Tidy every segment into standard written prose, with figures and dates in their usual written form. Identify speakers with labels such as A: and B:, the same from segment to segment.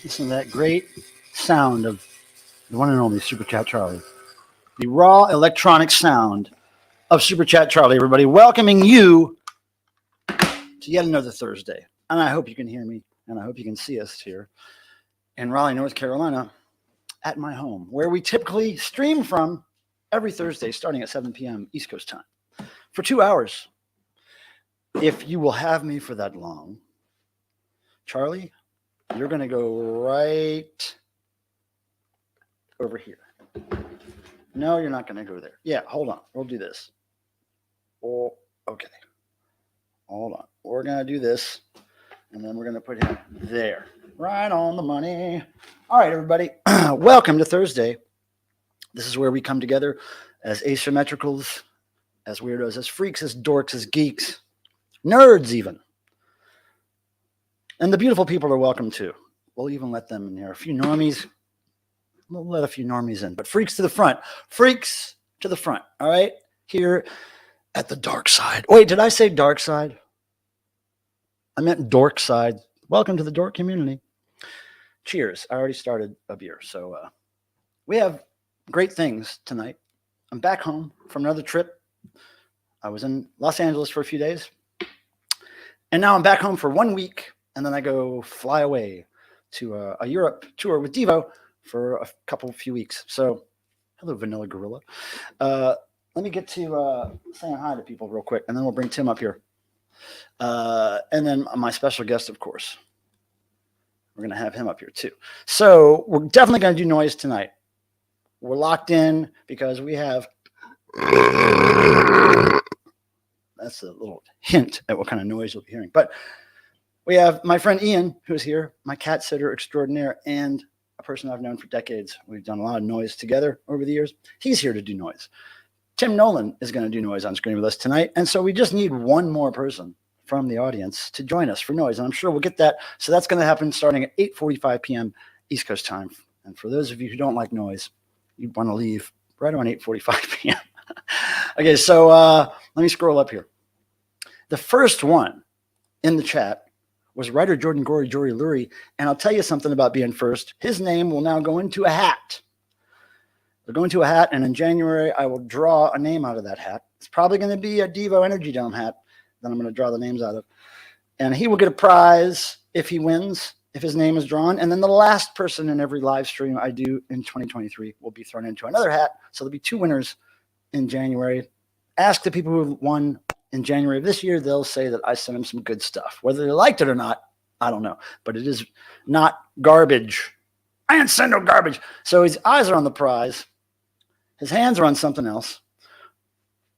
A: Listen to that great sound of the one and only Super Chat Charlie. The raw electronic sound of Super Chat Charlie, everybody. Welcoming you to yet another Thursday. And I hope you can hear me, and I hope you can see us here in Raleigh, North Carolina, at my home, where we typically stream from every Thursday starting at 7 p.m. East Coast time for 2 hours. If you will have me for that long, Charlie, you're going to go right over here. No, you're not going to go there. Yeah, hold on. We'll do this. Oh, okay. Hold on. We're going to do this, and then we're going to put him there. Right on the money. All right, everybody. Welcome to Thursday. This is where we come together as asymmetricals, as weirdos, as freaks, as dorks, as geeks, nerds even. And the beautiful people are welcome too. We'll even let them in here. A few normies. We'll let a few normies in. But freaks to the front. Freaks to the front. All right? Here at the dark side. Wait, did I say dark side? I meant dork side. Welcome to the dork community. Cheers. I already started a beer. So we have great things tonight. I'm back home from another trip. I was in Los Angeles for a few days. And now I'm back home for 1 week. And then I go fly away to a Europe tour with Devo for a few weeks. So, hello, Vanilla Gorilla. Let me get to saying hi to people real quick, and then we'll bring Tim up here. And then my special guest, of course. We're going to have him up here, too. So, we're definitely going to do noise tonight. We're locked in because we have... That's a little hint at what kind of noise you'll be hearing. But... we have my friend Ian, who's here, my cat sitter extraordinaire, and a person I've known for decades. We've done a lot of noise together over the years. He's here to do noise. Tim Nolan is going to do noise on screen with us tonight. And so we just need one more person from the audience to join us for noise. And I'm sure we'll get that. So that's going to happen starting at 8:45 p.m. East Coast time. And for those of you who don't like noise, you want to leave right around 8:45 p.m. Okay, so let me scroll up here. The first one in the chat was writer Jordan Gory Jory Lurie. And I'll tell you something about being first. His name will now go into a hat. It'll go into a hat, and in January, I will draw a name out of that hat. It's probably going to be a Devo Energy Dome hat that I'm going to draw the names out of. And he will get a prize if he wins, if his name is drawn. And then the last person in every live stream I do in 2023 will be thrown into another hat. So there'll be 2 winners in January. Ask the people who won in January of this year, they'll say that I sent them some good stuff. Whether they liked it or not, I don't know. But it is not garbage. I didn't send no garbage. So his eyes are on the prize. His hands are on something else,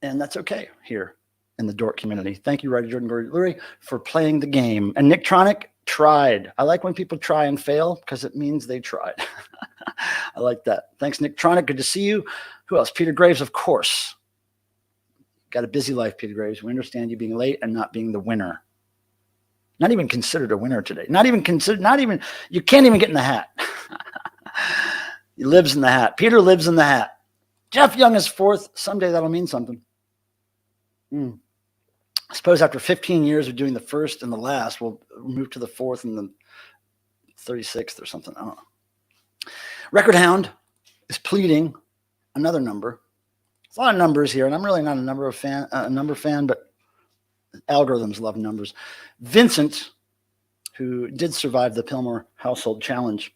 A: and that's okay here in the dork community. Thank you, Ryder Jordan Lurie, for playing the game. And Nick Tronic tried. I like when people try and fail because it means they tried. I like that. Thanks, Nick Tronic. Good to see you. Who else? Peter Graves, of course. Got a busy life, Peter Graves. We understand you being late and not being the winner. Not even considered a winner today. Not even, you can't even get in the hat. He lives in the hat. Peter lives in the hat. Jeff Young is fourth. Someday that'll mean something. I suppose after 15 years of doing the first and the last, we'll move to the fourth and the 36th or something. I don't know. Record Hound is pleading another number. There's a lot of numbers here, and I'm really not a number fan, but algorithms love numbers. Vincent, who did survive the Pillmore Household Challenge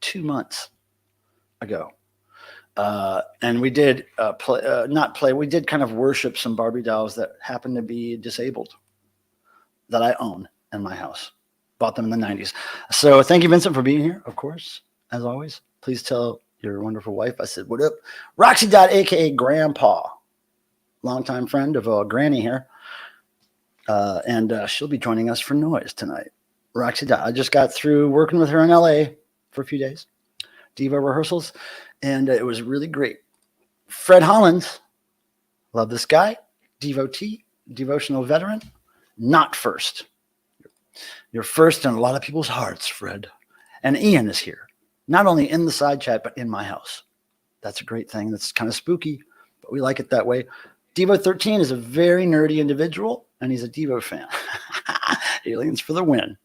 A: 2 months ago. And we did we did kind of worship some Barbie dolls that happened to be disabled that I own in my house. Bought them in the 90s. So thank you, Vincent, for being here, of course, as always. Please tell your wonderful wife I said, what up? Roxy Dot, a.k.a. Grandpa, longtime friend of Granny here. And she'll be joining us for Noise tonight. Roxy Dot. I just got through working with her in L.A. for a few days. Devo rehearsals. And it was really great. Fred Hollins, love this guy. Devotee, devotional veteran. Not first. You're first in a lot of people's hearts, Fred. And Ian is here. Not only in the side chat, but in my house. That's a great thing. That's kind of spooky, but we like it that way. Devo 13 is a very nerdy individual, and he's a Devo fan. Aliens for the win.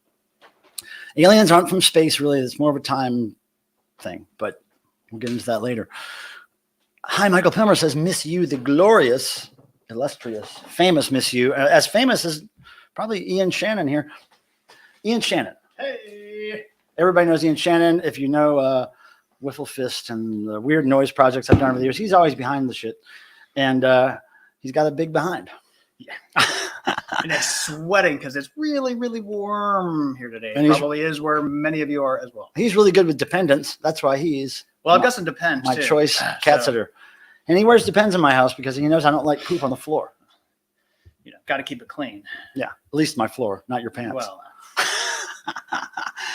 A: Aliens aren't from space, really. It's more of a time thing, but we'll get into that later. Hi, Michael Pilmer says, miss you, the glorious, illustrious, famous miss you. As famous as probably Ian Shannon here. Ian Shannon. Hey. Everybody knows Ian Shannon. If you know Wiffle Fist and the weird noise projects I've done over the years, he's always behind the shit. And he's got a big behind.
B: Yeah. And it's sweating because it's really, really warm here today.
A: And
B: probably is where many of you are as well.
A: He's really good with Dependents. That's why he's
B: I've got some Depends
A: my
B: too.
A: choice cat sitter. And he wears Depends in my house because he knows I don't like poop on the floor.
B: You know, got to keep it clean.
A: Yeah, at least my floor, not your pants.
B: Well,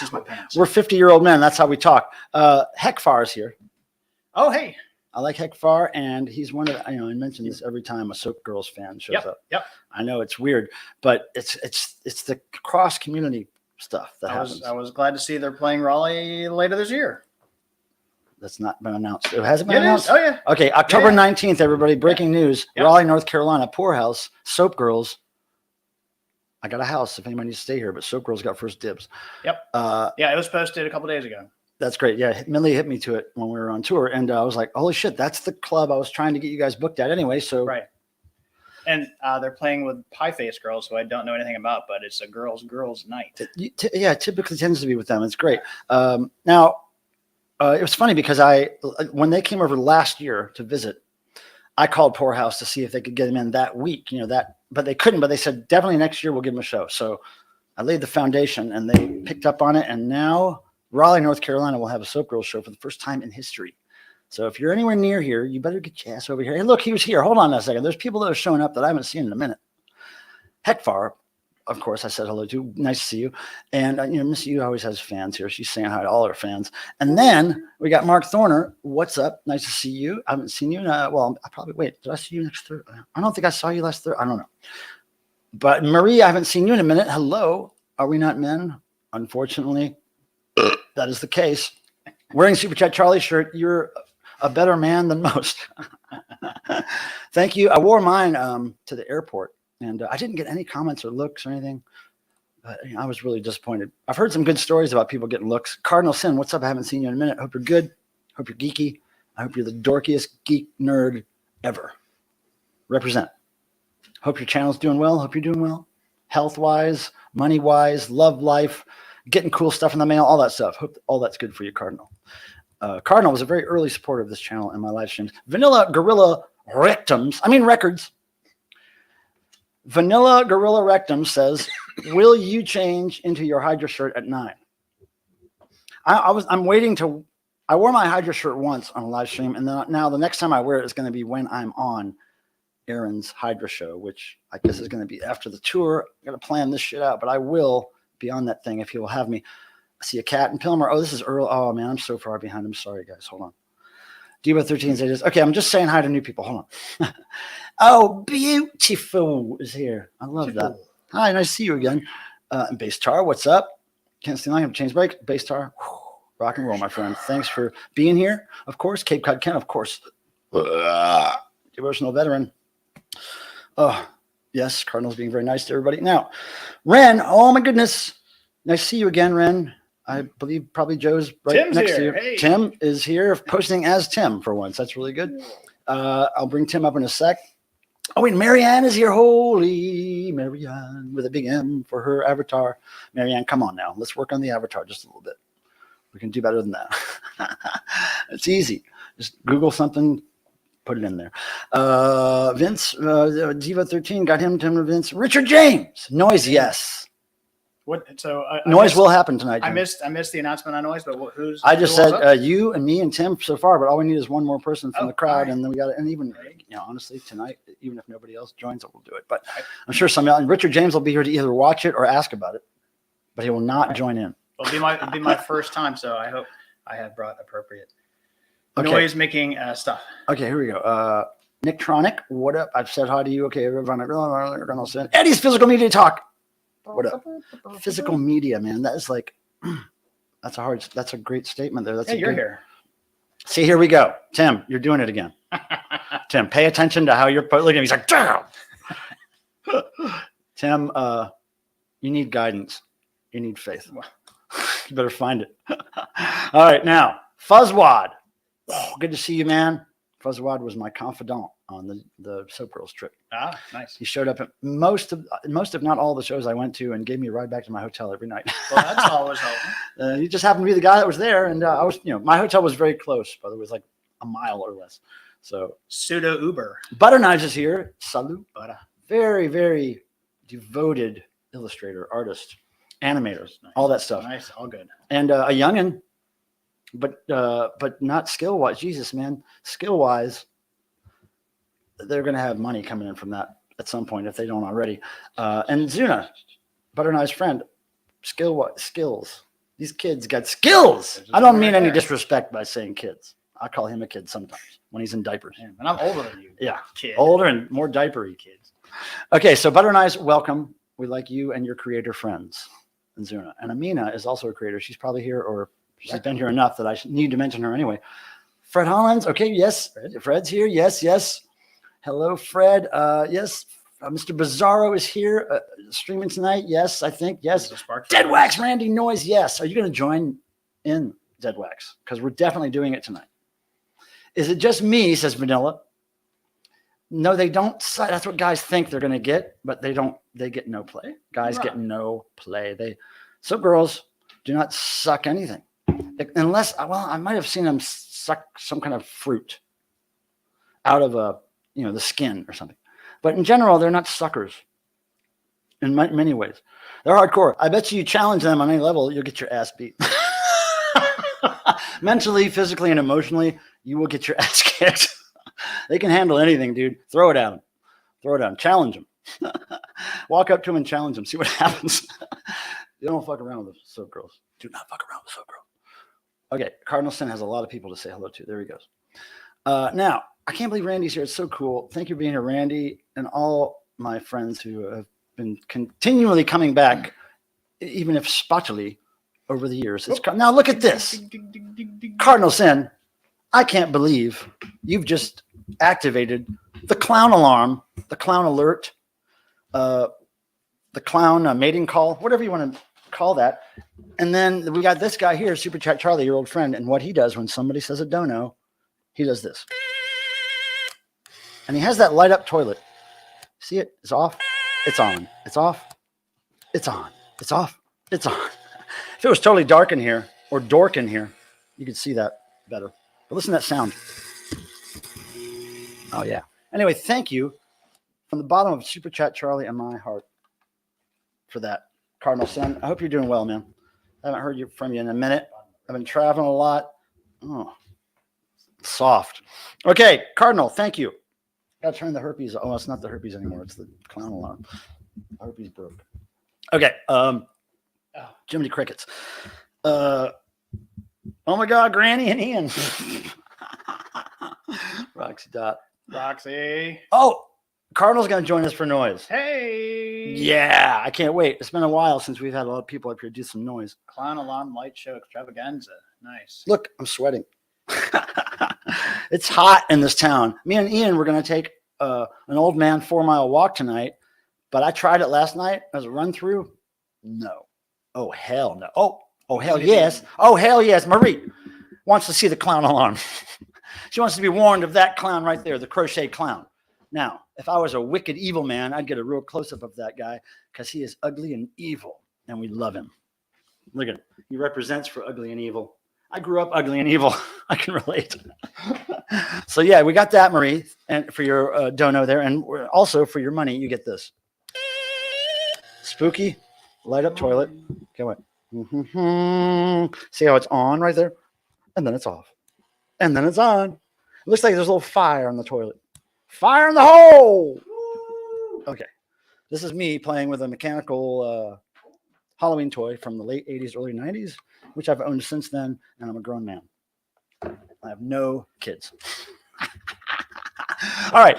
B: just my pants.
A: We're 50-year-old men. That's how we talk. Heckfar is here.
B: Oh, hey.
A: I like Heckfar, and he's one of, I mention this every time a Soap Girls fan shows up.
B: Yep.
A: I know it's weird, but it's the cross community stuff that happens.
B: I was glad to see they're playing Raleigh later this year.
A: That's not been announced. It hasn't been announced?
B: Oh, yeah.
A: Okay, October 19th, everybody. Breaking news.
B: Yep.
A: Raleigh, North Carolina, Poorhouse, Soap Girls. I got a house if anybody needs to stay here, but Soap Girls got first dibs.
B: Yep. It was posted a couple days ago.
A: That's great. Yeah, Millie hit me to it when we were on tour, and I was like, holy shit, that's the club I was trying to get you guys booked at anyway. So
B: right. And they're playing with Pie Face Girls, who I don't know anything about, but it's a girls' night.
A: It typically tends to be with them. It's great. Now, it was funny because when they came over last year to visit, I called Poorhouse to see if they could get him in that week, but they couldn't, but they said, definitely next year we'll give him a show. So I laid the foundation and they picked up on it. And now Raleigh, North Carolina will have a Soap Girls show for the first time in history. So if you're anywhere near here, you better get your ass over here. Hey, look, he was here. Hold on a second. There's people that are showing up that I haven't seen in a minute. Heckfar, of course, I said hello to. Nice to see you. And, Miss U always has fans here. She's saying hi to all her fans. And then we got Mark Thorner. What's up? Nice to see you. I haven't seen you in I probably, wait, did I see you next Thursday? I don't think I saw you last Thursday. I don't know. But Marie, I haven't seen you in a minute. Hello. Are we not men? Unfortunately, that is the case. Wearing Super Chat Charlie shirt, you're a better man than most. Thank you. I wore mine to the airport, and I didn't get any comments or looks or anything. I was really disappointed. I've heard some good stories about people getting looks. Cardinal Sin, what's up? I haven't seen you in a minute. Hope you're good. Hope you're geeky. I hope you're the dorkiest geek nerd ever. Represent. Hope your channel's doing well. Hope you're doing well. Health-wise, money-wise, love life, getting cool stuff in the mail, all that stuff. Hope all that's good for you, Cardinal. Cardinal was a very early supporter of this channel and my live streams. Vanilla Gorilla Records. Vanilla Gorilla Rectum says, will you change into your Hydra shirt at 9? I'm waiting to I wore my Hydra shirt once on a live stream, and then now the next time I wear it is going to be when I'm on Aaron's Hydra show, which I guess is going to be after the tour. I got to plan this shit out, but I will be on that thing if he will have me. I see a cat in Pilmer. Oh, this is Earl. Oh man, I'm so far behind. I'm sorry, guys. Hold on. Devo 13 says, okay, I'm just saying hi to new people. Hold on. Oh, beautiful is here. I love that. Hi, nice to see you again. And Bass Tar, what's up? Can't see line. Change break. Bass Tar, rock and roll, my friend. Thanks for being here. Of course, Cape Cod Ken, of course. Devotional veteran. Oh, yes, Cardinals being very nice to everybody. Now, Ren, oh my goodness. Nice to see you again, Ren. I believe probably Joe's right
B: Tim's
A: next
B: here.
A: to you.
B: Hey.
A: Tim is here, posting as Tim for once. That's really good. I'll bring Tim up in a sec. Oh, wait, Marianne is here. Holy Marianne with a big M for her avatar. Marianne, come on now. Let's work on the avatar just a little bit. We can do better than that. It's easy. Just Google something, put it in there. Vince, Diva 13, got him, Tim, Vince. Richard James, noise, yes.
B: What? So
A: noise will happen tonight.
B: I
A: Jim.
B: missed the announcement on noise, but who's?
A: I just said you and me and Tim so far, but all we need is one more person from the crowd,
B: right.
A: and then we got it. And even honestly, tonight, even if nobody else joins, we'll do it. But I'm sure and Richard James will be here to either watch it or ask about it, but he will not join in.
B: It'll be my first time, so I hope I have brought appropriate noise making stuff.
A: Okay, here we go. Nick Tronic, what up? I've said hi to you. Okay, everyone. Eddie's Physical Media Talk. What up? Physical media, man. That is like, that's a great statement there.
B: You're here.
A: See, here we go. Tim, you're doing it again. Tim, pay attention to how you're look at him. He's like, damn. Tim, you need guidance. You need faith. You better find it. All right, now, Fuzzwad. Oh, good to see you, man. Fuzzwad was my confidant on the Soap Girls trip.
B: Ah, nice.
A: He showed up at most if not all the shows I went to and gave me a ride back to my hotel every night.
B: Well, that's always helpful.
A: He just happened to be the guy that was there, and I was, my hotel was very close, but it was like a mile or less. So
B: pseudo Uber.
A: Butter Knives is here. Salut.
B: Butter.
A: Very, very devoted illustrator, artist, animator, nice. All that stuff.
B: Nice, all good.
A: And a youngin', but not skill wise. Jesus, man, skill wise, they're gonna have money coming in from that at some point if they don't already. And Zuna, Butter Knives' friend, skills. These kids got skills. I don't mean any disrespect by saying kids. I call him a kid sometimes when he's in diapers.
B: Yeah, and I'm older than you.
A: Yeah,
B: kid.
A: Older and more diapery kids. Okay, so Butter Knives, welcome. We like you and your creator friends. And Zuna. And Amina is also a creator. She's probably here, or she's been here enough that I need to mention her anyway. Fred Hollins. Okay, yes. Fred's here. Yes, yes. Hello, Fred. Yes. Mr. Bizarro is here streaming tonight. Yes, I think. Yes. Dead Wax, Randy Noise. Yes. Are you going to join in Dead Wax? Because we're definitely doing it tonight. Is it just me, says Vanilla? No, they don't. That's what guys think they're going to get, but they don't. They get no play. Guys get no play. So girls do not suck anything. Unless, I might have seen them suck some kind of fruit out of the skin or something. But in general, they're not suckers in many ways. They're hardcore. I bet you challenge them on any level, you'll get your ass beat. Mentally, physically, and emotionally, you will get your ass kicked. They can handle anything, dude. Throw it at them. Throw it at them. Challenge them. Walk up to them and challenge them. See what happens. You don't fuck around with the soap girls. Do not fuck around with soap girls. Okay, Cardinal Sin has a lot of people to say hello to. There he goes. Now, I can't believe Randy's here. It's so cool. Thank you for being here, Randy, and all my friends who have been continually coming back, even if spottily, over the years. Now, look at this. Cardinal Sin, I can't believe you've just activated the clown alarm, the clown alert, the clown mating call, whatever you want to call that. And then we got this guy here, Super Chat Charlie, your old friend. And what he does when somebody says a dono, he does this. And he has that light up toilet. See it? It's off. It's on. It's off. It's on. It's off. It's on. If it was totally dark in here or dork in here, you could see that better. But listen to that sound. Oh, yeah. Anyway, thank you from the bottom of Super Chat Charlie and my heart for that. Cardinal Sin, I hope you're doing well, man. I haven't heard from you in a minute. I've been traveling a lot. Oh, soft. Okay, Cardinal, thank you. Gotta turn the herpes. Oh, it's not the herpes anymore. It's the clown alarm. Herpes broke. Okay. Jiminy Crickets. Oh my God, Granny and Ian. Roxy Dot.
B: Roxy.
A: Oh, Cardinal's gonna join us for noise.
B: Hey.
A: Yeah, I can't wait. It's been a while since we've had a lot of people up here do some noise.
B: Clown alarm light show extravaganza. Nice.
A: Look, I'm sweating. It's hot in this town. Me and Ian were going to take an old man 4-mile walk tonight, but I tried it last night as a run through. No. Oh, hell no. Oh, hell yes. Oh, hell yes. Marie wants to see the clown alarm. She wants to be warned of that clown right there, the crochet clown. Now, if I was a wicked evil man, I'd get a real close-up of that guy because he is ugly and evil, and we love him. Look at him. He represents for ugly and evil. I grew up ugly and evil. I can relate. So yeah, we got that, Marie, and for your dono there, and also for your money, you get this. Spooky, light up toilet. Okay, what? See how it's on right there, and then it's off, and then it's on. It looks like there's a little fire on the toilet. Fire in the hole. Okay, this is me playing with a mechanical Halloween toy from the late 80s, early 90s, which I've owned since then, and I'm a grown man. I have no kids. All right.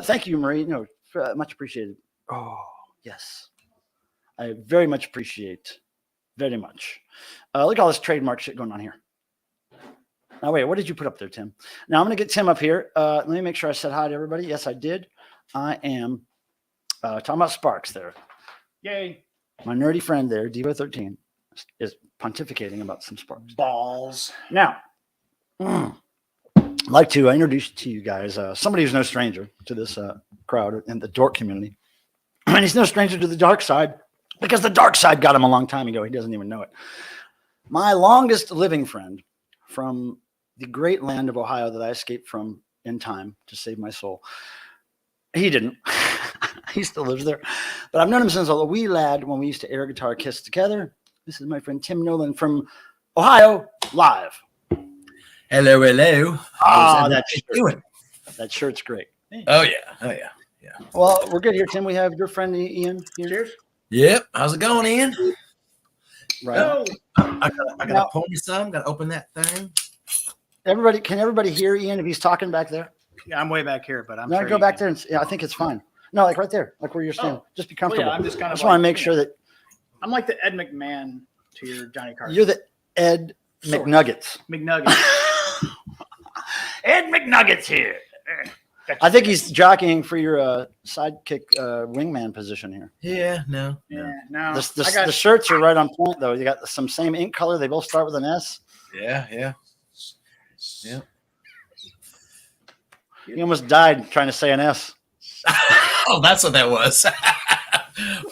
A: Thank you, Marie. No, much appreciated. Oh, yes. I very much appreciate. Very much. Look at all this trademark shit going on here. Now, wait, what did you put up there, Tim? Now, I'm going to get Tim up here. Let me make sure I said hi to everybody. Yes, I did. I am talking about Sparks there.
B: Yay.
A: My nerdy friend there, Devo 13, is pontificating about some Sparks.
B: Balls.
A: Now, I'd like to introduce to you guys somebody who's no stranger to this crowd in the dork community. And he's no stranger to the dark side because the dark side got him a long time ago. He doesn't even know it. My longest living friend from the great land of Ohio that I escaped from in time to save my soul. He didn't. He still lives there. But I've known him since a wee lad when we used to air guitar kiss together. This is my friend Tim Nolan from Ohio, live.
C: Hello, hello.
A: That shirt's great.
C: Oh yeah.
A: Well, we're good here, Tim. We have your friend Ian here.
B: Cheers.
C: Yep. How's it going, Ian?
A: Right.
B: Oh.
C: I gotta pour me some. Gotta open that thing.
A: Can everybody hear Ian if he's talking back there?
B: Yeah, I'm way back here, but I'm
A: No,
B: sure
A: go back there and I think it's fine. No, like right there, like where you're standing. Just be comfortable.
B: Well, yeah, I'm just kind of
A: I just want to make sure that
B: I'm like the Ed McMahon to your Johnny Carson.
A: you're the Ed McNuggets.
B: McNuggets.
A: Ed McNuggets here. I think he's jockeying for your sidekick wingman position here.
C: Yeah. No.
B: Yeah. No.
A: The shirts are right on point though. You got some same ink color. They both start with an S.
C: Yeah.
A: He almost died trying to say an S.
C: Oh, that's what that was.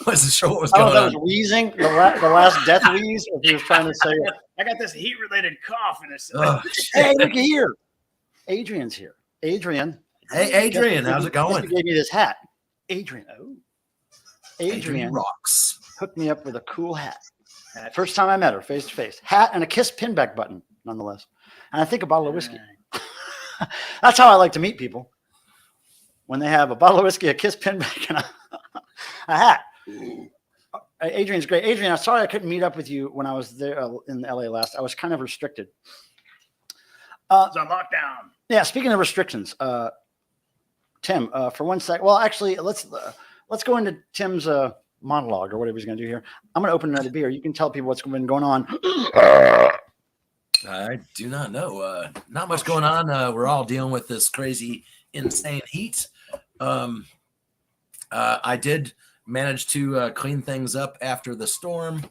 C: Wasn't sure what was
A: I don't
C: going
A: know
C: on.
A: if that was wheezing, the last death wheeze, or if he was trying to say it.
B: I got this heat-related cough, and it's
C: Oh,
A: Hey,
C: shit.
A: looky here. Adrian's here. Adrian.
C: Hey, Adrian, how's it
A: Guess who
C: going?
A: gave me this hat. Adrian. Oh. Adrian
C: rocks.
A: hooked me up with a cool hat. First time I met her, face to face. Hat and a Kiss pinback button, nonetheless. And I think a bottle of whiskey. That's how I like to meet people. When they have a bottle of whiskey, a Kiss pinback, and a hat. Adrian's great. Adrian, I'm sorry I couldn't meet up with you when I was there in LA last. I was kind of restricted.
B: It's on lockdown.
A: Yeah, speaking of restrictions, Tim, for 1 sec. Well, actually, let's go into Tim's monologue or whatever he's going to do here. I'm going to open another beer. You can tell people what's been going on.
C: I do not know. Not much going on. We're all dealing with this crazy, insane heat. I did manage to clean things up after the storm.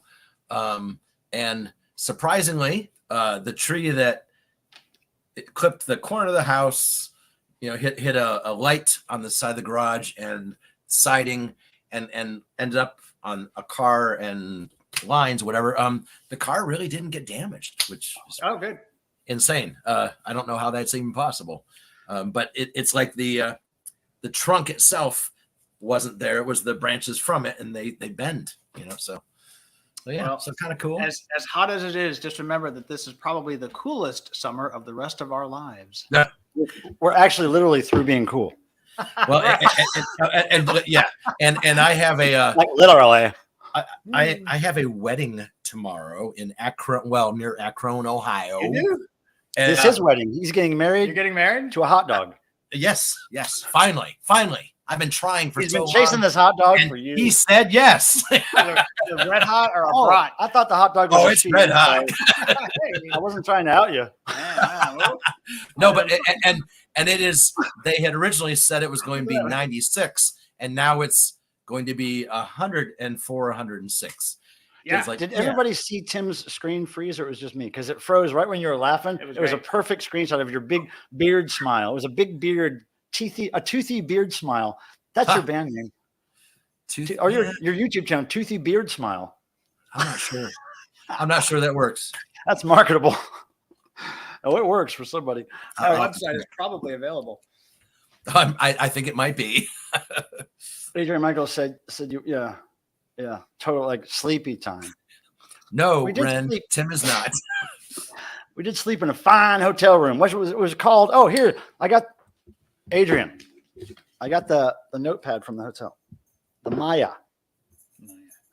C: And surprisingly, the tree that it clipped the corner of the house, hit a light on the side of the garage and siding and ended up on a car and lines, whatever. The car really didn't get damaged, which is
B: Good.
C: insane. I don't know how that's even possible. But it's like the trunk itself wasn't there. It was the branches from it, and they bend, so So yeah,
B: Well,
C: so kind of cool.
B: As hot as it is, just remember that this is probably the coolest summer of the rest of our lives.
A: We're actually literally through being cool.
C: Well, yeah, and I have a
A: Like literally.
C: I have a wedding tomorrow in Akron, near Akron, Ohio.
B: You do?
C: And,
A: This is his wedding. He's getting
B: You're
A: married
B: getting married?
A: to a hot dog.
C: yes, finally. I've been trying for
A: He's
C: so
A: been chasing
C: long,
A: this hot dog
C: and
A: for years.
C: he said yes.
B: The red hot or a
A: Oh,
B: brat?
A: I thought the hot dog was
C: Oh,
A: a
C: it's
A: cheese,
C: red hot.
A: so I wasn't trying to out you.
C: No, but and it is. They had originally said it was going to be 96, and now it's going to be 104, 106.
B: Yeah.
C: It's like,
A: Did
C: yeah.
A: everybody see Tim's screen freeze, or it was just me? Because it froze right when you were laughing.
B: It was
A: It was a
B: great.
A: perfect screenshot of your big beard smile. It was a big beard, a toothy beard smile. That's your band name. Or your YouTube channel, Toothy Beard Smile.
C: I'm not sure. I'm not sure that works.
A: That's marketable. Oh, it works for somebody.
B: Our website is probably available.
C: I think it might be.
A: Adrian Michael said you, yeah, total like sleepy time.
C: No,
A: We did
C: Ren,
A: sleep.
C: Tim is not.
A: We did sleep in a fine hotel room. What was it was called? Oh, here I got Adrian. I got the notepad from the hotel. The Maya.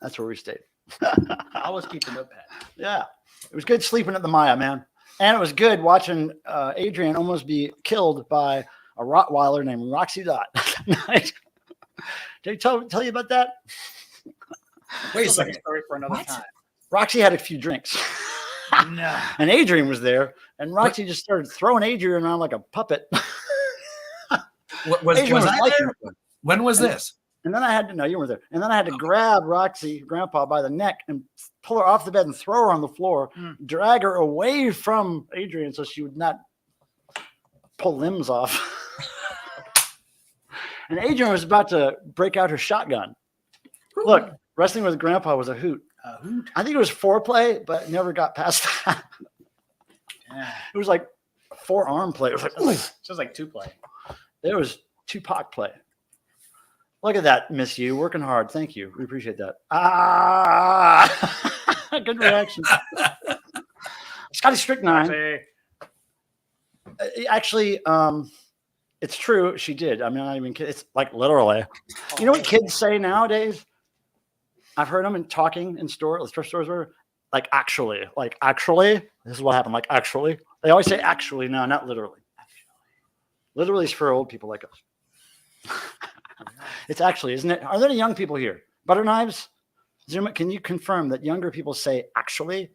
A: That's where we stayed.
B: I always keep the notepad.
A: Yeah, it was good sleeping at the Maya, man, and it was good watching Adrian almost be killed by a Rottweiler named Roxy Dot. Did I tell you about that?
C: Wait a
B: Sounds like a
C: second.
B: story for another
C: What?
B: time.
A: Roxy had a few drinks.
B: No.
A: And Adrian was there, and Roxy just started throwing Adrian around like a puppet.
C: Was
A: Adrian
C: I
A: liking
C: there?
A: it.
C: When was this?
A: And then I had to know you were there. And then I had to grab Roxy, Grandpa, by the neck and pull her off the bed and throw her on the floor, drag her away from Adrian so she would not pull limbs off. And Adrian was about to break out her shotgun. Look, wrestling with Grandpa was a hoot.
B: Hoot.
A: I think it was foreplay, but it never got past that.
B: Yeah.
A: It was like forearm play. It was like, ooh.
B: Sounds like two play.
A: It was Tupac play. Look at that, Miss You, working hard. Thank you. We appreciate that. Good reaction. Scotty Strychnine.
B: Say,
A: Actually, it's true. She did. I mean, I'm not even kidding. It's like literally. You know what kids say nowadays? I've heard them talking in stores, thrift stores, where like actually. This is what happened. Like actually, they always say actually. No, not literally. Literally is for old people like us. It's actually, isn't it? Are there any young people here? Butter knives? Zoom it. Can you confirm that younger people say actually?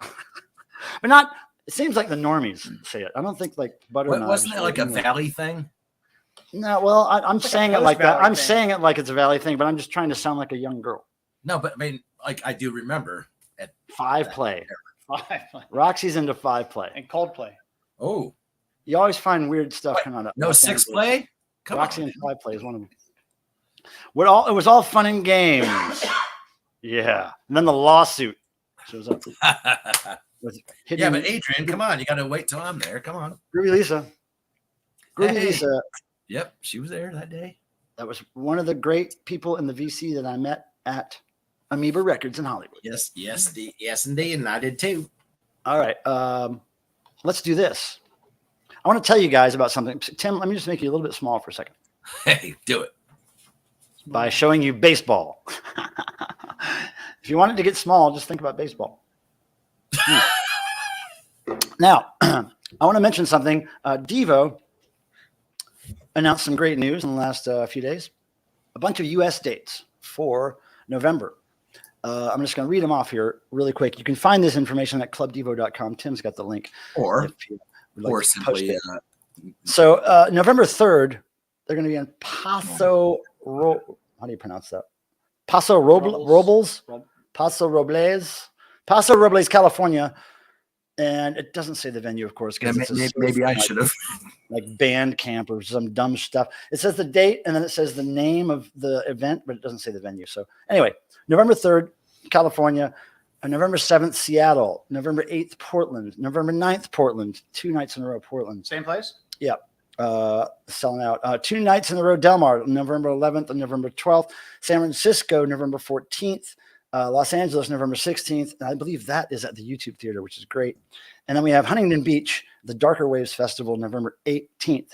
A: But not, it seems like the normies say it. I don't think like butter knives.
C: Wasn't it like a valley thing?
A: No, well, I'm
B: like
A: saying
B: a
A: it like that.
B: post-valley
A: I'm
B: thing.
A: saying it like it's a valley thing, but I'm just trying to sound like a young girl.
C: No, but I mean, like I do remember at
A: Five play.
B: five.
A: Roxy's into five play.
B: And cold play.
C: oh
A: You always find weird stuff coming up.
C: no six play. Come
A: Roxy
C: on.
A: and five play is one of them. It was all fun and games. Yeah. And then the lawsuit shows up with
C: Yeah, but Adrian, come on, you got to wait till I'm there. Come on.
A: Groovy Lisa. Groovy
C: Hey.
A: Lisa.
C: Yep, she was there that day.
A: That was one of the great people in the VC that I met at Amoeba Records in Hollywood.
C: Yes, indeed, and I did too.
A: All right. Let's do this. I want to tell you guys about something. Tim, let me just make you a little bit small for a second
C: Hey, do it.
A: by showing you baseball. If you want it to get small, just think about baseball. Now, I want to mention something. Devo announced some great news in the last few days. A bunch of U.S. dates for November. I'm just going to read them off here really quick. You can find this information at clubdevo.com. Tim's got the link.
C: Or
A: if you would like to post
C: simply
A: it. So November 3rd, they're going to be in Paso. How do you pronounce that? Paso Robles. Paso Robles, California. And it doesn't say the venue, of course.
C: yeah,
A: 'Cause it's
C: maybe I should have.
A: like band camp or some dumb stuff. It says the date and then it says the name of the event, but it doesn't say the venue. So anyway, November 3rd, California, November 7th, Seattle, November 8th, Portland, November 9th, Portland, 2 nights in a row, Portland.
B: Same place?
A: Yeah. Selling out. 2 nights in a row, Del Mar, November 11th and November 12th, San Francisco, November 14th, Los Angeles, November 16th. And I believe that is at the YouTube Theater, which is great. And then we have Huntington Beach, the Darker Waves Festival, November 18th.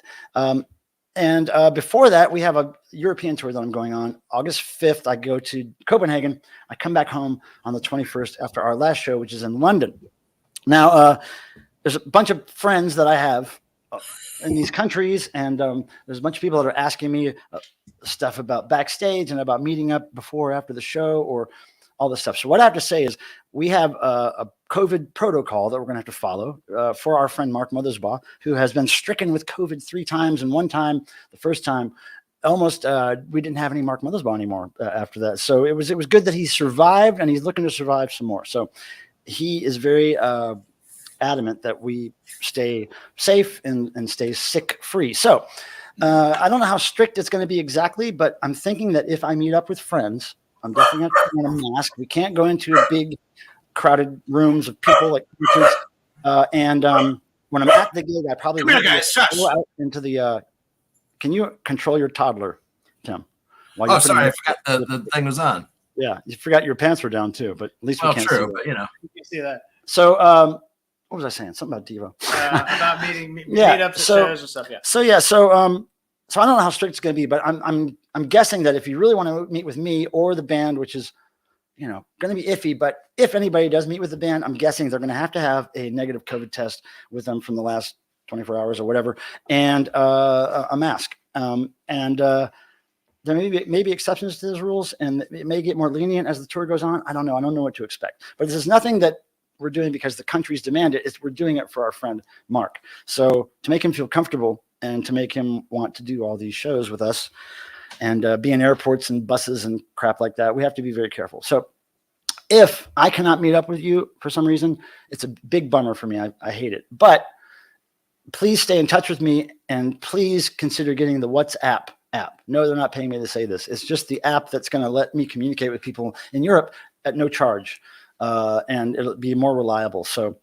A: And before that, we have a European tour that I'm going on. August 5th, I go to Copenhagen. I come back home on the 21st after our last show, which is in London. Now, there's a bunch of friends that I have in these countries, and there's a bunch of people that are asking me stuff about backstage and about meeting up before or after the show or all this stuff. So what I have to say is we have a COVID protocol that we're going to have to follow for our friend Mark Mothersbaugh, who has been stricken with COVID 3 times, and one time, the first time, almost we didn't have any Mark Mothersbaugh anymore after that. So it was good that he survived, and he's looking to survive some more. So he is very adamant that we stay safe and stay sick free. So I don't know how strict it's going to be exactly, but I'm thinking that if I meet up with friends, I'm definitely going to put on a mask. We can't go into a big crowded rooms of people like and when I'm at the gig, I probably
C: Come here, guys.
A: go out into the can you control your toddler, Tim? While
C: Oh, sorry, I forgot the thing was on.
A: Yeah, you forgot your pants were down too, but at least we can't see
C: true, but you know.
B: You can see that.
A: So what was I saying? Something about Devo.
B: About
A: Yeah,
B: meetups and
A: so-
B: shows and stuff. Yeah.
A: So yeah, so I don't know how strict it's going to be, but I'm guessing that if you really want to meet with me or the band, which is, you know, going to be iffy, but if anybody does meet with the band, I'm guessing they're going to have a negative COVID test with them from the last 24 hours or whatever, and a mask. There may be exceptions to those rules, and it may get more lenient as the tour goes on. I don't know. I don't know what to expect, but this is nothing that we're doing because the countries demand it. We're doing it for our friend Mark. So to make him feel comfortable and to make him want to do all these shows with us and be in airports and buses and crap like that, we have to be very careful. So if I cannot meet up with you for some reason, it's a big bummer for me. I hate it. But please stay in touch with me, and please consider getting the WhatsApp app. No, they're not paying me to say this. It's just the app that's going to let me communicate with people in Europe at no charge. And it'll be more reliable. So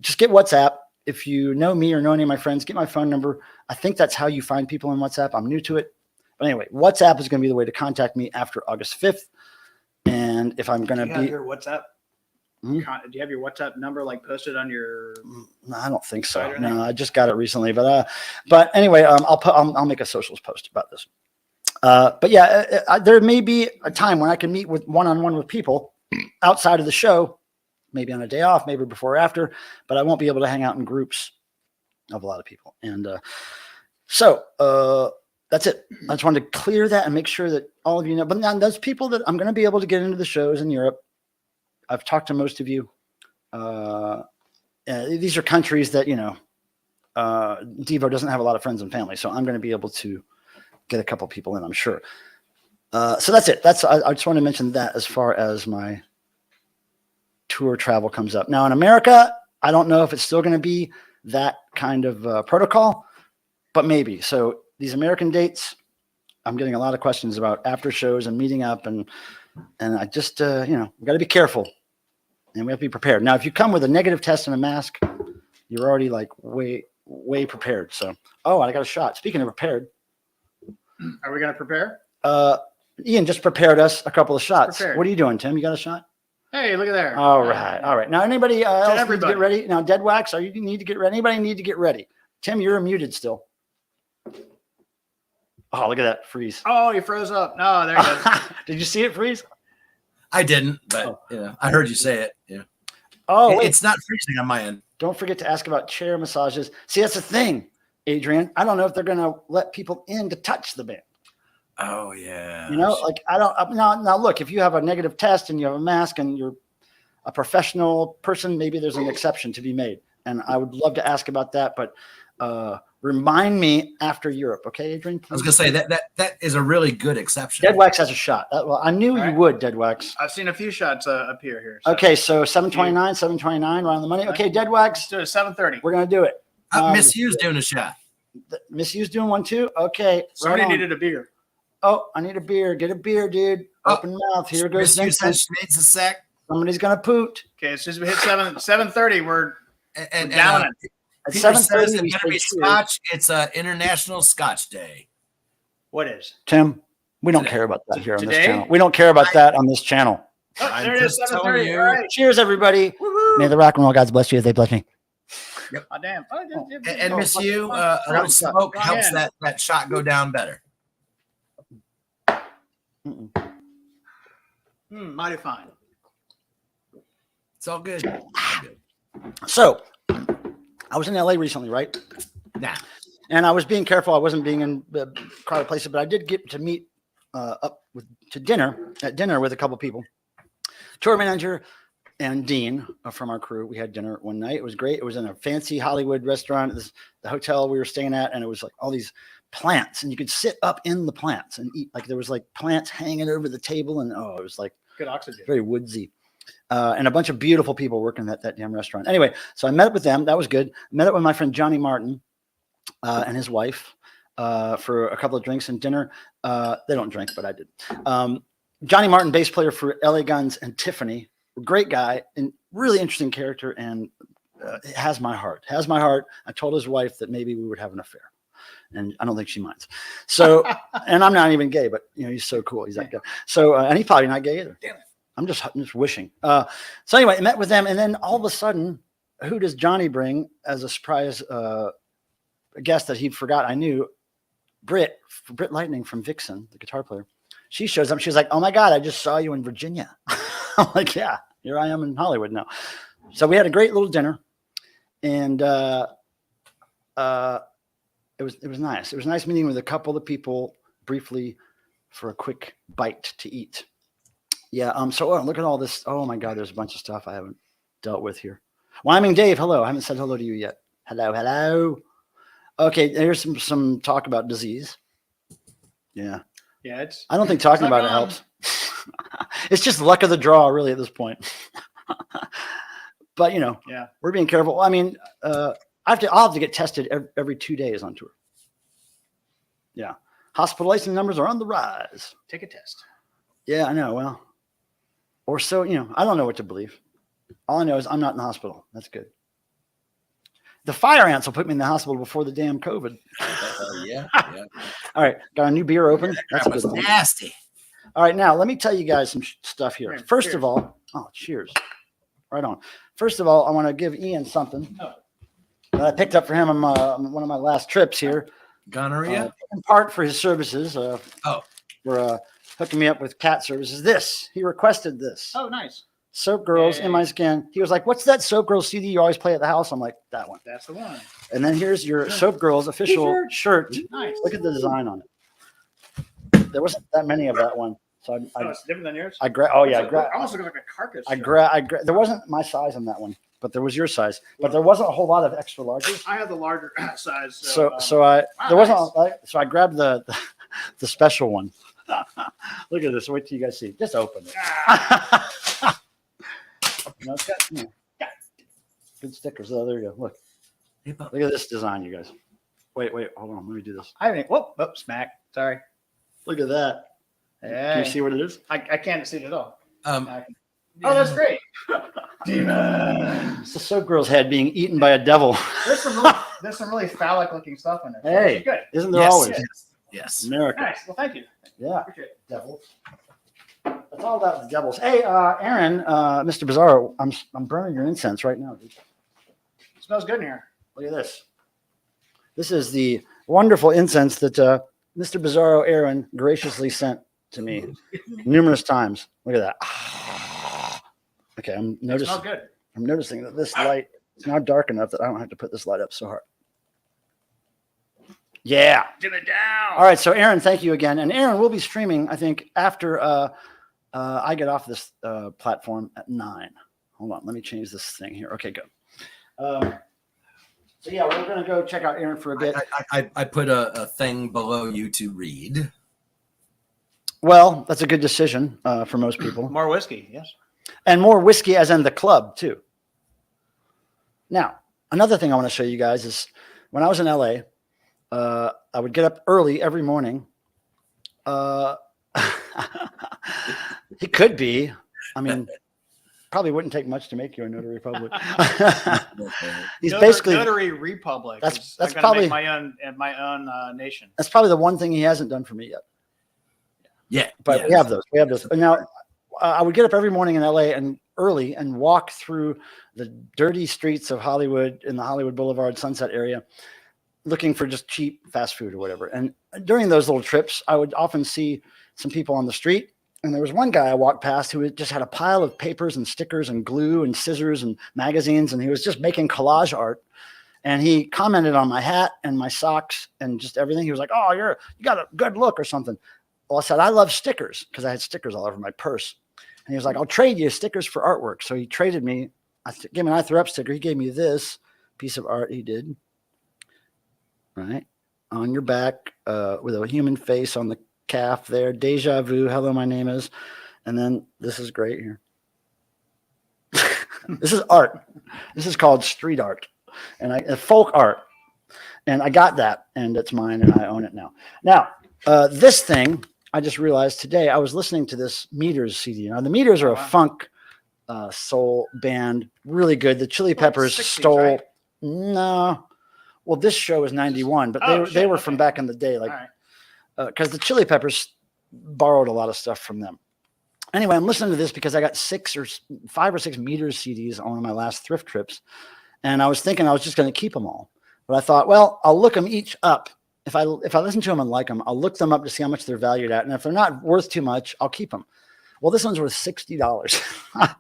A: just get WhatsApp. If you know me or know any of my friends, get my phone number. I think that's how you find people on WhatsApp. I'm new to it. But anyway, WhatsApp is going to be the way to contact me after August 5th. And if I'm going to
B: Do you
A: be...
B: have your WhatsApp?
A: Hmm?
B: Do you have your WhatsApp number like posted on your?
A: No, I don't think so.
B: Site or
A: No,
B: anything?
A: I just got it recently. But anyway, I'll make a socials post about this. But yeah, there may be a time when I can meet with one-on-one with people outside of the show, maybe on a day off, maybe before or after, but I won't be able to hang out in groups of a lot of people. And so that's it. I just wanted to clear that and make sure that all of you know. But now those people that I'm going to be able to get into the shows in Europe, I've talked to most of you. These are countries that, you know, Devo doesn't have a lot of friends and family, so I'm going to be able to get a couple people in, I'm sure. So that's it. I just want to mention that as far as my tour travel comes up. Now in America, I don't know if it's still going to be that kind of protocol, but maybe. So these American dates, I'm getting a lot of questions about after shows and meeting up, and I just, you know, we got to be careful and we have to be prepared. Now, if you come with a negative test and a mask, you're already like way prepared. So, oh, I got a shot. Speaking of prepared,
B: Are we gonna prepare?
A: Ian just prepared us a couple of shots.
B: Prepared.
A: What are you doing, Tim? You got a shot?
B: Hey, look at there.
A: All right. Now, anybody else need to
B: everybody.
A: get ready? Now, Dead Wax, you need to get ready? Anybody need to get ready? Tim, you're muted still. Oh, look at that freeze.
B: Oh, you froze up. No, there you go.
A: Did you see it freeze?
C: I didn't, but you know, I heard you say it. Yeah.
A: Oh, wait.
C: It's not freezing on my end.
A: Don't forget to ask about chair massages. See, that's the thing, Adrian. I don't know if they're going to let people in to touch the band.
C: Oh yeah.
A: You know, like I don't now look, if you have a negative test and you have a mask and you're a professional person, maybe there's an exception to be made. And I would love to ask about that, but remind me after Europe, okay, Adrian?
C: I was gonna say that is a really good exception.
A: Dead Wax has a shot. Well, I knew you would, Dead Wax.
B: I've seen a few shots appear here. So.
A: Okay, so 729, right on the money. Okay, Dead Wax,
B: Let's do it. 7:30.
A: we're gonna do it.
C: Miss Hughes doing a shot.
A: Miss You's doing one too. Okay,
B: Somebody
A: right on.
B: needed a beer.
A: Oh, I need a beer. Get a beer, dude. Open mouth. Here goes
C: Miss Hughes
A: Vincent.
C: says she needs a sec.
A: Somebody's gonna poot.
B: Okay, as soon as we hit 7:30, we're
C: And
B: down it.
A: At
C: Peter says
A: 7:30,
C: it's
A: we
C: gonna
A: say
C: be
A: cheers.
C: Scotch. It's International Scotch Day.
B: What is?
A: Tim, we don't
C: Today.
A: care about that here on this
B: Today?
A: channel. We don't care about that on this channel.
B: Oh,
C: I'm
B: there it is.
C: just telling
B: 7:30.
C: you.
B: All right.
A: Cheers, everybody.
B: Woo-hoo.
A: May the rock and roll gods bless you as they bless me.
B: Oh, damn. Oh,
C: And Miss you, a
A: Go
C: little smoke
B: Go
C: helps
B: ahead.
C: that shot go down better.
B: Mighty fine.
C: It's all good. All good.
A: So, I was in LA recently, right?
C: Nah.
A: And I was being careful. I wasn't being in crowded places, but I did get to meet to dinner with a couple people. Tour manager and Dean from our crew. We had dinner one night. It was great. It was in a fancy Hollywood restaurant, the hotel we were staying at, and it was like all these plants, and you could sit up in the plants and eat. Like there was like plants hanging over the table, and it was like
B: Good oxygen.
A: very woodsy. And a bunch of beautiful people working at that damn restaurant. Anyway, so I met up with them. That was good. Met up with my friend Johnny Martin and his wife for a couple of drinks and dinner. They don't drink, but I did. Johnny Martin, bass player for LA Guns and Tiffany, great guy and really interesting character, and has my heart. Has my heart. I told his wife that maybe we would have an affair, and I don't think she minds. So, and I'm not even gay, but you know he's so cool. He's that guy. So, and he's probably not gay either.
B: Damn it.
A: I'm just wishing. So anyway, I met with them, and then all of a sudden, who does Johnny bring as a surprise guest that he forgot I knew? Britt Lightning from Vixen, the guitar player. She shows up. She's like, "Oh my God, I just saw you in Virginia." I'm like, "Yeah, here I am in Hollywood now." So we had a great little dinner, and it was nice. It was nice meeting with a couple of people briefly for a quick bite to eat. Yeah. So look at all this. Oh my God, there's a bunch of stuff I haven't dealt with here. Wyoming Dave, hello. I haven't said hello to you yet. Hello. Okay, here's some talk about disease. Yeah.
B: Yeah, it's.
A: I don't think talking about it helps. It's just luck of the draw, really, at this point. But you know,
B: Yeah.
A: we're being careful. I mean, I'll have to get tested every 2 days on tour. Yeah. Hospitalization numbers are on the rise.
B: Take a test.
A: Yeah, I know. Well, or so, you know, I don't know what to believe. All I know is I'm not in the hospital. That's good. The fire ants will put me in the hospital before the damn COVID.
C: Yeah.
A: All right. Got a new beer open. That's
C: That
A: a
C: was
A: good one.
C: nasty.
A: All right. Now, let me tell you guys some stuff here.
B: Cheers.
A: First of all, cheers. Right on. First of all, I want to give Ian something that I picked up for him on one of my last trips here.
C: Gonorrhea?
A: In part for his services. For hooking me up with cat services. He requested this.
B: Oh, nice.
A: Soap Girls in My Skin. He was like, "What's that Soap Girls CD you always play at the house?" I'm like, "That one."
B: That's the one.
A: And then here's your Soap Girls official shirt.
B: Nice.
A: Look at the design on it. There wasn't that many of that one, so
B: It's different than yours.
A: I grabbed. Oh yeah, I
B: It
A: grabbed.
B: almost looks like a carcass.
A: There wasn't my size on that one, but there was your size. But there wasn't a whole lot of extra larges.
B: I have the larger size.
A: So
B: wow,
A: there wasn't.
B: nice.
A: So I grabbed the special one. Look at this. Wait till you guys see. Just open it. No, it's got, good stickers. Oh, there you go. Look at this design, you guys. Wait, hold on. Let me do this.
B: I haven't. Whoop, smack. Sorry.
A: Look at that.
B: Hey.
A: Can you see what it is?
B: I can't see it at all.
C: Um,
B: Oh, that's great. Demon.
A: It's the Soap Girl's head being eaten by a devil.
B: There's some really phallic looking stuff in it.
A: Hey.
B: It's good.
A: Isn't there always?
C: Yes.
A: America.
B: Nice. Well, thank you.
A: Yeah.
B: Appreciate it.
A: Devils. It's all about the devils. Hey, Aaron, Mr. Bizarro, I'm burning your incense right now, dude.
B: It smells good in here.
A: Look at this. This is the wonderful incense that Mr. Bizarro Aaron graciously sent to me numerous times. Look at that. Okay,
B: It smells good.
A: I'm noticing that this light is now dark enough that I don't have to put this light up so hard. Yeah.
B: Dim it down.
A: All right. So, Aaron, thank you again. And Aaron will be streaming, I think, after I get off this platform at 9. Hold on. Let me change this thing here. Okay, go. So, yeah, we're going to go check out Aaron for a bit.
C: I put a thing below you to read.
A: Well, that's a good decision for most people.
B: More whiskey. Yes.
A: And more whiskey as in the club, too. Now, another thing I want to show you guys is when I was in LA, I would get up early every morning. He could be. I mean, probably wouldn't take much to make you a notary public. He's basically
B: Notary Republic.
A: That's
B: I'm gonna
A: probably
B: make my own nation.
A: That's probably the one thing he hasn't done for me yet.
C: Yeah.
A: But we have those. We have those. Now, I would get up every morning in LA and early and walk through the dirty streets of Hollywood in the Hollywood Boulevard Sunset area, looking for just cheap fast food or whatever. And during those little trips, I would often see some people on the street. And there was one guy I walked past who just had a pile of papers and stickers and glue and scissors and magazines. And he was just making collage art. And he commented on my hat and my socks and just everything. He was like, "Oh, you got a good look," or something. Well, I said, "I love stickers," because I had stickers all over my purse. And he was like, "I'll trade you stickers for artwork." So he traded me. I gave him an I Threw Up sticker. He gave me this piece of art he did. Right on your back with a human face on the calf there. Deja vu. Hello, my name is. And then this is great here. This is art. This is called street art and folk art. And I got that, and it's mine, and I own it now. Now, this thing, I just realized today, I was listening to this Meters CD. Now, the Meters are a funk soul band, really good. The Chili Peppers
B: 60s,
A: stole.
B: right?
A: No. Well, this show is 91, but they were from back in the day, like because the Chili Peppers borrowed a lot of stuff from them. Anyway, I'm listening to this because I got 5 or 6 Meters CDs on one of my last thrift trips, and I was thinking I was just going to keep them all. But I thought, well, I'll look them each up. If I listen to them and like them, I'll look them up to see how much they're valued at, and if they're not worth too much, I'll keep them. Well, this one's worth $60.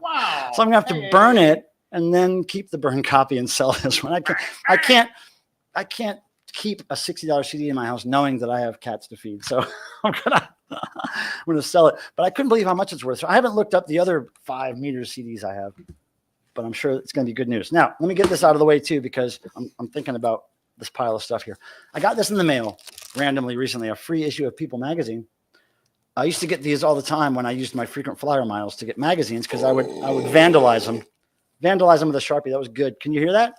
B: Wow!
A: So I'm gonna have to burn it and then keep the burned copy and sell this one. I can't keep a $60 CD in my house knowing that I have cats to feed. So I'm gonna sell it. But I couldn't believe how much it's worth. So I haven't looked up the other 5 Meters CDs I have, but I'm sure it's gonna be good news. Now, let me get this out of the way too, because I'm thinking about this pile of stuff here. I got this in the mail randomly recently, a free issue of People magazine. I used to get these all the time when I used my frequent flyer miles to get magazines, because I would vandalize them with a Sharpie. That was good. Can you hear that?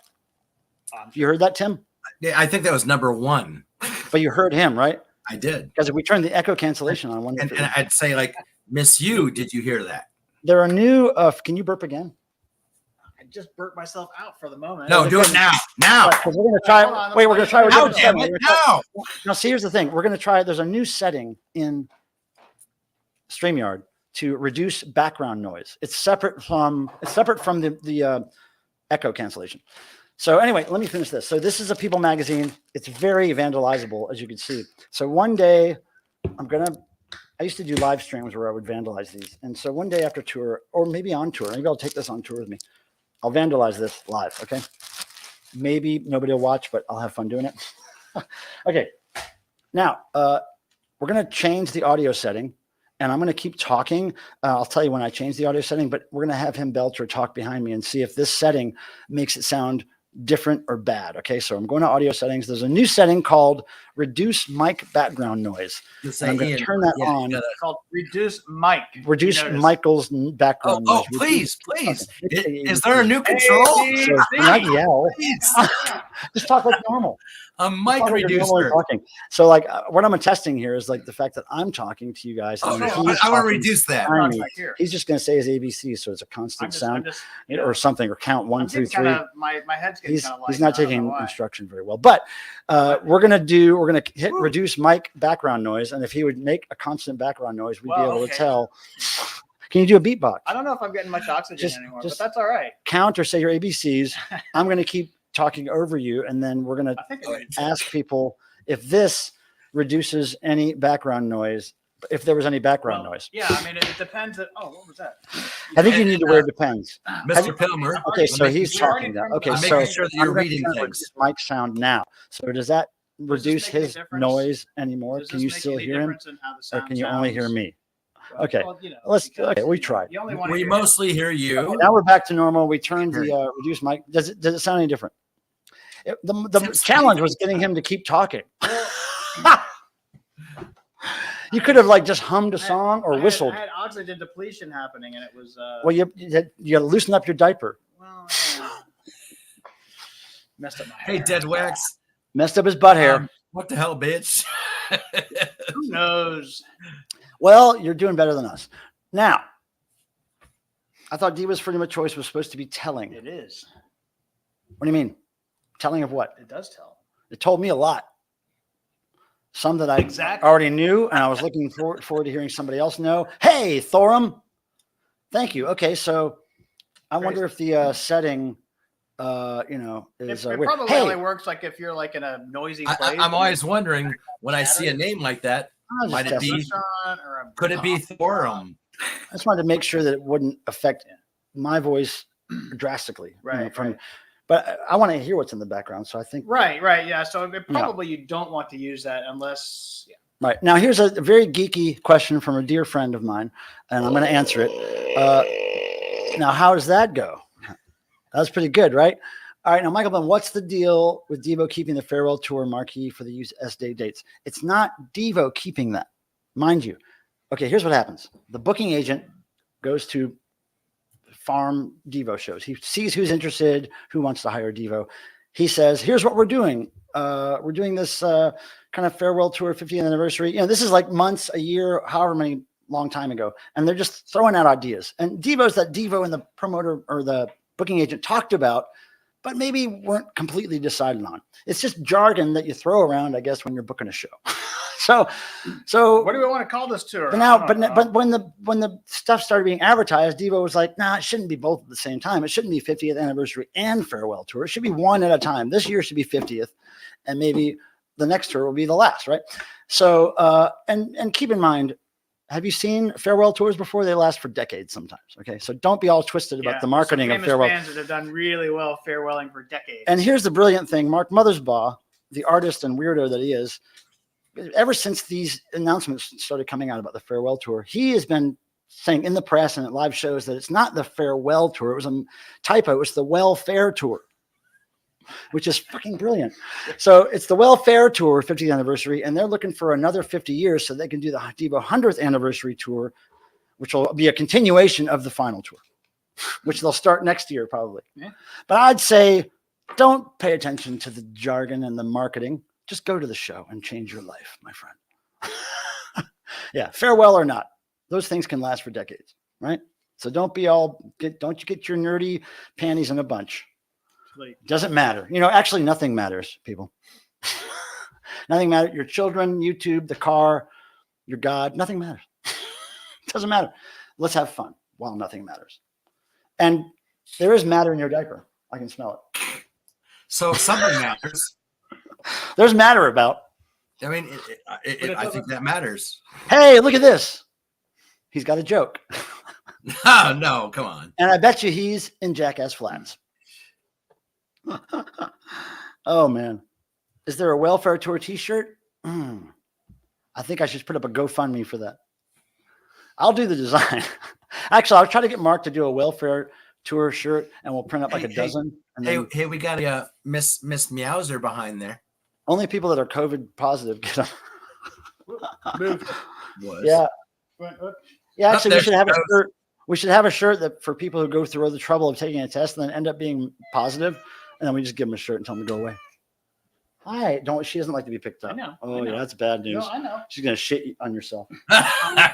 A: You heard that, Tim?
C: Yeah, I think that was number 1.
A: But you heard him, right?
C: I did.
A: Because if we turn the echo cancellation on,
C: and I'd say, like, Miss You, did you hear that?
A: There are new. Can you burp again?
B: I just burnt myself out for the moment.
C: No, do it now. Now.
A: We're going to try. Wait, we're going to try.
C: Now, damn it, now.
A: Now, see, here's the thing. We're going to try. There's a new setting in StreamYard to reduce background noise. It's separate from the echo cancellation. So anyway, let me finish this. So this is a People magazine. It's very vandalizable, as you can see. So one day I used to do live streams where I would vandalize these. And so one day after tour, or maybe on tour, maybe I'll take this on tour with me. I'll vandalize this live, okay? Maybe nobody will watch, but I'll have fun doing it. Okay. Now, we're going to change the audio setting, and I'm going to keep talking. I'll tell you when I change the audio setting, but we're going to have him belch or talk behind me and see if this setting makes it sound different or bad. Okay, so I'm going to audio settings. There's a new setting called reduce mic background noise. I'm going to turn that on.
B: It's called reduce mic.
A: Reduce Michael's background noise.
C: Please.
A: Okay.
C: Is there a new control?
A: So, not yell. Just talk like normal.
C: A mic reducer.
A: So, like, what I'm attesting here is like the fact that I'm talking to you guys.
C: I want to reduce that.
A: He's just going to say his ABC, so it's a constant sound or something, or count 1, 2, 3.
B: My head's getting kind of
A: he's not taking instruction very well, but we're going to hit reduce mic background noise, and if he would make a constant background noise, we'd be able to tell. Can you do a beatbox?
B: I don't know if I'm getting much oxygen anymore, but that's all right.
A: Count or say your ABCs. I'm going to keep talking over you, and then we're going to ask people if this reduces any background noise, if there was any background noise.
B: Yeah, I mean, it depends. What was that?
A: I think you need to wear depends.
C: Mr. Pilmer.
A: Okay, so he's talking now. Okay,
C: I'm
A: so
C: making sure that you're reading things.
A: Mic sound now. So does that reduce his noise anymore? Can you still hear him, or can you only hear me? Okay, we tried.
C: We mostly hear you.
A: Okay, now we're back to normal. We turned the reduce mic. Does it sound any different? The challenge was getting him to keep talking. You could have like just hummed a song or whistled.
B: I had oxygen depletion happening, and it was.
A: Well, you got to loosen up your diaper.
B: Well, messed up my
C: hair. Hey, Dead Wax.
A: Messed up his butt hair.
C: What the hell, bitch?
B: Who knows?
A: Well, you're doing better than us. Now, I thought Diva's freedom of choice was supposed to be telling.
B: It is.
A: What do you mean? Telling of what?
B: It does tell.
A: It told me a lot. Some that I already knew, and I was looking forward to hearing somebody else know. Hey, Thorum. Thank you. Okay, so I wonder if the setting, is
B: It
A: weird.
B: probably
A: Hey,
B: only works like if you're like in a noisy place.
C: I'm always wondering when I see a name like that,
A: I was just
C: might it
A: testing.
C: be?
B: Restaurant or a
C: Could it be Thorum?
A: I just wanted to make sure that it wouldn't affect my voice drastically.
B: Right, right.
A: But I want to hear what's in the background, so I think.
B: Right, yeah. So probably you don't want to use that unless. Yeah.
A: Right. Now, here's a very geeky question from a dear friend of mine, and I'm going to answer it. Now, how does that go? That's pretty good, right? All right. Now, Michael Blunt, what's the deal with Devo keeping the farewell tour marquee for the US Day dates? It's not Devo keeping that, mind you. Okay, here's what happens. The booking agent goes to farm Devo shows. He sees who's interested, who wants to hire Devo. He says, here's what we're doing. We're doing this kind of farewell tour 50th anniversary. This is like months, a year, however many long time ago. And they're just throwing out ideas. And Devos that Devo and the promoter or the booking agent talked about, but maybe weren't completely decided on. It's just jargon that you throw around, I guess, when you're booking a show. So
B: what do we want to call this tour?
A: But when the stuff started being advertised, Devo was like, nah, it shouldn't be both at the same time. It shouldn't be 50th anniversary and farewell tour. It should be one at a time. This year should be 50th, and maybe the next tour will be the last, right? So and keep in mind, have you seen farewell tours before? They last for decades sometimes. Okay, so don't be all twisted about the marketing of farewell.
B: Bands that have done really well farewelling for decades.
A: And here's the brilliant thing: Mark Mothersbaugh, the artist and weirdo that he is, ever since these announcements started coming out about the farewell tour, he has been saying in the press and at live shows that it's not the farewell tour. It was a typo. It's the welfare tour, which is fucking brilliant. So it's the welfare tour 50th anniversary, and they're looking for another 50 years so they can do the Devo 100th anniversary tour, which will be a continuation of the final tour, which they'll start next year probably. Yeah. But I'd say don't pay attention to the jargon and the marketing. Just go to the show and change your life, my friend. Yeah, farewell or not, those things can last for decades, right? So don't you get your nerdy panties in a bunch. Doesn't matter. Actually nothing matters, people. Nothing matters. Your children, YouTube, the car, your God, nothing matters. Doesn't matter. Let's have fun while nothing matters. And there is matter in your diaper. I can smell it.
C: So something matters.
A: There's matter about.
C: I mean, I think that matters.
A: Hey, look at this. He's got a joke.
C: Oh, no, come on.
A: And I bet you he's in Jackass Flats. Oh, man. Is there a welfare tour t-shirt? I think I should put up a GoFundMe for that. I'll do the design. Actually, I'll try to get Mark to do a welfare tour shirt, and we'll print up like a dozen. And
C: hey, we got a Miss Meowser behind there.
A: Only people that are COVID positive get them.
C: Was.
A: Yeah. Yeah, actually, we should have a shirt. We should have a shirt that for people who go through all the trouble of taking a test and then end up being positive, and then we just give them a shirt and tell them to go away. Hi, she doesn't like to be picked up.
B: I know.
A: Oh, yeah, that's bad news.
B: No, I know.
A: She's gonna shit on yourself.
B: I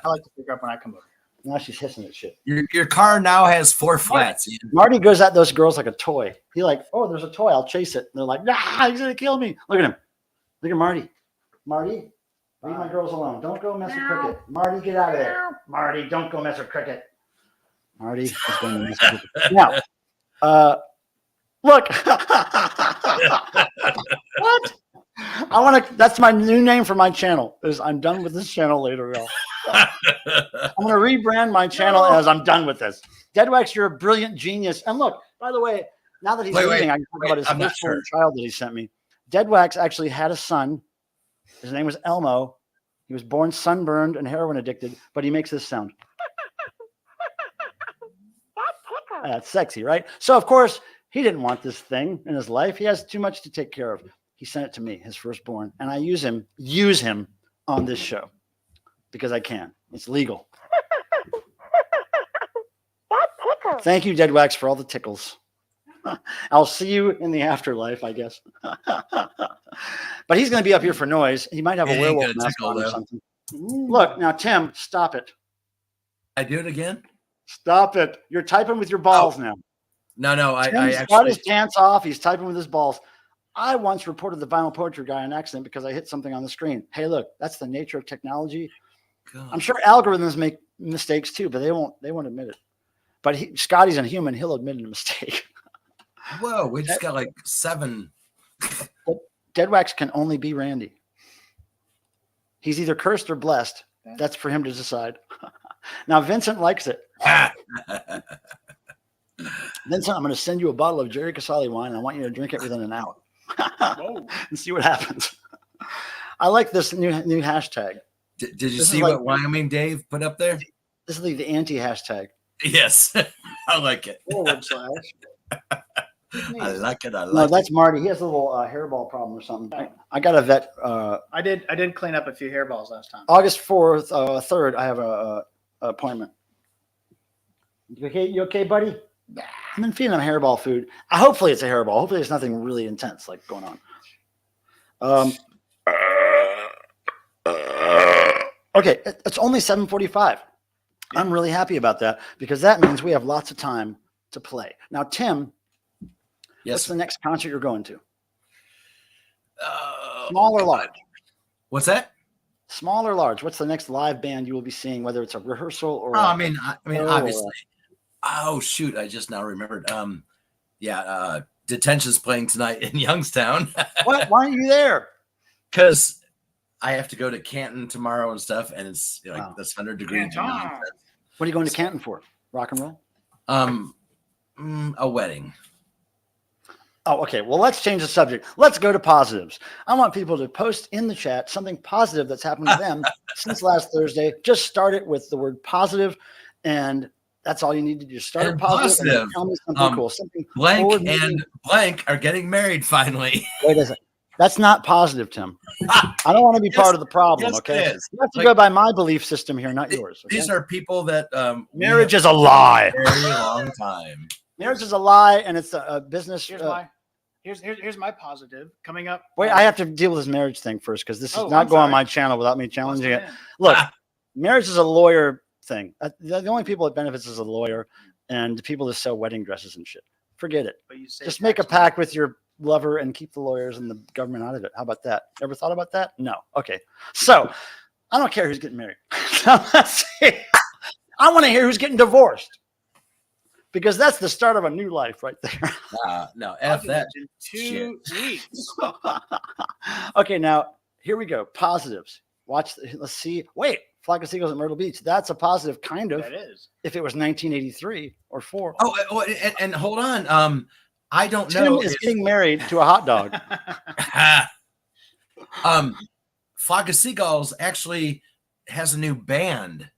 B: like to pick up when I come over.
A: Now she's hissing at shit.
C: Your car now has 4 flats.
A: Marty goes at those girls like a toy. He like, oh, there's a toy. I'll chase it. And they're like, nah, he's gonna kill me. Look at him. Look at Marty. Marty, leave my girls alone. Don't go mess with Cricket. Marty, get out of there. Marty, don't go mess with Cricket. Marty is going to mess with Cricket. Now, look. What? I want to. That's my new name for my channel. Is I'm done with this channel later on. I'm going to rebrand my channel as I'm done with this. Deadwax, you're a brilliant genius. And look, by the way, now that he's leaving, I can talk about his firstborn child that he sent me. Deadwax actually had a son. His name was Elmo. He was born sunburned and heroin addicted, but he makes this sound. That's sexy, right? So, of course, he didn't want this thing in his life. He has too much to take care of. He sent it to me, his firstborn, and I use him on this show because I can. It's legal. Thank you, Deadwax, for all the tickles. I'll see you in the afterlife, I guess. But he's going to be up here for noise. He might have a werewolf mask on or something. Look, now, Tim, stop it.
C: I do it again?
A: Stop it. You're typing with your balls now.
C: No, I actually
A: got his pants off. He's typing with his balls. I once reported the vinyl poetry guy on accident because I hit something on the screen. Hey, look, that's the nature of technology.
C: God.
A: I'm sure algorithms make mistakes too, but they won't admit it. But Scotty's a human. He'll admit a mistake.
C: Whoa, we just got like 7.
A: Deadwax can only be Randy. He's either cursed or blessed. That's for him to decide. Now, Vincent likes it. Vincent, I'm going to send you a bottle of Jerry Casale wine. And I want you to drink it within an hour and see what happens. I like this new hashtag.
C: Did you see what Wyoming Dave put up there?
A: This is the anti-hashtag.
C: Yes, I like it.
B: Forward slash.
C: I like it.
A: No, that's Marty. He has a little hairball problem or something. I got a vet.
B: I did clean up a few hairballs last time.
A: August 4th, 3rd, I have a appointment. You okay, buddy? I've been feeding him hairball food. Hopefully it's a hairball. Hopefully it's nothing really intense like going on. Okay, it's only 7:45. I'm really happy about that because that means we have lots of time to play. Now, Tim, what's the next concert you're going to? Small or large?
C: What's that?
A: Small or large? What's the next live band you will be seeing, whether it's a rehearsal or?
C: I mean, obviously. Oh shoot! I just now remembered. Detention's playing tonight in Youngstown.
A: What? Why aren't you there?
C: Because I have to go to Canton tomorrow and stuff, and it's like this 100-degree.
A: What are you going to Canton for? Rock and roll?
C: A wedding.
A: Oh, okay. Well, let's change the subject. Let's go to positives. I want people to post in the chat something positive that's happened to them since last Thursday. Just start it with the word positive, and that's all you need to do. Start it positive. And tell me something cool. Something
C: blank and blank are getting married finally.
A: Wait a second. That's not positive, Tim. I don't want to be part of the problem.
C: Yes,
A: okay,
C: it is.
A: you have to go by my belief system here, not yours. Okay?
C: These are people that
A: marriage is a lie.
C: Very long time.
A: Marriage is a lie, and it's a business.
B: Here's my positive coming up.
A: Wait, I have to deal with this marriage thing first because this is not going on my channel without me challenging it. Look, marriage is a lawyer thing. The only people it benefits is a lawyer and the people that sell wedding dresses and shit. Forget it. Just make a pact with your lover and keep the lawyers and the government out of it. How about that? Ever thought about that? No. Okay. So I don't care who's getting married. Let's see. I want to hear who's getting divorced. Because that's the start of a new life right there.
C: No, F that.
B: In 2 weeks.
A: Okay, now here we go. Positives. Let's see. Wait, flock of seagulls at Myrtle Beach. That's a positive, kind of.
B: That is.
A: If it was 1983 or 4.
C: Oh, and hold on. I don't
A: Tim
C: know.
A: Tim is getting married to a hot dog.
C: Flock of Seagulls actually has a new band,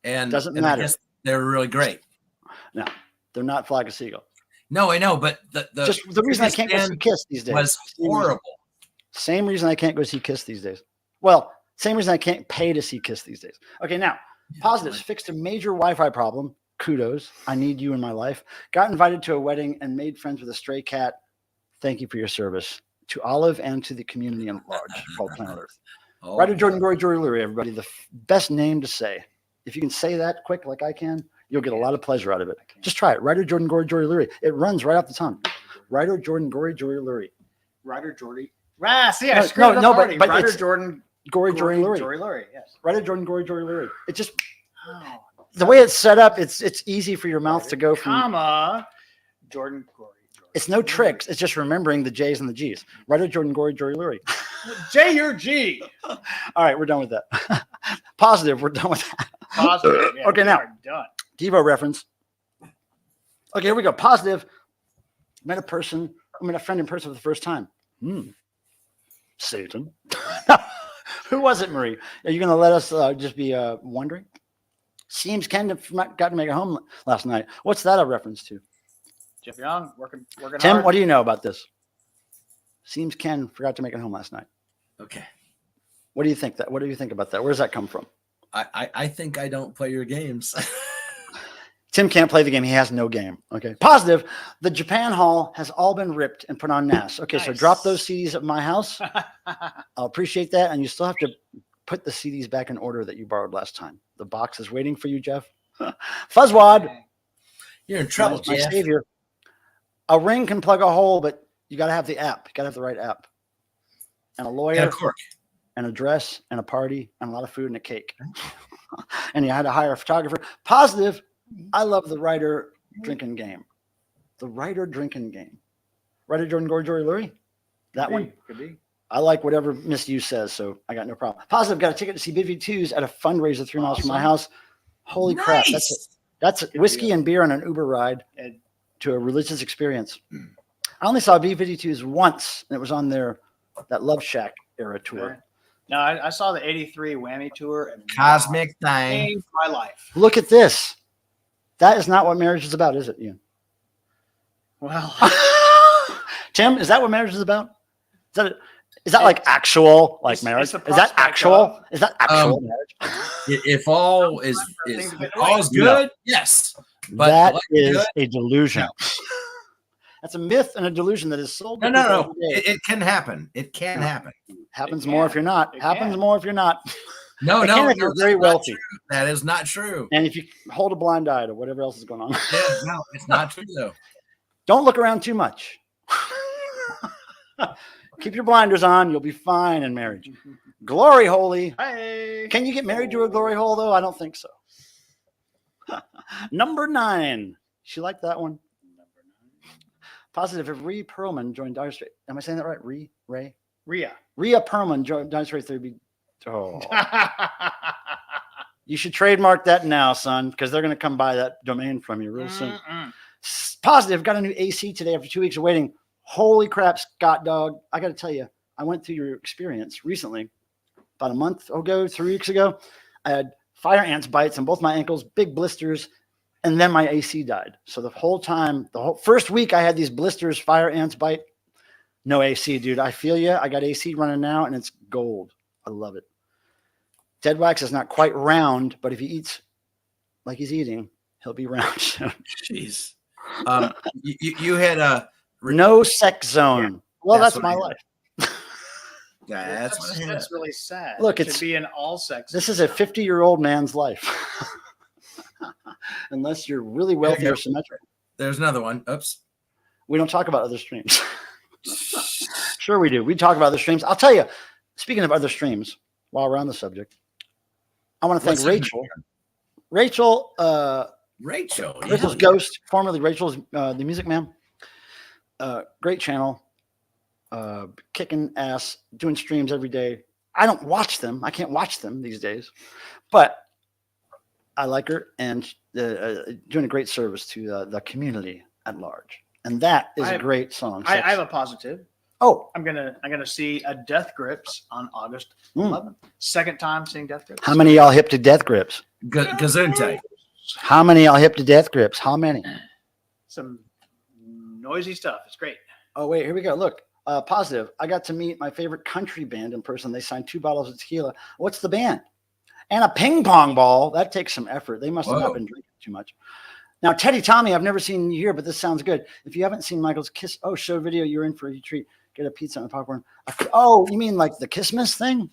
C: and
A: doesn't matter.
C: I guess they're really great.
A: No, they're not Flock of Seagulls.
C: No, I know, but
A: the reason I can't go see Kiss these days
C: was horrible.
A: Same reason I can't go see Kiss these days. Well, same reason I can't pay to see Kiss these days. Okay, now positives. Fixed a major Wi-Fi problem. Kudos. I need you in my life. Got invited to a wedding and made friends with a stray cat. Thank you for your service to Olive and to the community at large called Planet Earth. Writer Jordan Gory Lurie, everybody. The best name to say. If you can say that quick like I can, you'll get a lot of pleasure out of it. Just try it. Writer Jordan Gory Lurie. It runs right off the tongue. Writer Jordan Gory Lurie.
B: Writer Jordy. See, I screwed it up already.
A: But
B: Writer
A: it's
B: Jordan
A: Gory Lurie.
B: Jory Lurie, yes.
A: Writer Jordan Gory Lurie. It just the way it's set up, it's easy for your mouth to go from
B: Jordan Gory.
A: It's no tricks. It's just remembering the J's and the G's. Writer Jordan Gory Lurie.
B: J or G.
A: All right, we're done with that. Positive, we're done with that.
B: Positive. Yeah,
A: okay, now
B: done.
A: Devo reference. Okay, here we go. Positive. Met a friend in person for the first time. Satan. Who was it, Marie? Are you going to let us just be wondering? Seems Ken got to make it home last night. What's that a reference to?
B: Jeff Young, working
A: Tim,
B: hard.
A: what do you know about this? Seems Ken forgot to make it home last night.
C: Okay.
A: What do you think about that? Where does that come from?
C: I think I don't play your games.
A: Tim can't play the game. He has no game. Okay. Positive. The Japan Hall has all been ripped and put on NAS. Okay. Nice. So drop those CDs at my house. I'll appreciate that. And you still have to put the CDs back in order that you borrowed last time. The box is waiting for you, Jeff. Fuzzwad.
C: You're in trouble,
A: my
C: Jeff.
A: savior. A ring can plug a hole, but you got to have the app. You got to have the right app. And a lawyer.
C: And a cork.
A: And a dress and a party and a lot of food and a cake. and you had to hire a photographer. Positive, I love the writer drinking game. The writer drinking game. Writer Jordan Gory Jory Lurie? That one?
B: Could be.
A: I like whatever Miss You says, so I got no problem. Positive, got a ticket to see Big V2s at a fundraiser 3 miles from my house. Holy crap. That's whiskey and beer on an Uber ride to a religious experience. I only saw B-52s once, and it was on that Love Shack era tour.
B: Okay. No, I saw the 83 Whammy tour. And
C: Cosmic thing.
B: changed my life.
A: Look at this. That is not what marriage is about, is it, Ian?
B: Well,
A: Tim, is that what marriage is about? Is that like actual marriage?
B: it's
A: Is that actual? Is that actual marriage?
C: If all is good, yes. But
A: that is a delusion. No. That's a myth and a delusion that is sold.
C: No. It can happen. It can happen.
A: Happens more if you're not. Happens more if you're not.
C: No,
A: if you're very wealthy.
C: That is not true.
A: And if you hold a blind eye to whatever else is going on.
C: Yeah, no, it's not true though.
A: Don't look around too much. Keep your blinders on. You'll be fine in marriage. Glory holy.
B: Hey.
A: Can you get married to a glory hole though? I don't think so. Number 9. She liked that one. Positive if Rhea Perlman joined Dire Straits. Am I saying that right? Rhea Perlman joined Dire Straits. There'd be. Oh. You should trademark that now, son, because they're going to come buy that domain from you real soon. Positive got a new AC today after 2 weeks of waiting. Holy crap, Scott dog! I got to tell you, I went through your experience recently, about a month ago, 3 weeks ago. I had fire ants bites on both my ankles, big blisters. And then my AC died. So the whole first week I had these blisters, fire ants bite, no AC, dude. I feel you. I got AC running now and it's gold. I love it. Dead Wax is not quite round, but if he eats like he's eating, he'll be round soon.
C: Jeez. You had a
A: no sex zone. Yeah, well, that's my life.
C: Yeah,
B: that's really sad.
A: Look,
B: it should be an all sex.
A: This is a 50-year-old man's life. Unless you're really wealthy or symmetric.
C: There's another one. Oops.
A: We don't talk about other streams. Sure we do. We talk about other streams. I'll tell you, speaking of other streams, while we're on the subject, I want to thank Rachel. Rachel's Ghost, formerly Rachel's the Music Man. Great channel. Kicking ass, doing streams every day. I don't watch them. I can't watch them these days. But I like her and doing a great service to the community at large, and that is a great song.
B: I have a positive.
A: Oh,
B: I'm gonna see a Death Grips on August 11th. Second time seeing Death Grips.
A: How many y'all hip to Death Grips?
C: Gesundheit.
A: How many y'all hip to Death Grips? How many?
B: Some noisy stuff. It's great.
A: Oh wait, here we go. Look, positive. I got to meet my favorite country band in person. They signed 2 bottles of tequila. What's the band? And a ping pong ball. That takes some effort. They must have not been drinking too much. Now, Teddy Tommy, I've never seen you here, but this sounds good. If you haven't seen Michael's Kiss show video, you're in for a treat. Get a pizza and popcorn. Oh, you mean like the Kissmas thing?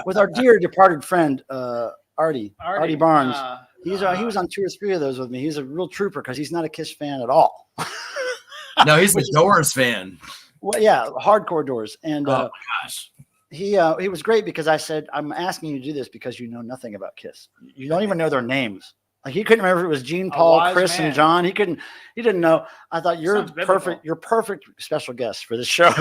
A: With our dear departed friend, Artie Barnes. He was on 2 or 3 of those with me. He's a real trooper because he's not a Kiss fan at all.
C: No, he's a Doors fan.
A: Well, yeah, hardcore Doors. And
C: oh my gosh.
A: He was great because I said, I'm asking you to do this because you know nothing about Kiss. You don't even know their names. Like he couldn't remember if it was Gene, Paul, Chris, and John. He didn't know. I thought you're perfect. You're perfect special guest for this show.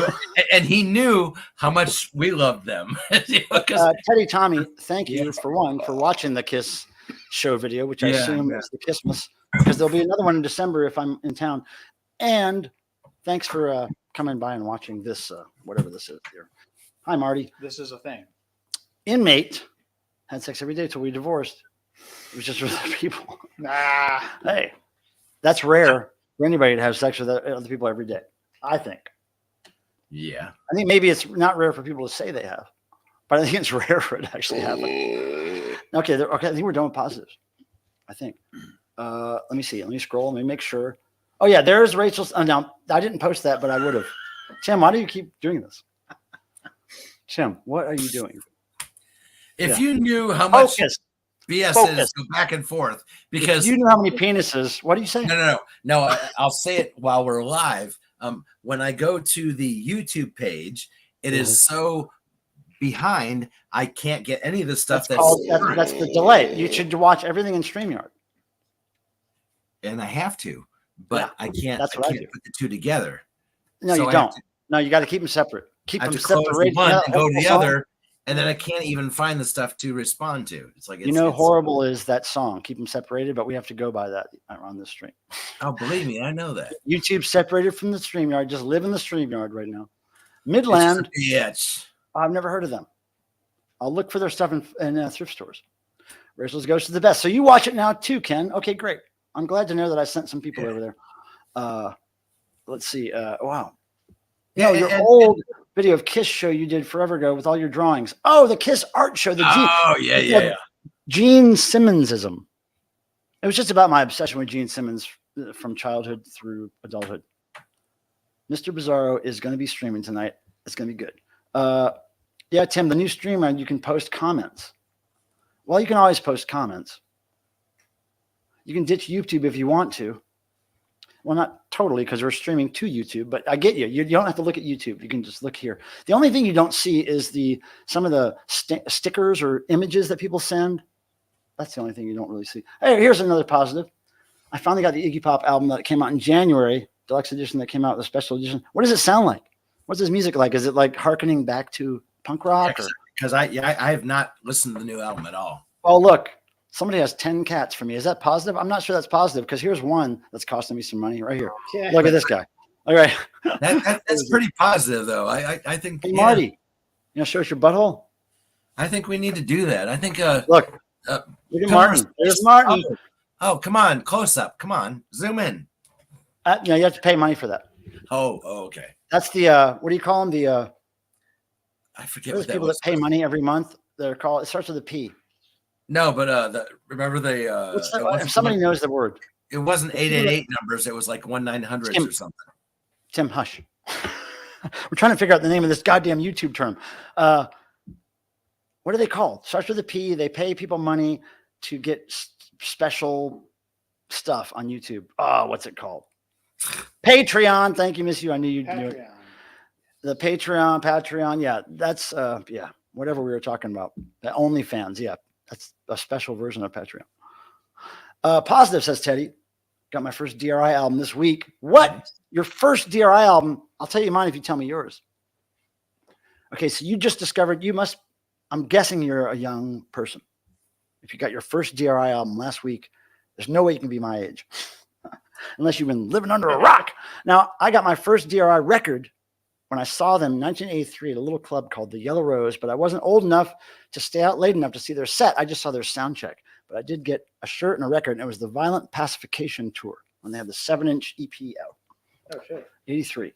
C: And he knew how much we loved them.
A: Teddy Tommy, thank you for watching the Kiss show video, which I assume is the Kissmas, because there'll be another one in December if I'm in town. And thanks for coming by and watching this, whatever this is here. Hi, Marty.
B: This is a thing.
A: Inmate had sex every day till we divorced. It was just with other people. Hey, that's rare for anybody to have sex with other people every day, I think.
C: Yeah.
A: I think maybe it's not rare for people to say they have, but I think it's rare for it to actually happen. Okay, I think we're done with positives. I think. Let me see. Let me scroll. Let me make sure. Oh, yeah, there's Rachel's. Now, I didn't post that, but I would have. Tim, why do you keep doing this? Tim, what are you doing?
C: If you knew how much BS is, go back and forth. Because
A: if you knew how many penises. What do you say?
C: No. I'll say it while we're live. When I go to the YouTube page, it is so behind. I can't get any of the stuff that's
A: that's the delay. You should watch everything in StreamYard.
C: and I have to, but I can't.
A: That's
C: I
A: what I
C: can't
A: do.
C: put the two together.
A: No,
C: So
A: you
C: I have
A: don't. No, you got to keep them separate. Keep
C: I have
A: them
C: to close
A: separated.
C: one
A: You know,
C: and go to the
A: song?
C: other, and then I can't even find the stuff to respond to. It's like it's,
A: horrible is that song. Keep them separated, but we have to go by that on this stream.
C: Oh, believe me, I know that.
A: YouTube separated from the StreamYard. Just live in the StreamYard right now. Midland.
C: Yes.
A: I've never heard of them. I'll look for their stuff in thrift stores. Rachel's Ghost is the best. So you watch it now too, Ken. Okay, great. I'm glad to know that I sent some people over there. Let's see. Wow.
C: Yeah,
A: Your old video of Kiss show you did forever ago with all your drawings. Oh, the Kiss art show.
C: Yeah.
A: Gene Simmonsism. It was just about my obsession with Gene Simmons from childhood through adulthood. Mr. Bizarro is going to be streaming tonight. It's going to be good. Yeah, Tim, the new streamer, you can post comments. Well, you can always post comments. You can ditch YouTube if you want to. Well, not totally, because we're streaming to YouTube, but I get you. You don't have to look at YouTube. You can just look here. The only thing you don't see is some of the stickers or images that people send. That's the only thing you don't really see. Hey, here's another positive. I finally got the Iggy Pop album that came out in January, deluxe edition that came out, the special edition. What does it sound like? What's his music like? Is it like hearkening back to punk rock?
C: Because I have not listened to the new album at all.
A: Oh, look. Somebody has 10 cats for me. Is that positive? I'm not sure that's positive because here's one that's costing me some money right here.
B: Yeah.
A: Look at this guy. All right.
C: That's pretty positive, though. I think.
A: Hey, Marty, show us your butthole.
C: I think we need to do that. I think.
A: Look at Martin. There's Martin.
C: Oh, come on, close up. Come on, zoom in.
A: You have to pay money for that.
C: Oh, okay.
A: That's the what do you call them?
C: I forget
A: those
C: what that
A: people
C: was.
A: that pay money every month. They're called. It starts with a P.
C: No, but remember the.
A: If somebody knows the word,
C: it wasn't 888 numbers. It was like 1-900 or something.
A: Tim, hush. We're trying to figure out the name of this goddamn YouTube term. What are they called? Starts with a P. They pay people money to get special stuff on YouTube. Oh, what's it called? Patreon. Thank you, Miss You. I knew you'd do it. The Patreon. Yeah, that's whatever we were talking about. The OnlyFans. Yeah, that's a special version of Patreon. Positive, says Teddy. Got my first DRI album this week. What? Your first DRI album? I'll tell you mine if you tell me yours. Okay, so you just discovered, I'm guessing you're a young person. If you got your first DRI album last week, there's no way you can be my age. Unless you've been living under a rock. Now, I got my first DRI record when I saw them in 1983 at a little club called the Yellow Rose, but I wasn't old enough to stay out late enough to see their set. I just saw their sound check. But I did get a shirt and a record, and it was the Violent Pacification Tour when they had the 7-inch EP out.
B: Oh, shit.
A: 83.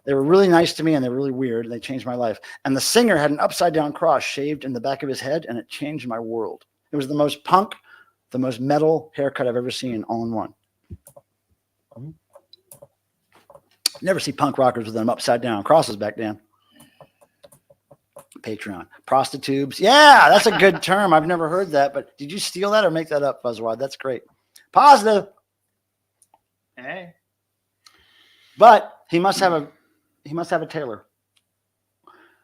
A: They were really nice to me, and they were really weird, and they changed my life. And the singer had an upside-down cross shaved in the back of his head, and it changed my world. It was the most punk, the most metal haircut I've ever seen all in one. Never see punk rockers with them upside-down crosses back then. Patreon. Prostitutes. Yeah, that's a good term. I've never heard that, but did you steal that or make that up, Buzzwad? That's great. Positive.
B: Hey.
A: But he must have a tailor.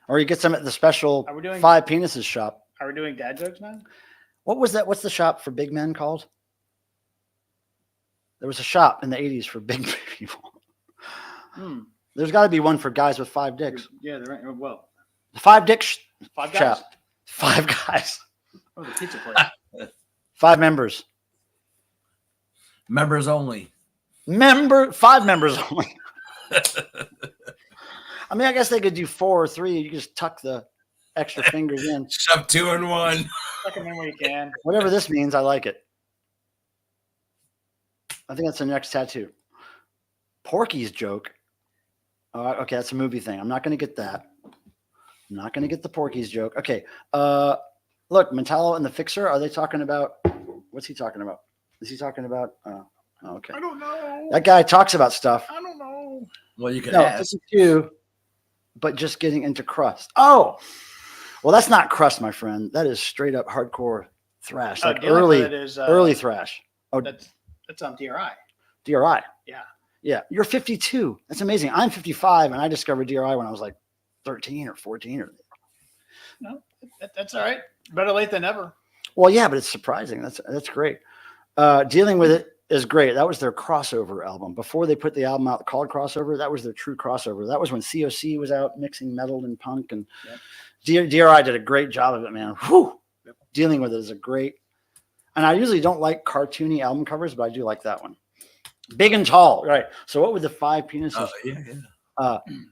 A: Or he gets them at the special 5 penises shop.
B: Are we doing dad jokes now?
A: What was that? What's the shop for big men called? There was a shop in the 80s for big people. There's got to be one for guys with 5 dicks.
B: Yeah, they're right. Well,
A: The 5 dick
B: 5 guys.
A: shop. 5 guys.
B: Oh, the pizza place.
A: 5 members.
C: Members only.
A: 5 members only. I mean, I guess they could do 4 or 3. You just tuck the extra fingers in.
C: Shove 2 in 1.
B: Tuck them in where you can.
A: Whatever this means, I like it. I think that's the next tattoo. Porky's joke. Okay, that's a movie thing. I'm not going to get that. I'm not going to get the Porky's joke. Okay. Look, Mentallo and the Fixer, are they talking about, what's he talking about? Is he talking about, okay.
B: I don't know.
A: That guy talks about stuff.
B: I don't know.
C: Well, you can
A: No,
C: ask.
A: this is too, but just getting into crust. Oh, well, that's not crust, my friend. That is straight up hardcore thrash, like early thrash. Oh,
B: That's on DRI.
A: DRI.
B: Yeah.
A: Yeah, you're 52. That's amazing. I'm 55, and I discovered DRI when I was like 13 or 14.
B: no, that's all right. Better late than never.
A: Well, yeah, but it's surprising. That's great. Dealing with It is great. That was their crossover album. Before they put the album out called Crossover, that was their true crossover. That was when COC was out mixing metal and punk. And DRI did a great job of it, man. Whew. Dealing with It is a great. And I usually don't like cartoony album covers, but I do like that one. Big and tall, right? So what would the 5 penises?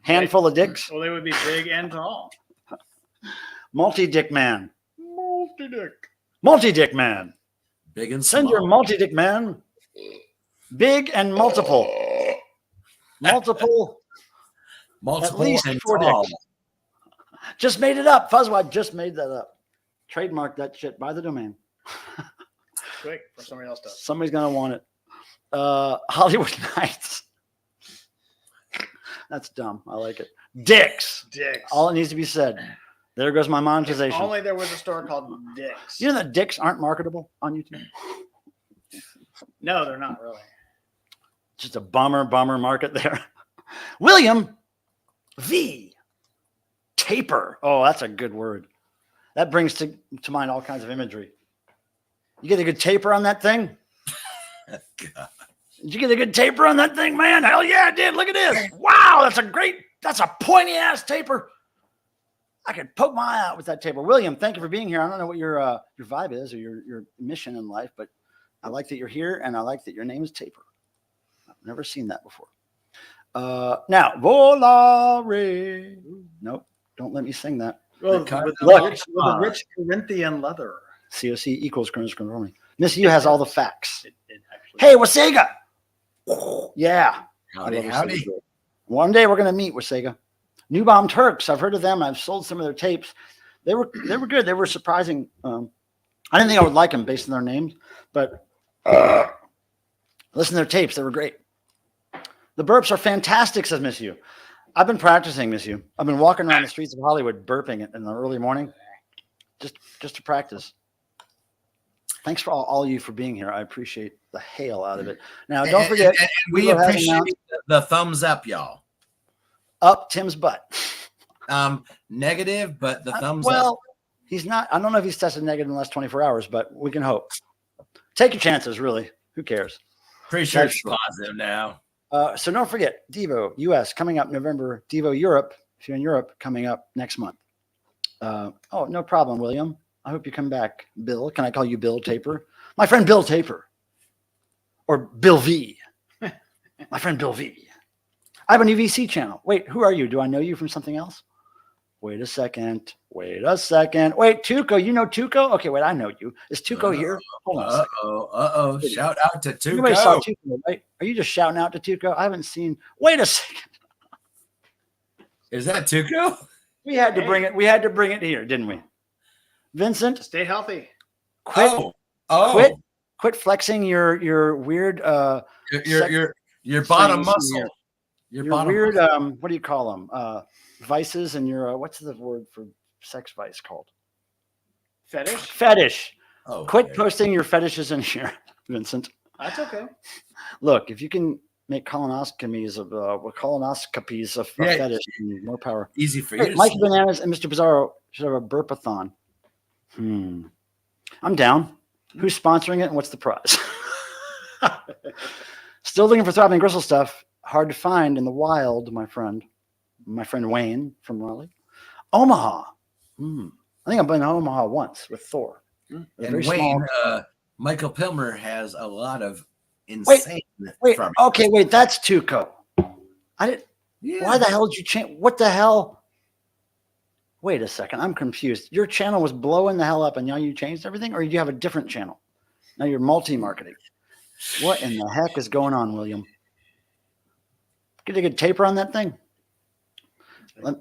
A: Handful of dicks.
B: Well, they would be big and tall.
A: Multi-dick man.
B: Multi-dick.
A: Man.
C: Big and small.
A: Send your multi-dick man. Big and multiple. Multiple.
C: Multiple
A: At least
C: and
A: 4
C: tall.
A: dicks. Just made it up. Fuzzwad just made that up. Trademark that shit. Buy the domain.
B: Quick, for somebody else to.
A: Somebody's going to want it. Hollywood Nights. That's dumb. I like it. Dicks. All it needs to be said. There goes my monetization.
B: If only there was a store called Dicks.
A: You know that dicks aren't marketable on YouTube?
B: No, they're not really.
A: Just a bummer market there. William V. Taper. Oh, that's a good word. That brings to mind all kinds of imagery. You get a good taper on that thing?
C: God.
A: Did you get a good taper on that thing, man? Hell yeah, I did. Look at this. Wow, that's a pointy ass taper. I could poke my eye out with that taper. William, thank you for being here. I don't know what your vibe is or your mission in life, but I like that you're here and I like that your name is Taper. I've never seen that before. Now, Volare. Nope, don't let me sing that.
B: Well,
C: Look.
B: with a rich Corinthian leather.
A: COC equals conformity. Miss U has all the facts.
B: It actually.
A: Hey, Wasega. Yeah.
C: Howdy,
A: I love
C: howdy.
A: Wasega. One day we're going to meet Wasega. New Bomb Turks. I've heard of them. I've sold some of their tapes. They were good. They were surprising. I didn't think I would like them based on their names, but listen to their tapes. They were great. The burps are fantastic, says Miss U. I've been practicing, Miss U. I've been walking around the streets of Hollywood burping it in the early morning just to practice. Thanks for all you for being here. I appreciate the hail out of it. Now, don't forget.
C: And we appreciate the thumbs up, y'all.
A: Up Tim's butt.
C: Negative, but the thumbs up.
A: Well, he's not. I don't know if he's tested negative in the last 24 hours, but we can hope. Take your chances, really. Who cares?
C: Pretty sure it's positive now.
A: So don't forget, Devo US coming up November. Devo Europe, if you're in Europe, coming up next month. Oh, no problem, William. I hope you come back. Bill, can I call you Bill Taper? My friend Bill Taper. Or Bill V. My friend Bill V. I have a new VC channel. Wait, who are you? Do I know you from something else? Wait a second. Wait, Tuco. You know Tuco? Okay, wait, I know you. Is Tuco here? Hold on a second.
C: Uh-oh. Shout out to Tuco.
A: Everybody saw Tuco, right? Are you just shouting out to Tuco? I haven't seen. Wait a second.
C: Is that Tuco?
A: We had to bring it. We had to bring it here, didn't we? Vincent,
B: Stay healthy.
A: Quit flexing your weird
C: your bottom muscle.
A: Your weird what do you call them? Vices and your what's the word for sex vice called? Fetish.
C: Oh,
A: Quit posting your fetishes in here, Vincent.
B: That's okay.
A: Look, if you can make colonoscopies of fetish, more power.
C: Easy for you.
A: Mikey Bananas and Mr. Bizarro should have a burpathon. I'm down. Who's sponsoring it and what's the prize? Still looking for throbbing gristle stuff. Hard to find in the wild, my friend. My friend Wayne from Raleigh. Omaha. I think I've been to Omaha once with Thor.
C: And Wayne, Michael Pilmer has a lot of insane.
A: Wait. That's Tuco. I didn't. Yeah. Why the hell did you change? What the hell? Wait a second. I'm confused. Your channel was blowing the hell up and now you changed everything? Or do you have a different channel? Now you're multi-marketing. What in the heck is going on, William? Get a good taper on that thing.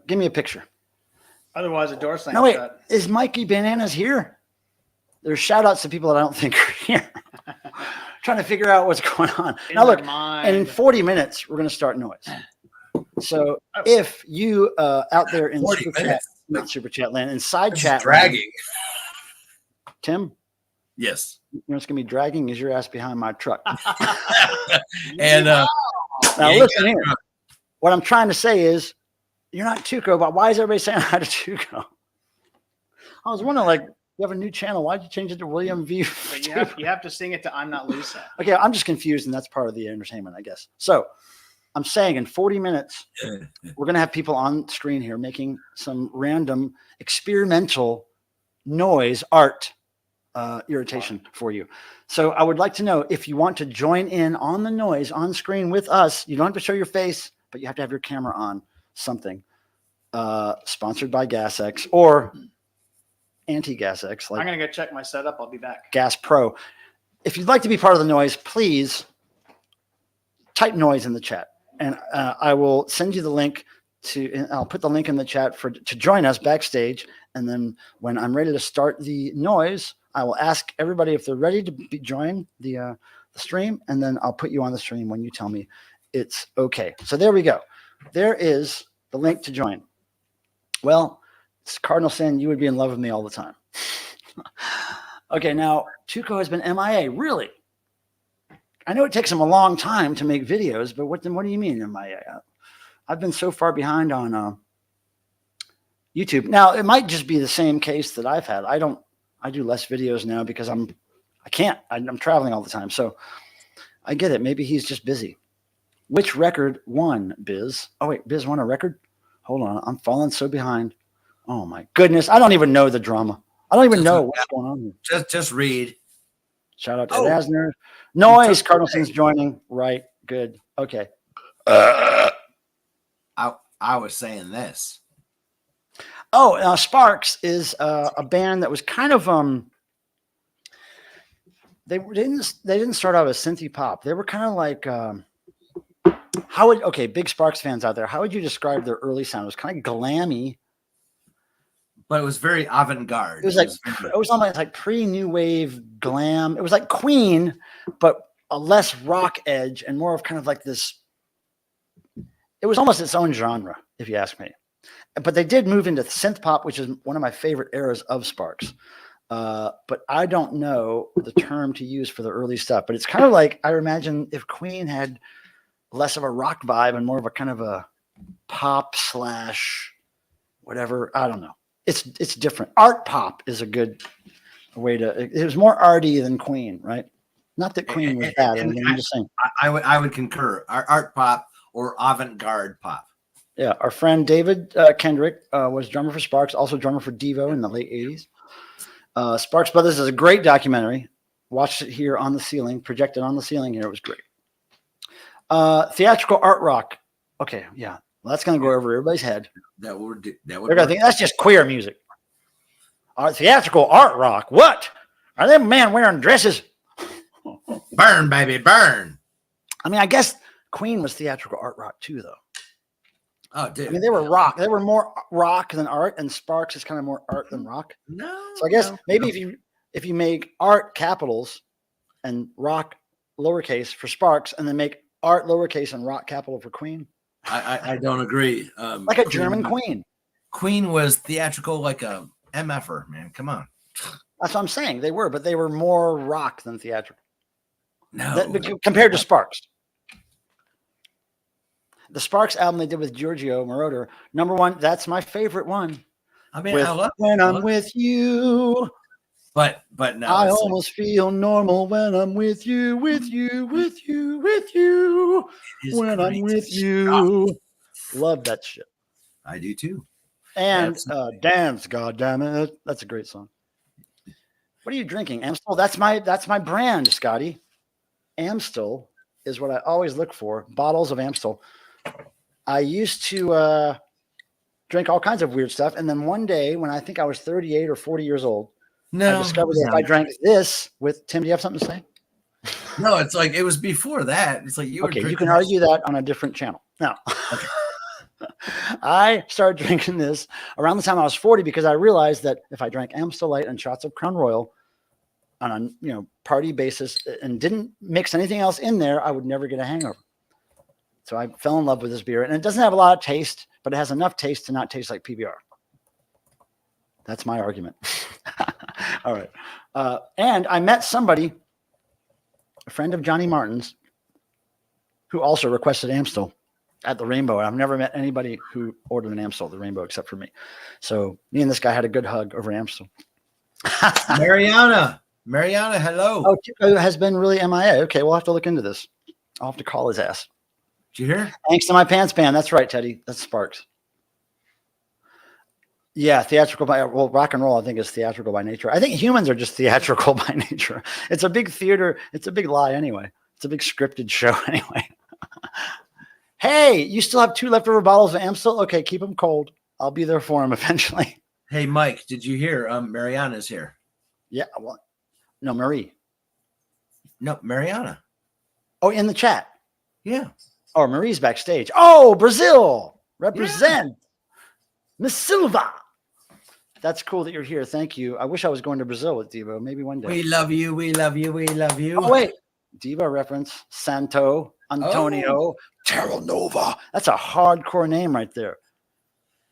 A: Give me a picture.
B: Otherwise, a door slam.
A: No, wait. Is Mikey Bananas here? There's shout outs to people that I don't think are here. Trying to figure out what's going on. Now, look, in 40 minutes, we're going to start noise. So if you out there in Super Chat land, in side chat
C: dragging.
A: Land, Tim?
C: Yes.
A: You know what's going to be dragging is your ass behind my truck.
C: And
A: now listen here. What I'm trying to say is, you're not Tuco, but why is everybody saying hi to Tuco? I was wondering, like, you have a new channel. Why'd you change it to William V?
B: But you have to sing it to I'm Not Lisa.
A: Okay, I'm just confused, and that's part of the entertainment, I guess. So I'm saying in 40 minutes, we're going to have people on screen here making some random experimental noise art irritation for you. So I would like to know if you want to join in on the noise on screen with us. You don't have to show your face, but you have to have your camera on something. Sponsored by GasX or anti-GasX, like
B: I'm going to go check my setup. I'll be back.
A: Gas Pro. If you'd like to be part of the noise, please type noise in the chat, and I will send you the link I'll put the link in the chat to join us backstage. And then when I'm ready to start the noise, I will ask everybody if they're ready to join the stream, and then I'll put you on the stream when you tell me it's okay. So there we go. There is the link to join. Well, it's Cardinal Sin. You would be in love with me all the time. Okay, now Tuco has been MIA. Really? I know it takes him a long time to make videos, but what do you mean MIA? I've been so far behind on YouTube. Now, it might just be the same case that I've had. I do less videos now because I'm traveling all the time. So I get it. Maybe he's just busy. Which record won, Biz? Oh, wait, Biz won a record? Hold on. I'm falling so behind. Oh, my goodness. I don't even know the drama. I don't even know what's going on here.
C: Just read.
A: Shout out to Asner. Noise. Cardinalson's joining. Right. Good. Okay.
C: I was saying this.
A: Oh, Sparks is a band that was kind of they didn't start out as synthy pop. They were kind of like big Sparks fans out there. How would you describe their early sound? It was kind of glammy,
C: but it was very avant-garde.
A: It was almost like pre-new wave glam. It was like Queen, but a less rock edge and more of kind of like this. It was almost its own genre, if you ask me. But they did move into synth pop, which is one of my favorite eras of Sparks. But I don't know the term to use for the early stuff. But it's kind of like, I imagine if Queen had less of a rock vibe and more of a kind of a pop / whatever. I don't know. It's different. Art pop is a good way to. It was more arty than Queen, right? Not that Queen was bad. I'm just saying.
C: I would concur. Art pop or avant-garde pop.
A: Yeah, our friend David Kendrick was drummer for Sparks, also drummer for Devo in the late 80s. Sparks Brothers is a great documentary. Watched it here on the ceiling, projected on the ceiling here. It was great. Theatrical art rock. Okay, yeah. Well, that's going to go over everybody's head.
C: They're going
A: to think that's just queer music. Theatrical art rock. What? Are them men wearing dresses?
C: Burn, baby, burn.
A: I mean, I guess Queen was theatrical art rock too, though.
C: Oh, dude.
A: I mean, they were rock. They were more rock than art, and Sparks is kind of more art than rock.
C: No.
A: So I guess maybe if you make art capitals and rock lowercase for Sparks, and then make art lowercase and rock capital for Queen.
C: I don't agree.
A: Like a German Queen.
C: Queen was theatrical like a MFer, man. Come on.
A: That's what I'm saying. They were, but they were more rock than theatrical.
C: No.
A: Compared to Sparks. The Sparks album they did with Giorgio Moroder, #1, that's my favorite one.
C: I mean, I love
A: When I'm with you.
C: But no.
A: I almost feel normal when I'm with you. When I'm with you. Love that shit.
C: I do too.
A: And Dance, goddammit. That's a great song. What are you drinking? Amstel? That's my brand, Scotty. Amstel is what I always look for. Bottles of Amstel. I used to drink all kinds of weird stuff. And then one day when I think I was 38 or 40 years old, I discovered that if I drank this with Tim, do you have something to say?
C: No, it's like it was before that. It's like
A: you can argue that on a different channel. Now, I started drinking this around the time I was 40 because I realized that if I drank Amstel Light and shots of Crown Royal on a party basis and didn't mix anything else in there, I would never get a hangover. So I fell in love with this beer, and it doesn't have a lot of taste, but it has enough taste to not taste like PBR. That's my argument. All right. And I met somebody, a friend of Johnny Martin's, who also requested Amstel. at the Rainbow. I've never met anybody who ordered an Amstel at the Rainbow except for me. So me and this guy had a good hug over Amstel.
C: Mariana, hello.
A: Oh, has been really MIA. Okay, we'll have to look into this. I'll have to call his ass.
C: Did you hear?
A: Thanks to my pants band. That's right, Teddy. That's Sparks. Yeah, theatrical by rock and roll, I think, is theatrical by nature. I think humans are just theatrical by nature. It's a big theater. It's a big lie anyway. It's a big scripted show anyway. Hey, you still have 2 leftover bottles of Amstel? Okay, keep them cold. I'll be there for him eventually.
C: Hey, Mike, did you hear? Mariana's here.
A: Yeah, well, no, Marie.
C: No, Mariana.
A: Oh, in the chat.
C: Yeah.
A: Oh, Marie's backstage. Oh, Brazil. Represent. Miss Silva. That's cool that you're here. Thank you. I wish I was going to Brazil with Devo. Maybe one day.
C: We love you. We love you. We love you.
A: Oh, wait. Devo reference. Santo Antonio Terra Nova. That's a hardcore name right there.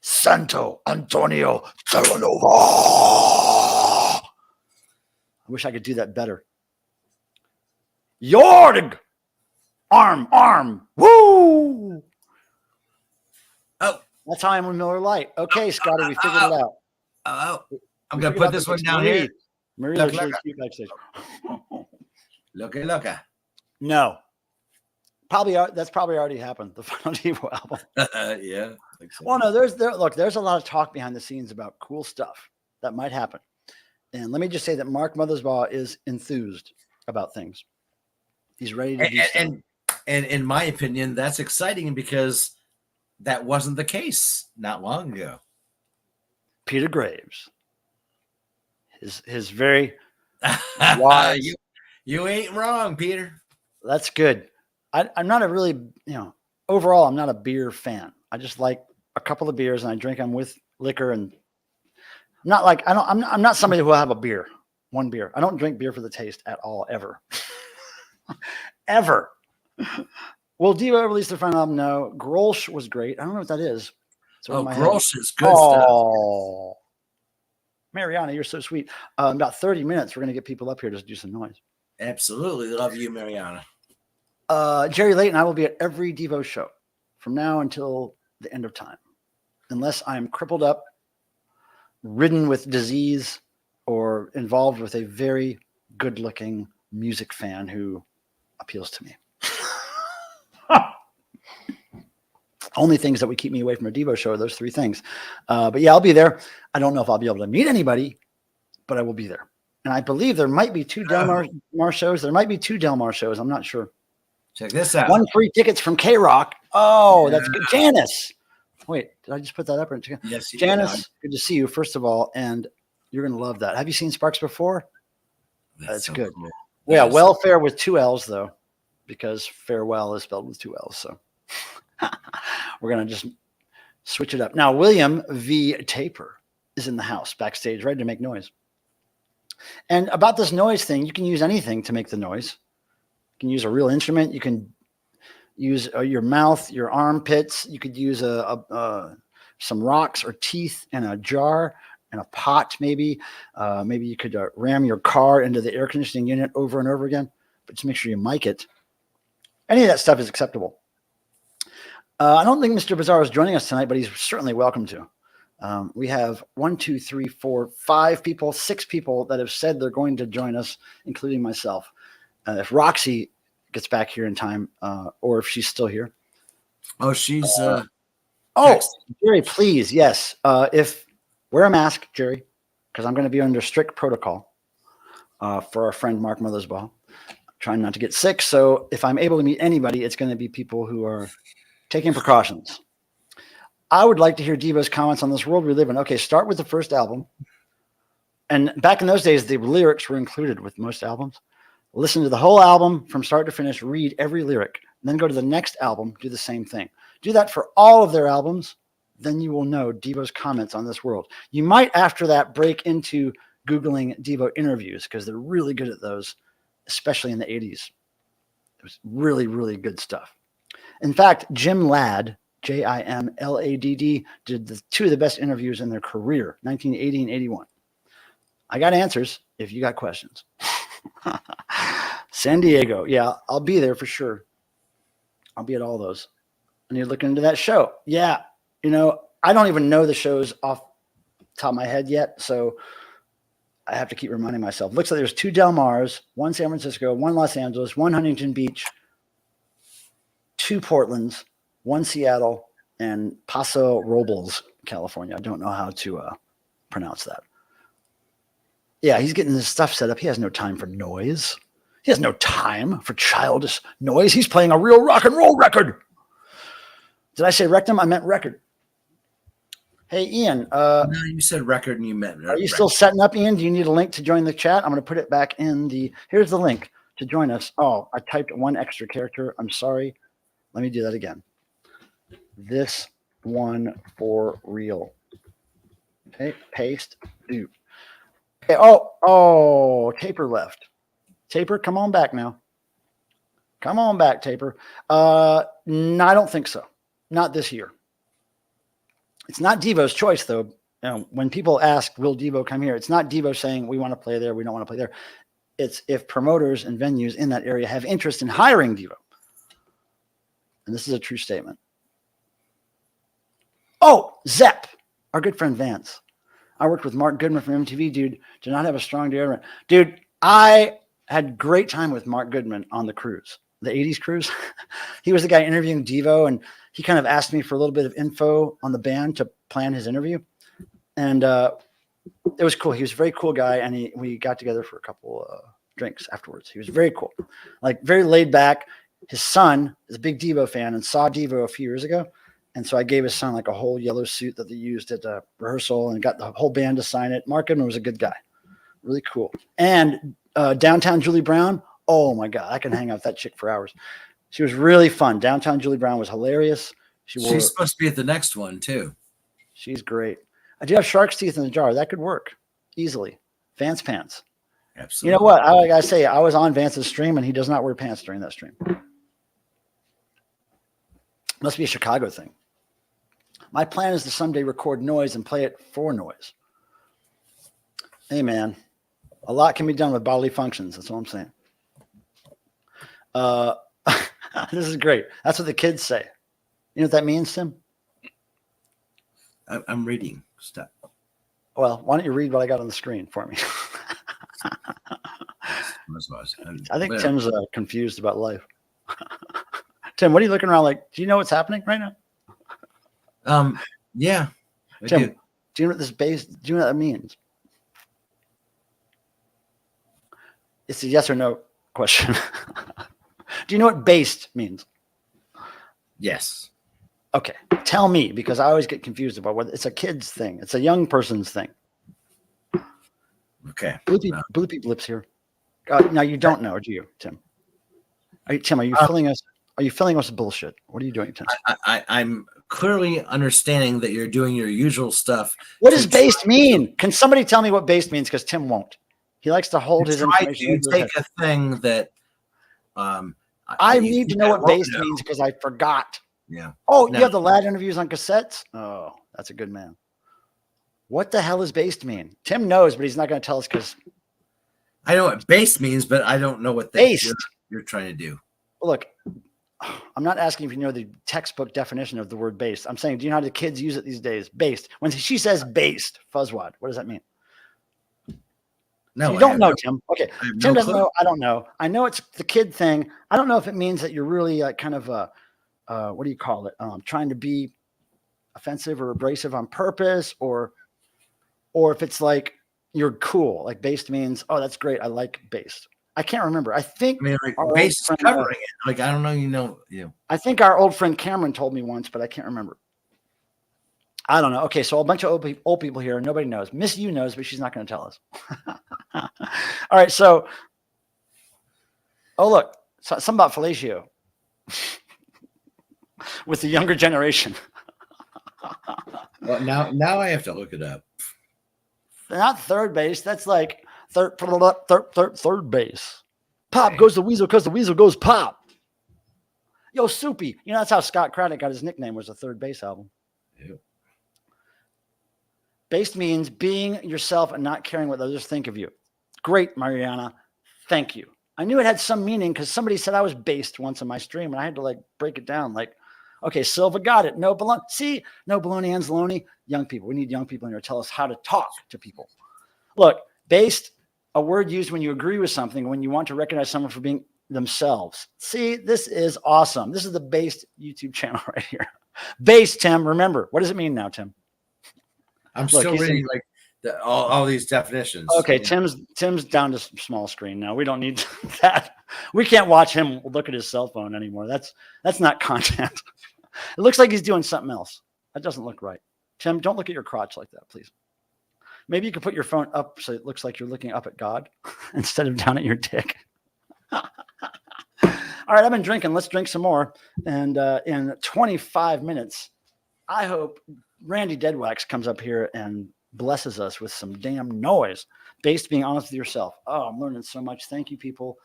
A: Santo Antonio Terra Nova. I wish I could do that better. Jorg. Arm. Woo.
C: Oh.
A: That's how I'm with Miller Lite. Okay, Scotty, we figured it out.
C: Oh, I'm going to put this one down here.
A: Marie
C: Look,
A: looks really cute backstage.
C: Look.
A: No. That's probably already happened. The final Devo album.
C: Yeah. I think so.
A: Well, no, there's a lot of talk behind the scenes about cool stuff that might happen. And let me just say that Mark Mothersbaugh is enthused about things. He's ready to do stuff.
C: And in my opinion, that's exciting because that wasn't the case not long ago.
A: Peter Graves. His very wise.
C: You ain't wrong, Peter.
A: That's good. I'm not a really, overall, I'm not a beer fan. I just like a couple of beers and I drink them with liquor, and I'm not somebody who will have a beer, one beer. I don't drink beer for the taste at all, ever. Ever. Will Devo release their final album? No. Grolsch was great. I don't know what that is.
C: Grolsch is good stuff.
A: Mariana, you're so sweet. In about 30 minutes, we're going to get people up here to do some noise.
C: Absolutely. Love you, Mariana.
A: Jerry Layton and I will be at every Devo show from now until the end of time, unless I'm crippled up, ridden with disease, or involved with a very good-looking music fan who appeals to me. Only things that would keep me away from a Devo show are those 3 things. But yeah, I'll be there. I don't know if I'll be able to meet anybody, but I will be there. And I believe there might be 2 Delmar shows. There might be 2 Delmar shows. I'm not sure.
C: Check this out.
A: 1 free tickets from K-Rock. Oh, that's good. Janice. Wait, did I just put that up?
C: Yes,
A: Janice, good to see you, first of all. And you're going to love that. Have you seen Sparks before? That's so good. Cool. Well, yeah, welfare with 2 L's, though, because farewell is spelled with 2 L's. So we're going to just switch it up. Now, William V. Taper is in the house backstage, ready to make noise. And about this noise thing, you can use anything to make the noise. You can use a real instrument. You can use your mouth, your armpits. You could use some rocks or teeth in a jar and a pot, maybe. Maybe you could ram your car into the air conditioning unit over and over again, but just make sure you mic it. Any of that stuff is acceptable. I don't think Mr. Bizarro is joining us tonight, but he's certainly welcome to. We have 1, 2, 3, 4, 5 people, 6 people that have said they're going to join us, including myself. If Roxy gets back here in time, or if she's still here.
C: Oh, she's.
A: Jerry, please, yes. If wear a mask, Jerry, because I'm going to be under strict protocol for our friend Mark Mothersbaugh. Trying not to get sick. So if I'm able to meet anybody, it's going to be people who are taking precautions. I would like to hear Devo's comments on this world we live in. Okay, start with the first album. And back in those days, the lyrics were included with most albums. Listen to the whole album from start to finish, read every lyric, and then go to the next album, do the same thing. Do that for all of their albums, then you will know Devo's comments on this world. You might, after that, break into Googling Devo interviews because they're really good at those, especially in the 80s. It was really, really good stuff. In fact, Jim Ladd, Jimladd, did 2 of the best interviews in their career, 1980 and 81. I got answers if you got questions. San Diego. Yeah, I'll be there for sure. I'll be at all those. And you're looking into that show. Yeah. You know, I don't even know the shows off the top of my head yet. So I have to keep reminding myself. Looks like there's 2 Del Mars, 1 San Francisco, 1 Los Angeles, 1 Huntington Beach, 2 Portlands, 1 Seattle, and Paso Robles, California. I don't know how to pronounce that. Yeah, he's getting his stuff set up. He has no time for noise. He has no time for childish noise. He's playing a real rock and roll record. Did I say rectum? I meant record. Hey, Ian.
C: No, you said record and you meant
A: Are you still setting up, Ian? Do you need a link to join the chat? I'm going to put it back in the... Here's the link to join us. Oh, I typed 1 extra character. I'm sorry. Let me do that again. This one for real. Okay, paste. Do. Okay. Oh, Taper left. Taper, come on back now. Come on back, Taper. No, I don't think so. Not this year. It's not Devo's choice, though. You know, when people ask, will Devo come here? It's not Devo saying, we want to play there, we don't want to play there. It's if promoters and venues in that area have interest in hiring Devo. And this is a true statement. Oh, Zepp, our good friend Vance. I worked with Mark Goodman from MTV, dude. Did not have a strong deodorant. Dude, I had great time with Mark Goodman on the cruise, the 80s cruise. He was the guy interviewing Devo, and he kind of asked me for a little bit of info on the band to plan his interview. And it was cool. He was a very cool guy, and we got together for a couple drinks afterwards. He was very cool, like very laid back. His son is a big Devo fan and saw Devo a few years ago. And so I gave his son like a whole yellow suit that they used at the rehearsal and got the whole band to sign it. Mark Goodman was a good guy. Really cool. And Downtown Julie Brown. Oh my God. I can hang out with that chick for hours. She was really fun. Downtown Julie Brown was hilarious.
C: She's supposed to be at the next one too.
A: She's great. I do have shark's teeth in the jar. That could work easily. Vance pants.
C: Absolutely.
A: You know what? I gotta say, I was on Vance's stream and he does not wear pants during that stream. Must be a Chicago thing. My plan is to someday record noise and play it for noise. Hey, man, a lot can be done with bodily functions. That's what I'm saying. This is great. That's what the kids say. You know what that means, Tim?
C: I'm reading stuff.
A: Well, why don't you read what I got on the screen for me? I think Tim's confused about life. Tim, what are you looking around like? Do you know what's happening right now?
C: Yeah.
A: Tim, do you know what this base? Do you know what that means? It's a yes or no question. Do you know what based means?
C: Yes.
A: Okay, tell me, because I always get confused about what it's a kid's thing. It's a young person's thing.
C: Okay.
A: Bloopy blips here. Now you don't know, do you, Tim? Tim, are you filling us? Are you filling us with bullshit? What are you doing, Tim?
C: I'm clearly understanding that you're doing your usual stuff.
A: What does based mean? Can somebody tell me what based means? Because Tim won't. He likes to hold his information.
C: You take a thing that.
A: I need to know what based means because I forgot.
C: Yeah.
A: Oh, you have the lad interviews on cassettes? Oh, that's a good man. What the hell does based mean? Tim knows, but he's not going to tell us because
C: I know what based means, but I don't know what you're trying to do.
A: Look, I'm not asking if you know the textbook definition of the word based. I'm saying, do you know how the kids use it these days? Based. When she says based, fuzzwad, what does that mean?
C: No,
A: you don't know, Tim. Okay, Tim doesn't
C: clue.
A: know. I don't know. I know it's the kid thing. I don't know if it means that you're really kind of what do you call it? Trying to be offensive or abrasive on purpose, or if it's like you're cool. Like based means, oh, that's great. I like based. I can't remember. I think
C: like based covering it. Like I don't know.
A: I think our old friend Cameron told me once, but I can't remember. I don't know. Okay, so a bunch of old people here. Nobody knows. Miss You knows, but she's not going to tell us. All right, so look, something about fellatio with the younger generation.
C: Well, now I have to look it up.
A: Not third base. That's like third base. Pop goes the weasel because the weasel goes pop. Yo, Soupy. You know, that's how Scott Craddock got his nickname, was the third base album.
C: Yep.
A: Based means being yourself and not caring what others think of you. Great, Mariana. Thank you. I knew it had some meaning because somebody said I was based once on my stream, and I had to like break it down. Like, Okay, Silva got it. No baloney. See, no baloney and baloney. Young people. We need young people in here to tell us how to talk to people. Look, based, a word used when you agree with something, when you want to recognize someone for being themselves. See, this is awesome. This is the based YouTube channel right here. Based, Tim. Remember, what does it mean now, Tim?
C: I'm
A: Look,
C: still
A: he's
C: reading
A: in-
C: like all these definitions.
A: Okay, Tim's down to small screen now. We don't need that. We can't watch him look at his cell phone anymore. That's not content. It looks like he's doing something else. That doesn't look right. Tim, don't look at your crotch like that, please. Maybe you could put your phone up so it looks like you're looking up at God instead of down at your dick. All right, I've been drinking. Let's drink some more. And in 25 minutes, I hope Randy Deadwax comes up here and blesses us with some damn noise. Based being honest with yourself. Oh, I'm learning so much. Thank you, people.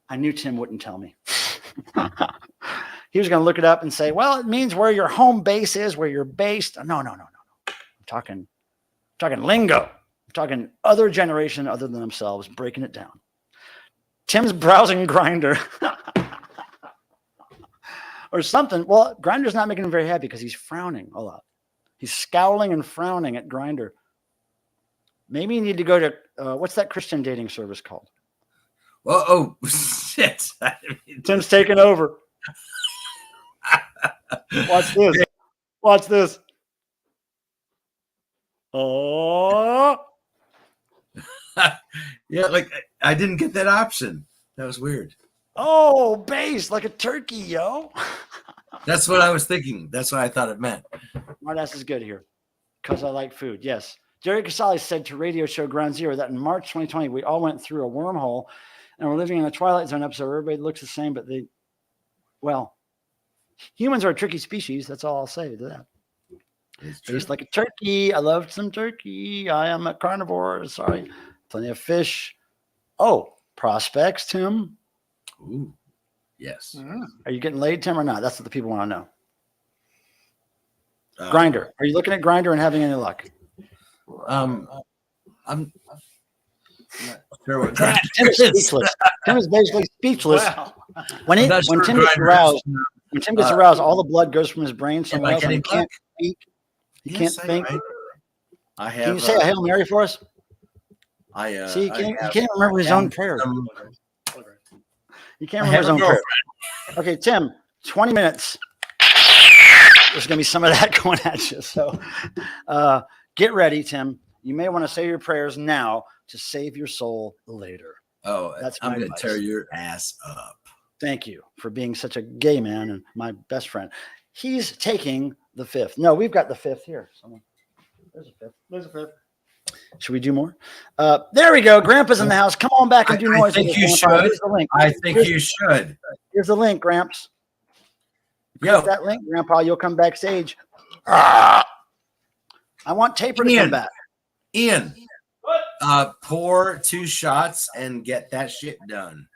A: I knew Tim wouldn't tell me. He was going to look it up and say, well, it means where your home base is, where you're based. No. I'm talking lingo. I'm talking other generation other than themselves, breaking it down. Tim's browsing Grindr or something. Well, Grindr's not making him very happy because he's frowning a lot. He's scowling and frowning at Grindr. Maybe you need to go to, what's that Christian dating service called?
C: Well, oh, shit.
A: Tim's taking over. Watch this. Watch this. Oh.
C: Yeah, like I didn't get that option. That was weird.
A: Oh, base like a turkey, yo.
C: That's what I was thinking. That's what I thought it meant.
A: Smartass is good here because I like food. Yes. Jerry Casale said to radio show Ground Zero that in March 2020, we all went through a wormhole and we're living in a Twilight Zone episode where everybody looks the same, but humans are a tricky species. That's all I'll say to that.
C: It's true.
A: Tastes like a turkey. I love some turkey. I am a carnivore. Sorry. Plenty of fish. Oh, prospects, Tim.
C: Ooh, yes.
A: Are you getting laid, Tim, or not? That's what the people want to know. Grindr. Are you looking at Grindr and having any luck?
C: I'm not sure what
A: Tim is speechless. Tim is basically speechless.
B: Wow.
A: When
C: I'm not
A: Tim
C: sure
A: gets
C: Grindr
A: aroused,
C: is-
A: when Tim gets aroused, all the blood goes from his brain
C: Am
A: somewhere
C: I
A: else, and he
C: getting
A: can't speak. He can't think.
C: Right. I have.
A: Can you say a Hail Mary for us? See, he can't remember his own prayer. He can't remember his own prayer. Okay, Tim, 20 minutes. There's going to be some of that going at you. So get ready, Tim. You may want to say your prayers now to save your soul later.
C: Oh, I'm going to
A: advice.
C: tear your ass up.
A: Thank you for being such a gay man and my best friend. He's taking the fifth. No, we've got the fifth here. There's a fifth.
B: There's a fifth.
A: Should we do more? There we go. Grandpa's in the house. Come on back and do noise.
C: I think
A: with
C: you
A: us, Grandpa.
C: should.
A: Here's the link.
C: I think you should.
A: Here's the link, Gramps.
C: Yo,
A: Click that link, Grandpa. You'll come backstage. I want Taper to come back.
C: Ian, pour 2 shots and get that shit done.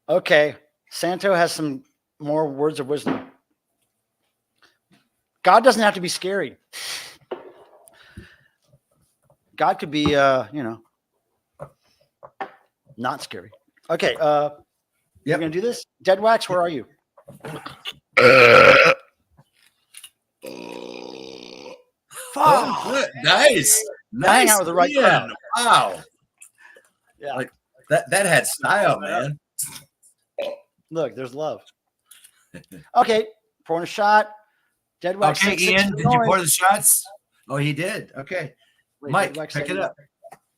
A: Okay. Santo has some more words of wisdom. God doesn't have to be scary. God could be, not scary. Okay. You're going to do this? Deadwax, where are you?
C: Oh, good. Nice.
A: Hang out with the right
C: Ian.
A: crowd.
C: Wow.
A: Yeah.
C: Like that had style, man.
A: Look, there's love. Okay. Pouring a shot. Deadwax.
C: Okay,
A: 6,
C: Ian, did you pour the shots? Oh, he did. Okay.
A: Wait,
C: Mike,
A: Deadwax
C: pick
A: said
C: it up.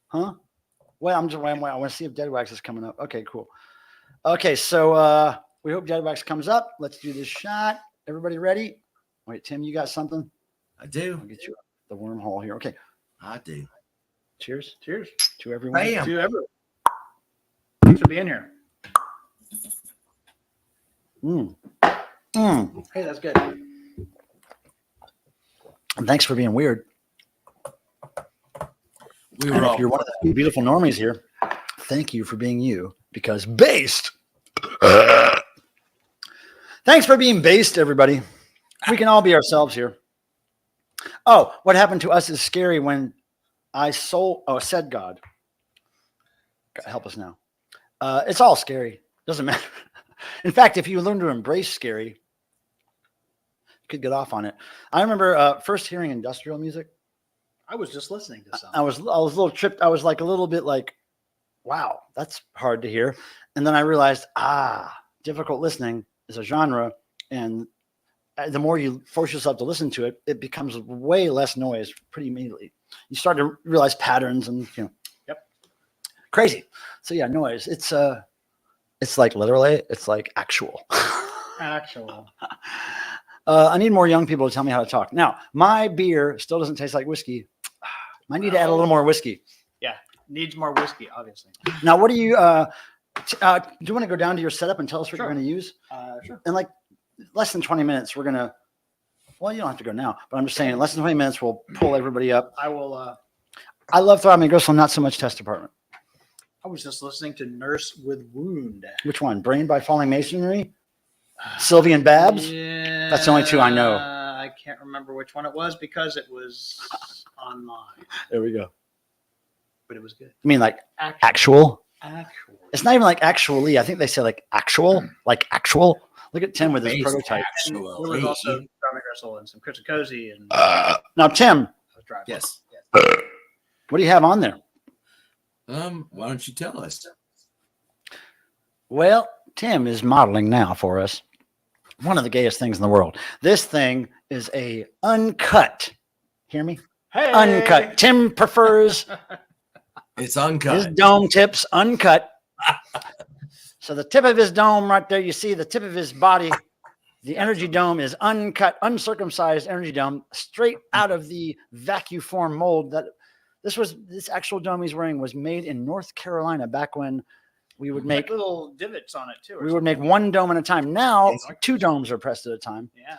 A: Huh? Wait, I want to see if Deadwax is coming up. Okay, cool. Okay, so we hope Deadwax comes up. Let's do this shot. Everybody ready? Wait, Tim, you got something?
C: I do.
A: I'll get you the wormhole here. Okay.
C: I do.
A: Cheers. Cheers to everyone.
C: Bam.
B: To everyone. Thanks for being here. Hey, that's good.
A: And thanks for being weird.
C: We
A: And
C: were
A: if
C: all
A: you're one of the beautiful normies here, thank you for being you because based. Thanks for being based, everybody. We can all be ourselves here. Oh, what happened to us is scary when said God. God, help us now. It's all scary. Doesn't matter. In fact, if you learn to embrace scary, could get off on it. I remember first hearing industrial music.
B: I was just listening to some.
A: I was a little tripped. I was like a little bit like, wow, that's hard to hear. And then I realized, difficult listening is a genre, and the more you force yourself to listen to it, it becomes way less noise pretty immediately. You start to realize patterns and, you know, crazy. So yeah, noise. It's like literally, it's like actual.
B: Actual.
A: I need more young people to tell me how to talk. Now, my beer still doesn't taste like whiskey. I need to add a little more whiskey.
B: Yeah, needs more whiskey, obviously.
A: Now, what do you do? You want to go down to your setup and tell us what
B: Sure.
A: you're going to use?
B: Sure.
A: In like less than 20 minutes, we're going to. Well, you don't have to go now, but I'm just saying, in less than 20 minutes, we'll pull everybody up.
B: I will.
A: I love Throbbing Gristle, not so much Test Department.
B: I was just listening to Nurse with Wound.
A: Which one? Brain by Falling Masonry? Sylvie and Babs?
B: Yeah,
A: That's the only two I know.
B: I can't remember which one it was because it was online,
A: There we go.
B: but it was good.
A: I mean, like actual?
B: Actual.
A: It's not even like actually. I think they say like actual, like actual. Look at Tim with his
C: Based
A: prototype.
B: And there was also Throbbing Gristle and some Chris Cozy and
A: Now, Tim,
B: I was driving.
C: Yes.
A: what do you have on there?
C: Why don't you tell us?
A: Well, Tim is modeling now for us one of the gayest things in the world. This thing is a uncut. Hear me?
B: Hey,
A: Uncut. Tim prefers
C: It's
A: his
C: uncut.
A: dome tips uncut. So the tip of his dome right there, you see the tip of his body. The energy dome is uncut, uncircumcised energy dome, straight out of the vacuform mold. That this actual dome he's wearing was made in North Carolina back when we would make
B: little divots on it too. or
A: we would make
B: something.
A: one dome at a time. Now
C: Yes.
A: 2 domes are pressed at a time.
B: Yeah.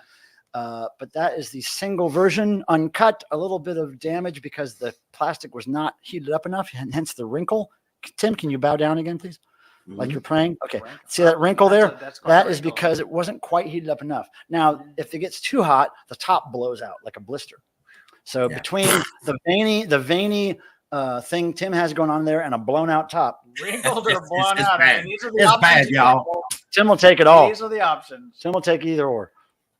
A: But that is the single version, uncut. A little bit of damage because the plastic was not heated up enough, hence the wrinkle. Tim, can you bow down again, please? Like you're praying. Okay.
B: Wrinkle.
A: See that wrinkle there?
B: That's called
A: That
B: a
A: is
B: wrinkle.
A: because it wasn't quite heated up enough. Now, if it gets too hot, the top blows out like a blister. So
C: Yeah.
A: between the veiny thing Tim has going on there and a blown out top,
B: wrinkled or
C: It's-
B: blown
C: it's
B: out.
C: bad.
B: I mean, these are the
C: It's
B: options
C: bad,
B: you
C: y'all.
B: get.
A: Tim will take it all.
B: These are the options.
A: Tim will take either or.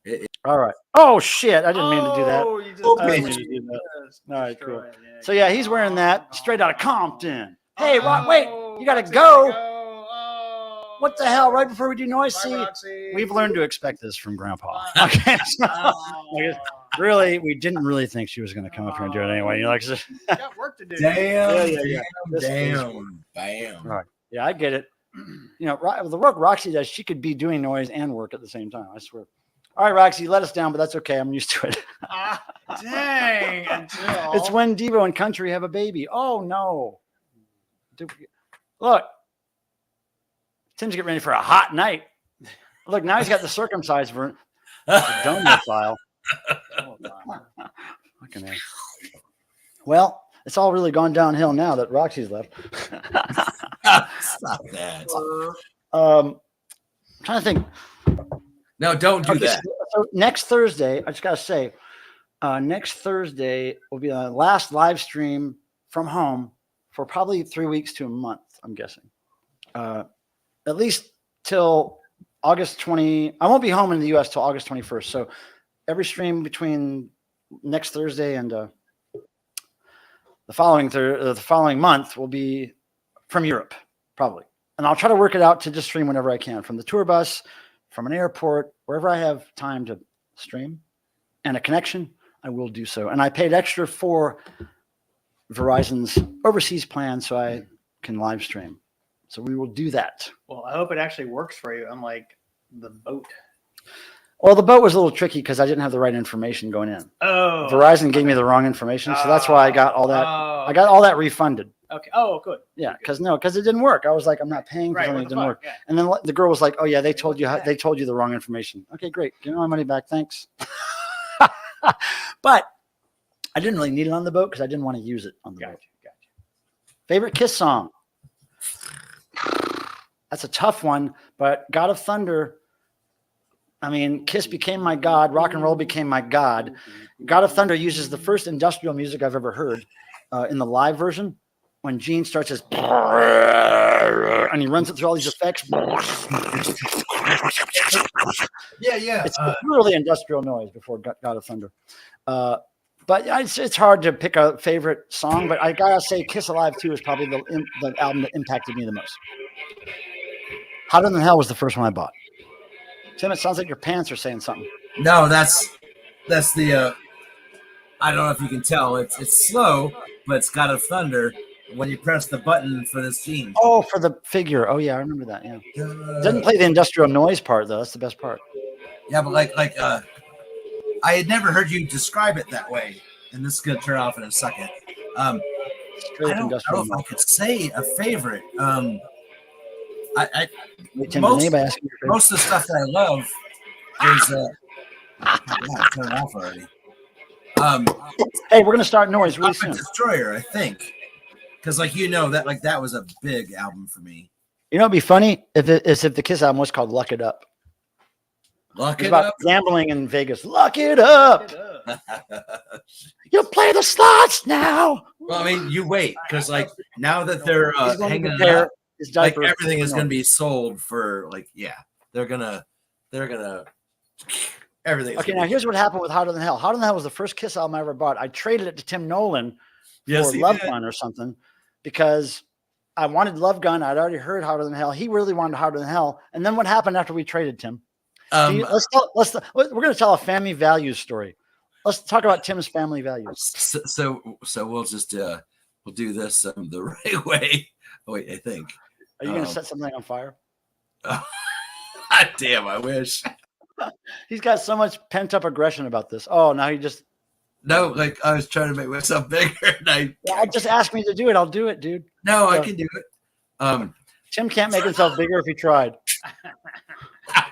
C: It-
A: All right. Oh shit! I didn't mean to do that.
B: Oh, you just
C: I
A: didn't mean to do that.
B: just
A: All right, cool.
B: destroyed it.
A: So yeah, he's wearing that straight out of Compton. Hey,
B: Oh,
A: wait! You gotta
B: Roxy,
A: go.
B: Oh.
A: What the hell? Right before we do noise,
B: Bye,
A: see,
B: Roxy.
A: we've learned to expect this from Grandpa.
B: Bye.
A: Okay. So,
B: Oh.
A: really, we didn't really think she was going to come up here and do it anyway. You're like,
B: Got work to do.
C: Damn.
A: Yeah. This is-
C: Damn. Bam.
A: Right. yeah, I get it. You know, the work Roxy does, she could be doing noise and work at the same time. I swear. All right, Roxy, you let us down, but that's okay. I'm used to it.
B: Dang. Until
A: It's when Devo and Country have a baby. Oh no! Look, Tim's getting ready for a hot night. Look, now he's got the circumcised version. Donut file.
B: Oh, wow.
A: Fucking hell. Well, it's all really gone downhill now that Roxy's left.
C: Stop that.
A: I'm trying to think.
C: No, don't do
A: Okay,
C: that.
A: so next Thursday, I just gotta say, next Thursday will be the last live stream from home for probably 3 weeks to a month. I'm guessing, at least till August 20. I won't be home in the U.S. till August 21st. So every stream between next Thursday and the following month will be from Europe, probably. And I'll try to work it out to just stream whenever I can from the tour bus, from an airport, wherever I have time to stream and a connection, I will do so. And I paid extra for Verizon's overseas plan so I can live stream. So we will do that.
B: Well, I hope it actually works for you, unlike the boat.
A: Well, the boat was a little tricky because I didn't have the right information going in.
B: Oh.
A: Verizon gave me the wrong information. So that's why I got all that.
B: Oh,
A: I got all that refunded.
B: Okay. Oh, good.
A: Yeah, because it didn't work. I was like, I'm not paying for
B: Right.
A: something
B: What
A: that
B: the
A: didn't
B: fuck?
A: work.
B: Yeah.
A: And then the girl was like, "Oh yeah, they told you
B: Yeah.
A: they told you the wrong information." Okay, great. Give me my money back, thanks. But I didn't really need it on the boat because I didn't want to use it on the boat.
B: Gotcha.
A: Favorite Kiss song? That's a tough one, but God of Thunder. I mean, Kiss became my god. Rock and roll became my god. God of Thunder uses the first industrial music I've ever heard in the live version. when Gene starts his and he runs it through all these effects.
C: Yeah.
A: It's really industrial noise before God of Thunder. But it's hard to pick a favorite song, but I gotta say Kiss Alive 2 is probably the album that impacted me the most. Hotter Than Hell was the first one I bought. Tim, it sounds like your pants are saying something.
C: No, that's the I don't know if you can tell. It's slow, but it's got a thunder when you press the button for this scene.
A: Oh, for the figure. Oh yeah, I remember that. Yeah. It doesn't play the industrial noise part though. That's the best part.
C: Yeah, but like I had never heard you describe it that way, and this is gonna turn off in a second. I don't know if I could say a favorite. Most of the stuff that I love is turn it off already.
A: Hey, we're gonna start noise really soon.
C: Destroyer, I think, because that was a big album for me.
A: You know, it'd be funny if the Kiss album was called "Luck It Up."
C: Luck
A: It's
C: It
A: about
C: Up.
A: Gambling in Vegas. Luck it up. You play the slots now.
C: Well, I mean, you wait, because now that they're hanging it up, everything is going to be sold for they're gonna everything.
A: Okay, now here's what happened with Hotter Than Hell. Hotter Than Hell was the first Kiss album I ever bought. I traded it to Tim Nolan for Love Gun or something because I wanted Love Gun. I'd already heard Hotter Than Hell. He really wanted Hotter Than Hell. And then what happened after we traded, Tim? We're going to tell a family values story. Let's talk about Tim's family values.
C: So we'll just we'll do this the right way. Wait, I think.
A: Are you going to set something on fire?
C: Damn, I wish.
A: He's got so much pent up aggression about this. Oh, now he just.
C: No, I was trying to make myself bigger. And
A: just ask me to do it. I'll do it, dude.
C: No, I can do it.
A: Tim can't make himself bigger if he tried.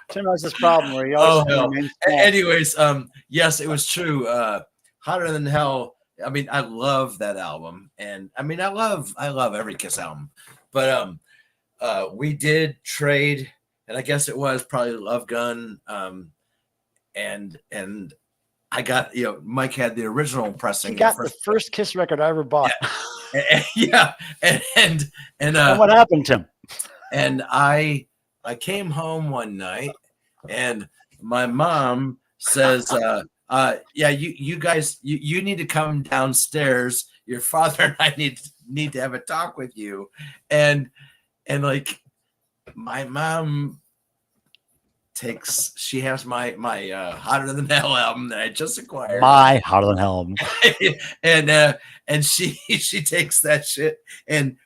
A: Tim has this problem where he always.
C: Anyways, yes, it was true. Hotter Than Hell. I mean, I love that album, and I mean, I love every Kiss album, but we did trade, and I guess it was probably Love Gun, and I got Mike had the original pressing.
A: He got the first Kiss record I ever bought.
C: Yeah, and
A: what happened, Tim?
C: And I came home one night, and my mom says, yeah, you guys, you need to come downstairs. Your father and I need to have a talk with you. And my mom she has my Hotter Than Hell album that I just acquired.
A: My Hotter Than Hell album.
C: and she takes that shit and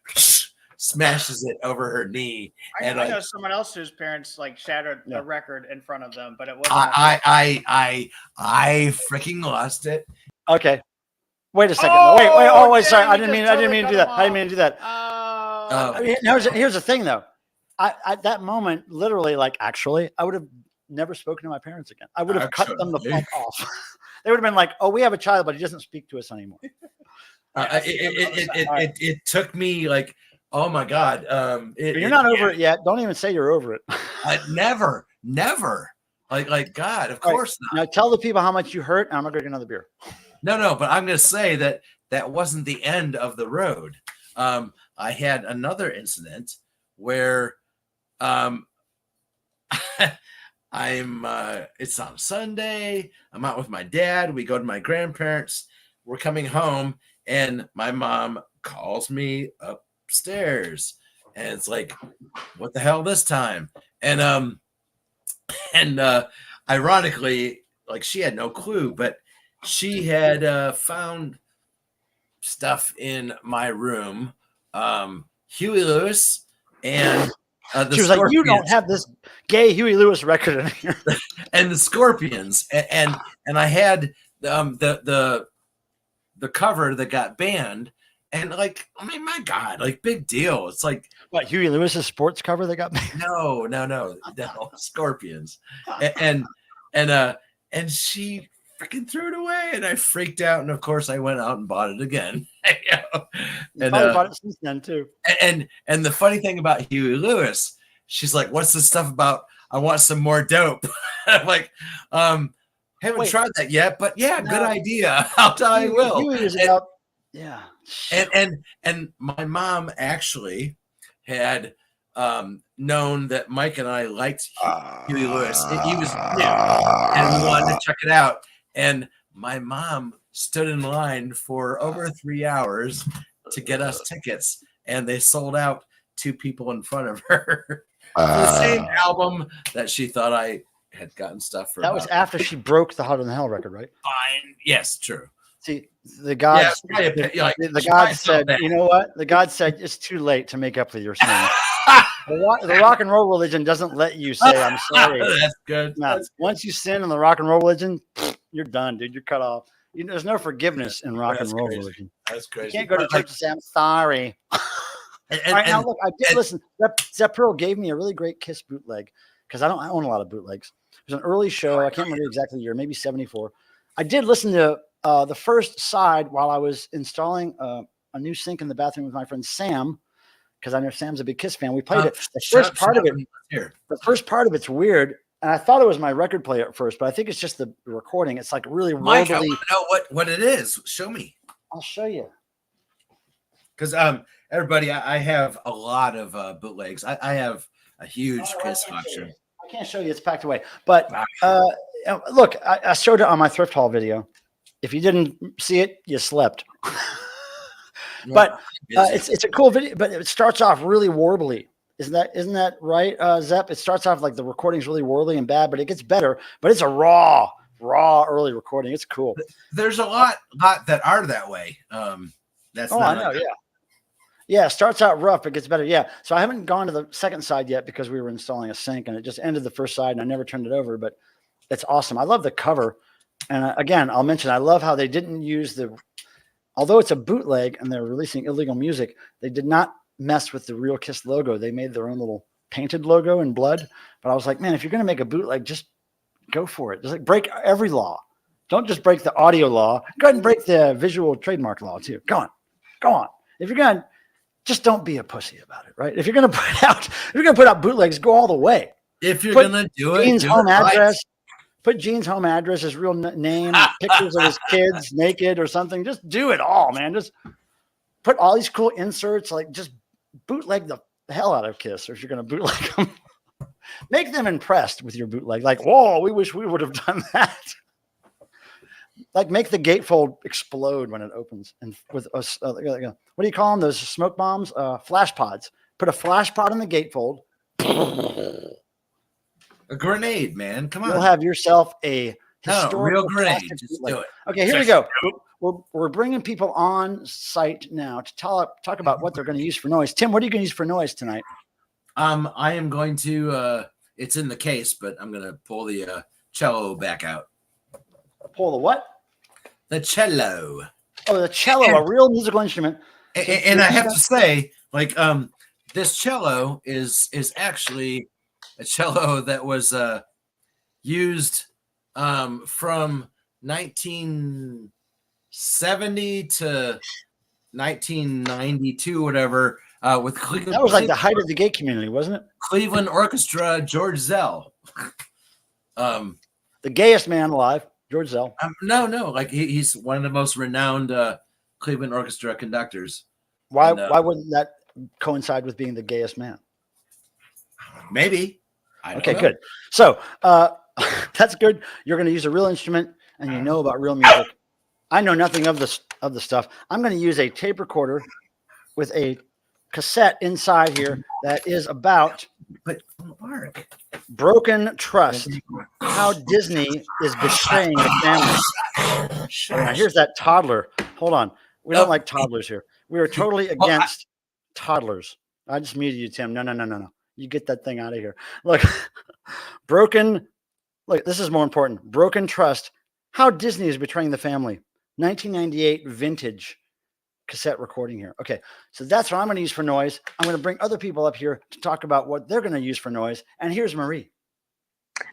C: smashes it over her knee.
B: I know someone else whose parents shattered a record in front of them, but it wasn't.
C: I freaking lost it.
A: Okay, wait a second. Wait. Sorry, I didn't mean to do that. I didn't mean to do that. Here's the thing, though. At that moment, literally, actually, I would have never spoken to my parents again. I would have cut them the fuck off. They would have been like, "Oh, we have a child, but he doesn't speak to us anymore."
C: It took me oh my God.
A: You're not over it yet. Don't even say you're over it.
C: Never. God, of course not.
A: Now tell the people how much you hurt, and I'm going to get another beer.
C: No, but I'm going to say that wasn't the end of the road. I had another incident where it's on Sunday. I'm out with my dad. We go to my grandparents. We're coming home, and my mom calls me upstairs, and it's like, what the hell this time? And ironically, she had no clue, but she had found stuff in my room, Huey Lewis, and
A: she was like, "You don't have this gay Huey Lewis record in here,"
C: and the Scorpions, and I had the cover that got banned. And I mean, my God, big deal. It's
A: what, Huey Lewis's sports cover that got banned?
C: No, Scorpions. And she freaking threw it away, and I freaked out. And of course, I went out and bought it again.
A: And probably bought it since then too.
C: And the funny thing about Huey Lewis, she's like, "What's this stuff about? I want some more dope." I'm like, haven't tried that yet, but yeah, good idea. I will.
A: Yeah.
C: And my mom actually had known that Mike and I liked Huey Lewis. He was new and we wanted to check it out. And my mom stood in line for over 3 hours to get us tickets, and they sold out 2 people in front of her for the same album that she thought I had gotten stuff for.
A: That was after she broke the Hotter Than Hell record, right?
C: Fine. Yes, true.
A: See, the gods, the gods said, you know what? The gods said it's too late to make up for your sins. The rock and roll religion doesn't let you say I'm sorry.
C: That's good.
A: No, once you sin in the rock and roll religion, you're done, dude. You're cut off. There's no forgiveness in rock and roll religion.
C: That's crazy.
A: You can't go to church and say I'm sorry. All right, now look, I did listen. Zepp Pearl gave me a really great Kiss bootleg because I own a lot of bootlegs. It was an early show. I can't remember exactly the year, maybe 74. I did listen to the first side while I was installing a new sink in the bathroom with my friend Sam, because I know Sam's a big Kiss fan. We played it. The first part of it, the first part of it's weird, and I thought it was my record player at first, but I think it's just the recording. It's like really
C: Mike,
A: wobbly.
C: I want to know what it is. Show me.
A: I'll show you.
C: Because everybody, I have a lot of bootlegs. I have a huge Kiss collection.
A: I can't show you; it's packed away. But look, I showed it on my thrift haul video. If you didn't see it, you slept. But it's a cool video. But it starts off really warbly. Isn't that right, Zepp? It starts off like the recording's really warbly and bad, but it gets better. But it's a raw early recording. It's cool.
C: There's a lot that are that way. That's
A: I know. Yeah. It starts out rough, but gets better. Yeah. So I haven't gone to the second side yet because we were installing a sink, and it just ended the first side, and I never turned it over. But it's awesome. I love the cover, and again, I'll mention I love how they didn't use although it's a bootleg and they're releasing illegal music, they did not mess with the real Kiss logo. They made their own little painted logo in blood. But I was like, man, if you're going to make a bootleg, just go for it. Just like break every law. Don't just break the audio law. Go ahead and break the visual trademark law too. Go on. If you're going to, just don't be a pussy about it, right? If you're going to put out bootlegs, go all the way.
C: If you're going to do it,
A: Gene's home address. Put Gene's home address, his real name, pictures of his kids naked or something. Just do it all, man. Just put all these cool inserts. Like, just bootleg the hell out of Kiss. Or if you're going to bootleg them, make them impressed with your bootleg. Like, whoa, we wish we would have done that. Like, make the gatefold explode when it opens. And with us, what do you call them? Those smoke bombs? Flash pods. Put a flash pod in the gatefold.
C: A grenade, man. Come on.
A: You'll have yourself a historical
C: real grenade. Just do it.
A: Okay, here we go. We're bringing people on site now to talk about what they're going to use for noise. Tim, what are you going to use for noise tonight?
C: I am going to. It's in the case, but I'm going to pull the cello back out.
A: Pull the what?
C: The cello.
A: Oh, the cello, a real musical instrument.
C: And I have to say, like, this cello is actually a cello that was used from 1970 to 1992, whatever, with Cleveland.
A: That was like the height of the gay community, wasn't it?
C: Cleveland Orchestra, George Zell.
A: The gayest man alive, George Zell.
C: No, like he's one of the most renowned Cleveland Orchestra conductors.
A: Why wouldn't that coincide with being the gayest man?
C: Maybe.
A: Okay, good. So that's good. You're going to use a real instrument, and you know about real music. I know nothing of the stuff. I'm going to use a tape recorder with a cassette inside here that is about broken trust. How Disney is betraying the family. Now, here's that toddler. Hold on. We don't like toddlers here. We are totally against toddlers. I just muted you, Tim. No. You get that thing out of here. Look, this is more important. Broken trust. How Disney is betraying the family. 1998 vintage cassette recording here. Okay, so that's what I'm going to use for noise. I'm going to bring other people up here to talk about what they're going to use for noise. And here's Marie.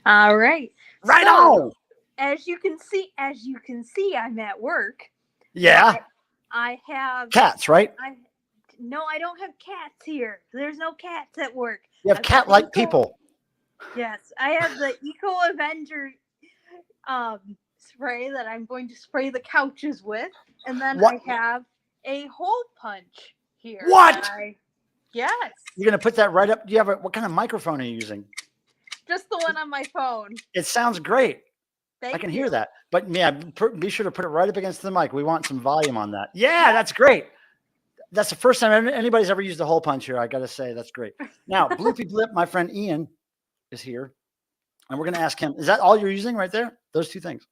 D: All right.
A: Right on.
D: As you can see, I'm at work.
A: Yeah.
D: I have
A: cats, right?
D: No, I don't have cats here. There's no cats at work.
A: You have cat-like people.
D: Yes, I have the Eco Avenger spray that I'm going to spray the couches with, and then I have a hole punch here.
A: What?
D: Yes.
A: You're gonna put that right up. Do you have what kind of microphone are you using?
D: Just the one on my phone.
A: It sounds great.
D: Thank
A: I can
D: you.
A: hear that. But yeah, be sure to put it right up against the mic. We want some volume on that. Yeah, that's great. That's the first time anybody's ever used a hole punch here. I got to say, that's great. Now, Bloopy Blip, my friend Ian is here. And we're going to ask him, is that all you're using right there? Those two things?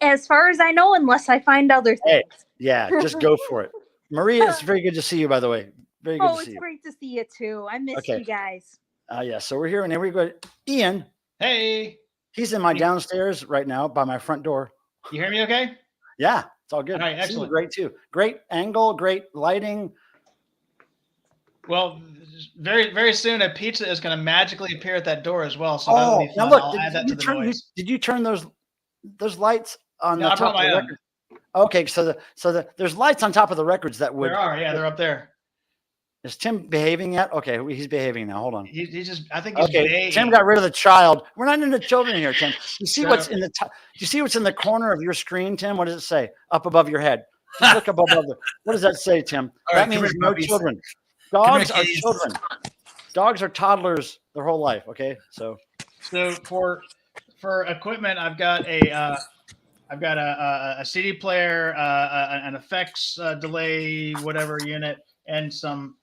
D: As far as I know, unless I find other things.
A: Hey, yeah, just go for it. Maria, it's very good to see you, by the way. Very good to see
D: it's
A: you.
D: great to see you too. I missed
A: Okay.
D: you guys.
A: Yeah, so we're here and here we go. Ian,
B: Hey,
A: he's in my downstairs right now by my front door.
B: you hear me okay?
A: Yeah, it's all good.
B: All right,
A: See you
B: excellent.
A: great too. Great angle, great lighting.
B: Well, very, very soon a pizza is going to magically appear at that door as well. So that'll be fun.
A: Now look,
B: I'll add that to the noise.
A: did you turn those lights on
B: No,
A: the
B: I brought
A: top of the
B: my own.
A: record? Okay, so there's lights on top of the records that would.
B: There are, yeah, they're up there.
A: Is Tim behaving yet? Okay, he's behaving now. Hold on.
B: He's just, I think he's
A: Okay,
B: behaving.
A: Tim got rid of the child. We're not into children here, Tim. You see
B: Shut
A: what's
B: up.
A: in the top? Do you see what's in the corner of your screen, Tim? What does it say? Up above your head. Just look above the. What does that say, Tim?
C: All
A: That
C: right, come
A: means
C: here,
A: no
C: puppies.
A: children.
C: Come
A: Dogs
C: here,
A: are
C: kitties.
A: children. Dogs are toddlers their whole life. Okay, so
B: So for equipment, I've got a CD player, an effects delay, whatever unit, and some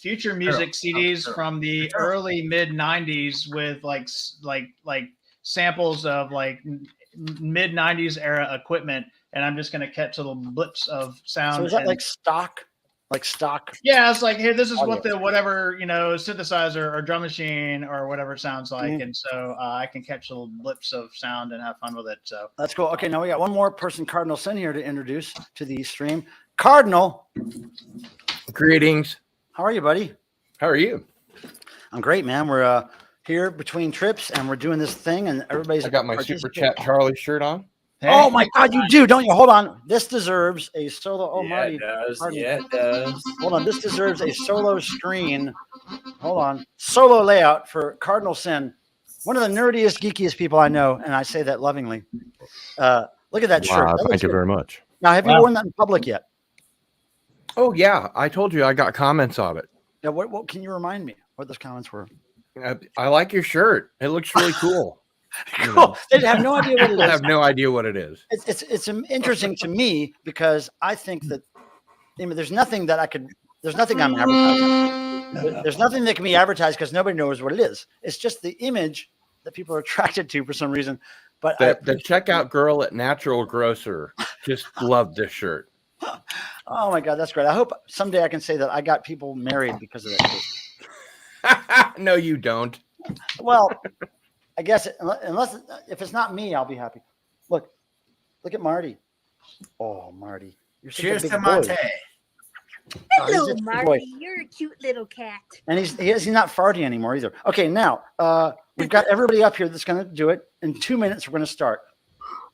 B: future music CDs from the early mid '90s with like samples of like mid '90s era equipment, and I'm just going to catch little blips of sound.
A: so is that
B: and-
A: like stock? Like stock?
B: Yeah, it's like, hey, this is what
A: Audio.
B: the whatever, synthesizer or drum machine or whatever it sounds like.
A: Mhm.
B: And so I can catch little blips of sound and have fun with it. So
A: That's cool. Okay, now we got one more person, Cardinal Sin, here to introduce to the stream. Cardinal,
E: Greetings.
A: how are you, buddy?
E: How are you?
A: I'm great, man. We're here between trips and we're doing this thing, and everybody's.
E: I got my Super
A: participating.
E: Chat Charlie shirt on.
A: Oh my God, you do, don't you? Hold on. This deserves a solo. Oh, Marty.
C: it does.
A: Marty.
C: Yeah, it does.
A: Hold on. This deserves a solo screen. Hold on. Solo layout for Cardinal Sin. One of the nerdiest, geekiest people I know, and I say that lovingly. Look at that shirt.
E: Wow,
A: That looks
E: thank you
A: good.
E: very much.
A: Now, have you
B: Wow.
A: worn that in public yet?
E: Oh yeah, I told you I got comments of it.
A: Yeah. What can you remind me what those comments were?
E: I like your shirt. It looks really cool. You
A: Cool.
E: know,
A: They have no idea what it
E: I
A: is.
E: have no idea what it is.
A: It's interesting to me because I think that there's nothing that there's nothing I'm advertising. There's nothing that can be advertised because nobody knows what it is. It's just the image that people are attracted to for some reason. But
E: The checkout girl at Natural Grocer just loved this shirt.
A: oh my God, that's great. I hope someday I can say that I got people married because of that shirt.
E: No, you don't.
A: Well, I guess unless if it's not me, I'll be happy. Look at Marty. Oh, Marty, you're such
C: Cheers
A: a big
C: to
A: boy.
C: Mate.
A: Oh, he's
D: Hello,
A: just a boy.
D: Marty. You're a cute little cat.
A: And he's not farty anymore either. Okay, now we've got everybody up here that's going to do it. In 2 minutes, we're going to start.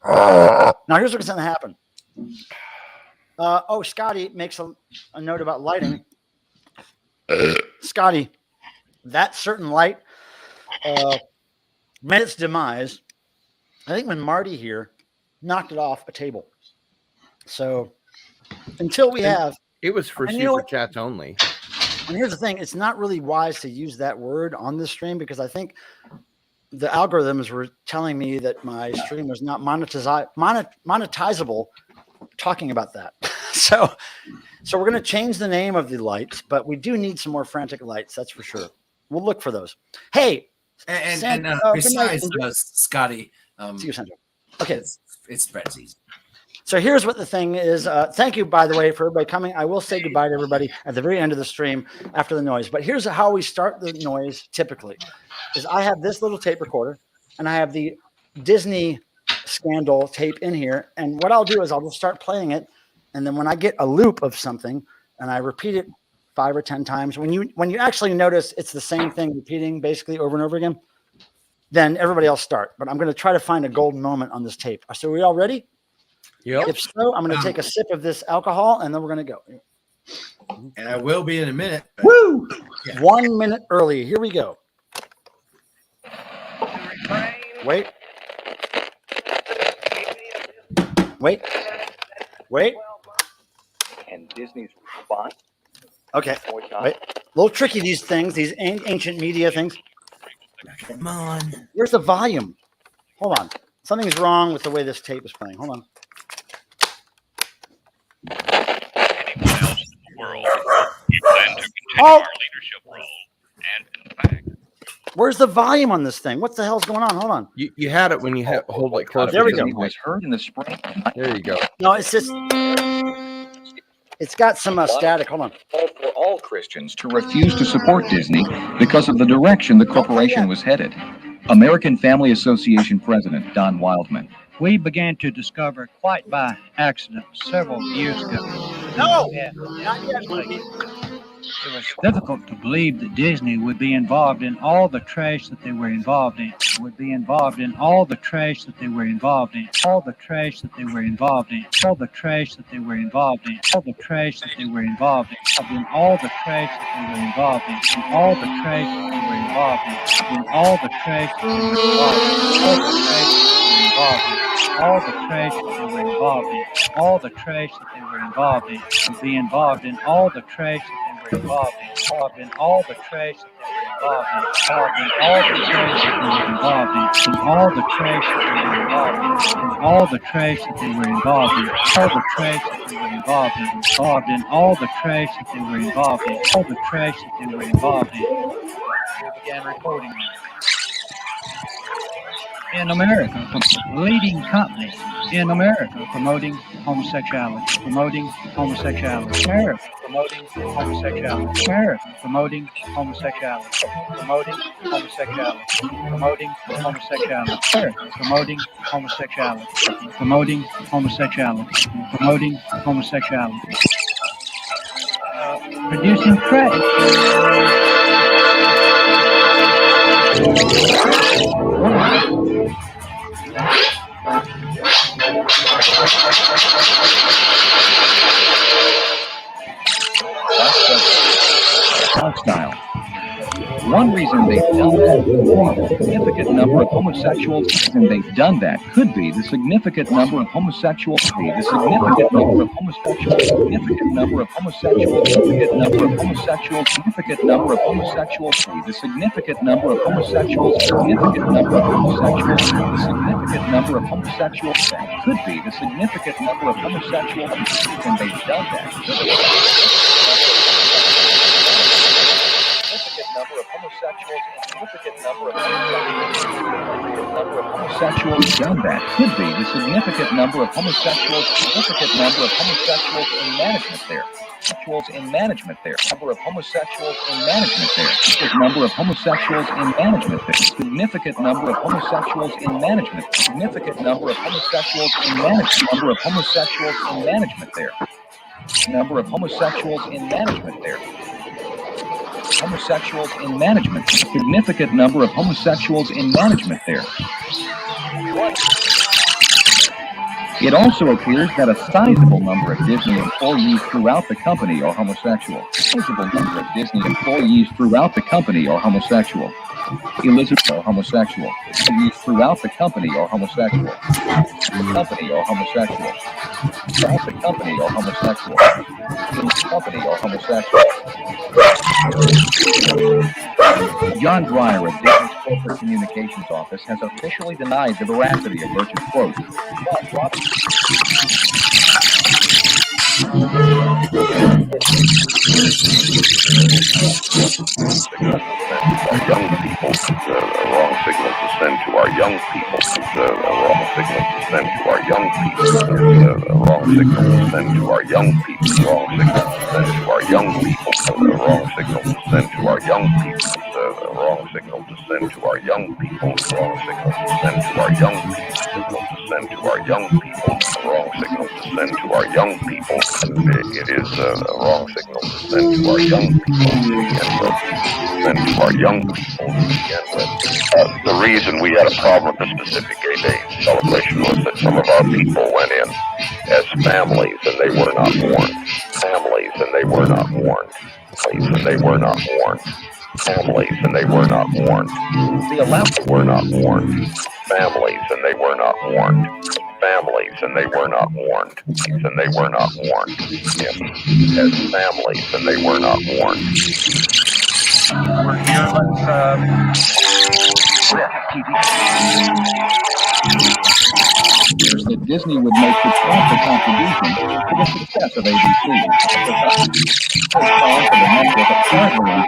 A: Now, here's what's going to happen. Scotty makes a note about lighting. Scotty, that certain light met its demise, I think, when Marty here knocked it off a table. So until we have,
E: It was for
A: And you know
E: Super
A: what?
E: Chats only.
A: and here's the thing, it's not really wise to use that word on this stream because I think the algorithms were telling me that my stream was not monetizable talking about that. So we're going to change the name of the lights, but we do need some more frantic lights. That's for sure. We'll look for those. Hey,
C: And
A: good night.
C: besides Scotty,
A: see you, Sandra. Okay.
C: it's spreads easy.
A: So here's what the thing is. Thank you, by the way, for everybody coming. I will say goodbye to everybody at the very end of the stream after the noise. But here's how we start the noise typically is I have this little tape recorder and I have the Disney Scandal tape in here. And what I'll do is I'll just start playing it. And then when I get a loop of something and I repeat it 5 or 10 times, when you actually notice it's the same thing repeating basically over and over again, then everybody else start. But I'm going to try to find a golden moment on this tape. So are we all ready?
E: Yep.
A: If so, I'm going to take a sip of this alcohol and then we're going to go.
C: And I will be in a minute. but-
A: Woo!
C: Yeah.
A: 1 minute early. Here we go. Wait. Wait. Wait.
F: And Disney's response?
A: Okay,
F: Boycott.
A: wait. A little tricky, these things, these ancient media things.
C: Come on.
A: Where's the volume? Hold on. Something's wrong with the way this tape is playing. Hold on.
G: Anyone else in the world. We plan to continue
A: Oh!
G: our leadership role, and in fact,
A: Where's the volume on this thing? What the hell's going on? Hold on.
E: You had it when you hold it close.
A: There we
E: to
A: go.
E: the
F: Disney
E: mic.
F: was heard in the spring.
E: There you go.
A: No, it's just, it's got some static. Hold on.
F: Called for all Christians to refuse to support Disney because of the direction the corporation was headed. American Family Association President Don Wildman.
H: We began to discover quite by accident several years ago.
A: No!
H: Yeah.
A: Not yet, Mikey.
H: It was difficult to believe that Disney would be involved in all the trash that they were involved in. Would be involved in all the trash that they were involved in. All the trash that they were involved in. All the trash that they were involved in. All the trash that they were involved in. All the trash that they were involved in. All the trash that they were involved in. All the trash that they were involved in. All the trash that they were involved in. Would be involved in all the trash that they were involved in. Involved in all the trash that they were involved in. Involved in all the trash that they were involved in. In all the trash that they were involved in. In all the trash that they were involved in. All the trash that they were involved in. Involved in all the trash that they were involved in. All the trash that they were involved in. We began reporting on it. In America, leading company in America promoting homosexuality, promoting homosexuality, America promoting homosexuality, America promoting homosexuality, promoting homosexuality, promoting homosexuality, America promoting homosexuality, promoting homosexuality, promoting homosexuality, producing trash.
F: Lifestyle. One reason they've done that could be the significant number of homosexuals, and they've done that could be the significant number of homosexuals, the significant number of homosexuals, significant number of homosexuals, significant number of homosexuals, significant number of homosexuals, the significant number of homosexuals, significant number of homosexuals, the significant number of homosexuals, that could be the significant number of homosexuals, and they've done that. Number of homosexuals, significant number of homosexuals done that could be the significant number of homosexuals, significant number of homosexuals in management there. Homosexuals in management there. Number of homosexuals in management there. Number of homosexuals in management there. Significant number of homosexuals in management. Significant number of homosexuals in management. Number of homosexuals in management there. Number of homosexuals in management there. Homosexuals in management. Significant number of homosexuals in management there. It also appears that a sizable number of Disney employees throughout the company are homosexual. Sizable number of Disney employees throughout the company are homosexual. Elizabeth are homosexual. Employees throughout the company are homosexual. The company are homosexual. Throughout the company are homosexual. The company are homosexual. John Dreyer of Disney's Corporate Communications Office has officially denied the veracity of Birch's quote.
G: our young people, a wrong signal to send to our young people, a wrong signal to send to our young people, a wrong signal to send to our young people, wrong signal to send to our young people, a wrong signal to send to our young people, a wrong signal to send to our young people, wrong signal to send to our young people, signal to send to our young people, wrong signal to send to our young people. It is a wrong signal to send to our young people to begin with. Send to our young people to begin with. The reason we had a problem with the specific gay day celebration was that some of our people went in as families and they were not warned. Families and they were not warned. Families and they were not warned. Families and they were not warned. The allowed were not warned. Families and they were not warned. families, and they were not warned. And they were not warned. As families, and they were not warned.
F: We're here. That Disney would make substantial contribution to the success of ABC. On to the network apparently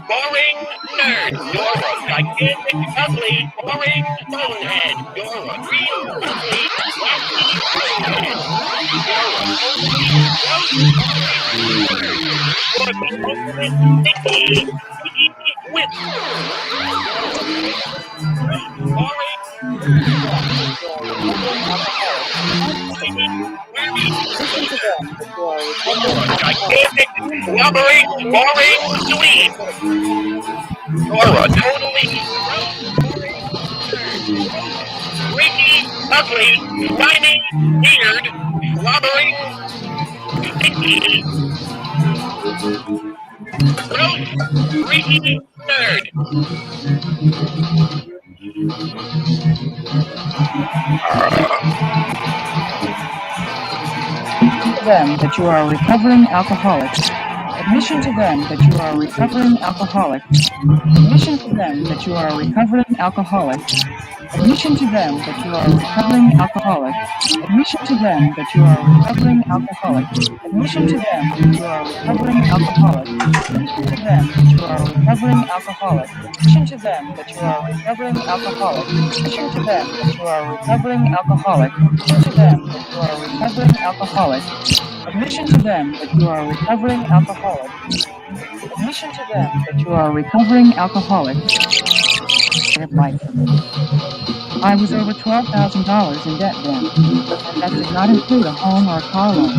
I: boring nerd. You're a gigantic, ugly, boring bonehead. You're a real ugly, wacky bonehead. You're a the ultimate sticky whip. Boring. Gigantic, blubbering, boring sweet. You're a totally freaky, ugly, slimy, weird, blubbering, sticky, gross, freaky nerd.
J: Them that you are a recovering alcoholic. Admission to them that you are a recovering alcoholic. Admission to them that you are a recovering alcoholic. Admission to them that you are a recovering alcoholic. Admission to them that you are a recovering alcoholic. Admission to them that you are a recovering alcoholic. Admission to them that you are a recovering alcoholic. Admission to them that you are a recovering alcoholic. Admission to them that you are a recovering alcoholic. Admission to them that you are a recovering alcoholic. Admission to them that you are a recovering alcoholic. Admission to them that you are a recovering alcoholic. Of life. I was over $12,000 in debt then, and that did not include a home or a car loan.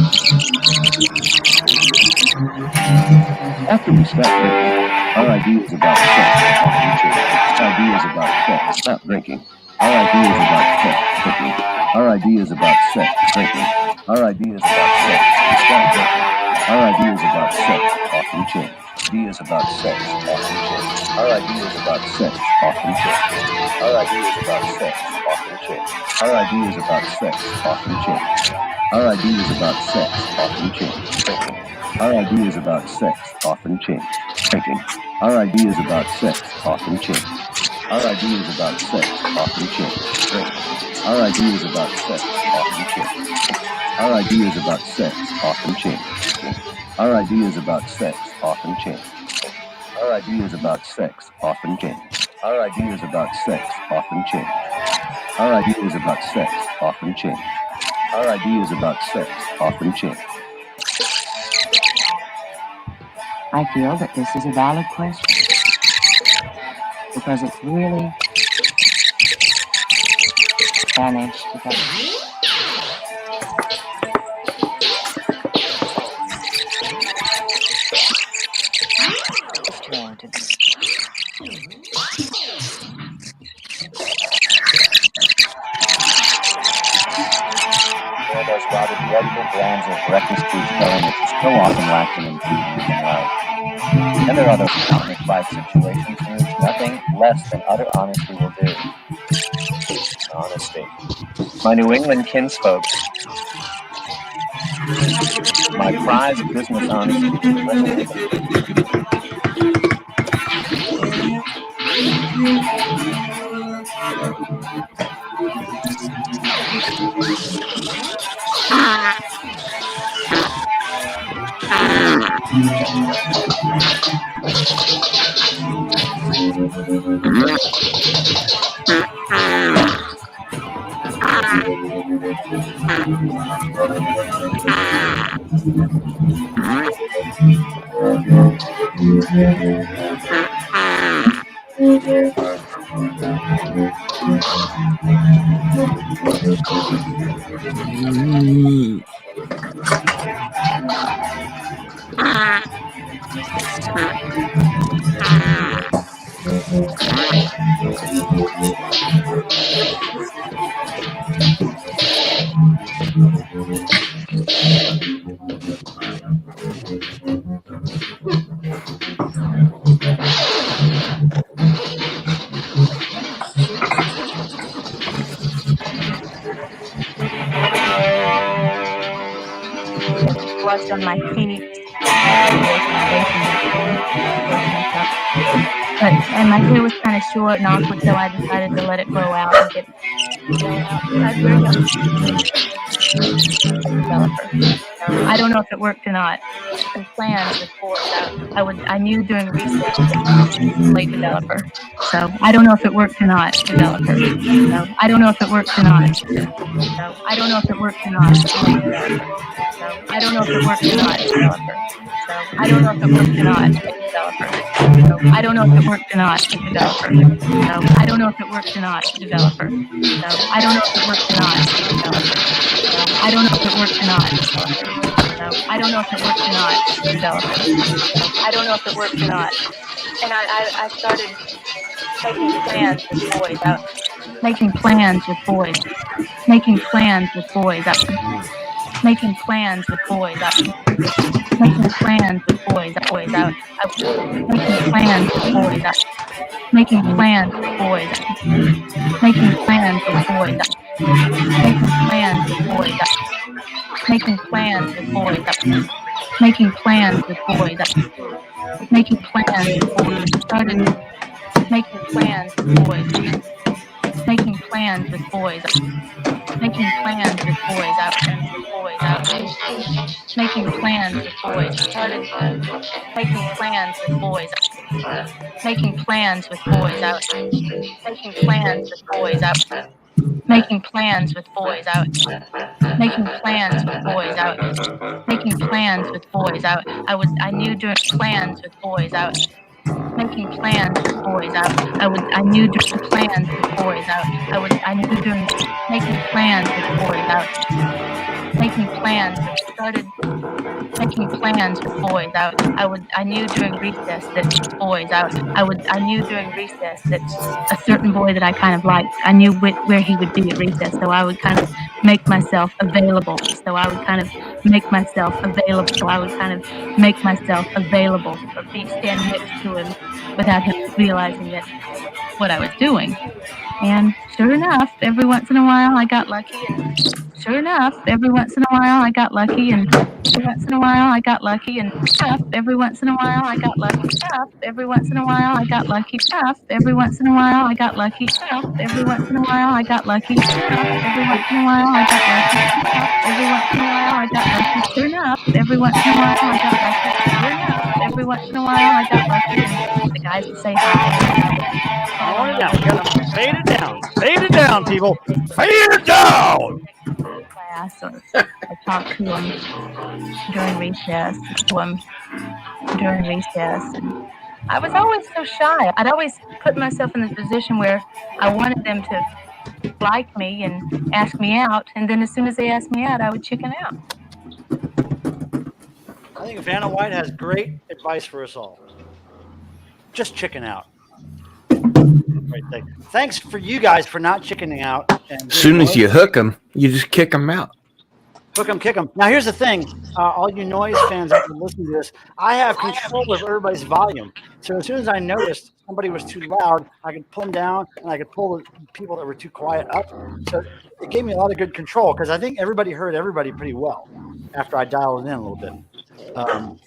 F: After we stop drinking, our ideas about sex are ideas about sex, stop drinking. Our ideas about sex, drinking. Our ideas about sex, drinking. Our ideas about sex, stop drinking. Our ideas about sex often change. Ideas about sex often change. Our ideas about sex often change. Our ideas about sex often change. Our ideas about sex often change. Our ideas about sex often change. Thinking. Our ideas about sex often change. Thinking. Our ideas about sex often change. Our ideas about sex often change. Our ideas about sex often change. Our ideas about sex often change. Our ideas about sex often change. Our ideas about sex often change. Our ideas about sex often change. Our ideas about sex often change. Our ideas about sex often change.
J: I feel that this is a valid question because it's really managed to get strange to
K: Those rather dreadful brands of breakfast food spelling which is so often lacking in food and eating life. And there are those countless life situations in which nothing less than utter honesty will do. Honesty. My New England kinsfolk, my prize of business honesty.
D: Flushed on my feet. And my hair was kind of short and awkward, so I decided to let it grow out and get developer. I don't know if it worked or not. Some plans before I knew during recess late developer. So I don't know if it worked or not, developer. So I don't know if it worked or not. So I don't know if it worked or not. So I don't know if it worked or not, developer. So I don't know if it worked or not, developer. So I don't know if it worked or not, developer. So I don't know if it worked or not, developer. So I don't know if it worked or not, developer. So I don't know if it worked or not, developer. So I don't know if it worked or not, developer. So I don't know if it worked or not. And I started making plans with boys out. Making plans with boys. Making plans with boys out. Making plans with boys out. Making plans with boys out. Making plans with boys out. Making plans with boys out. Making plans with boys out. Making plans with boys out. Making plans with boys out. Making plans with boys out. Making plans with boys. Started making plans with boys. Making plans with boys. Making plans with boys out. Boys out. Making plans with boys. Started making plans with boys. Making plans with boys out. Making plans with boys out. Making plans with boys out. Making plans with boys out. Making plans with boys out. I knew doing plans with boys out. Making plans with boys out. I knew doing plans with boys out. I knew doing making plans with boys out. Making plans started making plans with boys out. I knew during recess that boys out. I knew during recess that a certain boy that I kind of liked, I knew where he would be at recess, so I would kind of make myself available. So I would kind of make myself available. So I would kind of make myself available or be standing next to him without him realizing that what I was doing. And sure enough, every once in a while I got lucky and sure enough, every once in a while I got lucky, and every once in a while I got lucky, and stuff. Every once in a while I got lucky stuff. Every once in a while I got lucky stuff. Every once in a while I got lucky stuff. Every once in a while I got lucky stuff. Every once in a while I got lucky stuff. Every once in a while I got lucky. Sure enough, every once in a while I got lucky. Sure enough, every once in a while I got lucky, and the guys would say hi.
A: Tone it down. We gotta fade it down. Fade it down, people. Fade it down.
D: Class, or I talk to them during recess. And I was always so shy. I'd always put myself in the position where I wanted them to like me and ask me out, and then as soon as they asked me out, I would chicken out.
A: I think Vanna White has great advice for us all. Just chicken out. Great thing. Thanks for you guys for not chickening out.
E: As soon as you hook them, you just kick them out.
A: Hook them, kick them. Now, here's the thing. All you noise fans that listen to this, I have control of everybody's volume. So as soon as I noticed somebody was too loud, I could pull them down, and I could pull the people that were too quiet up. So it gave me a lot of good control, because I think everybody heard everybody pretty well after I dialed it in a little bit. But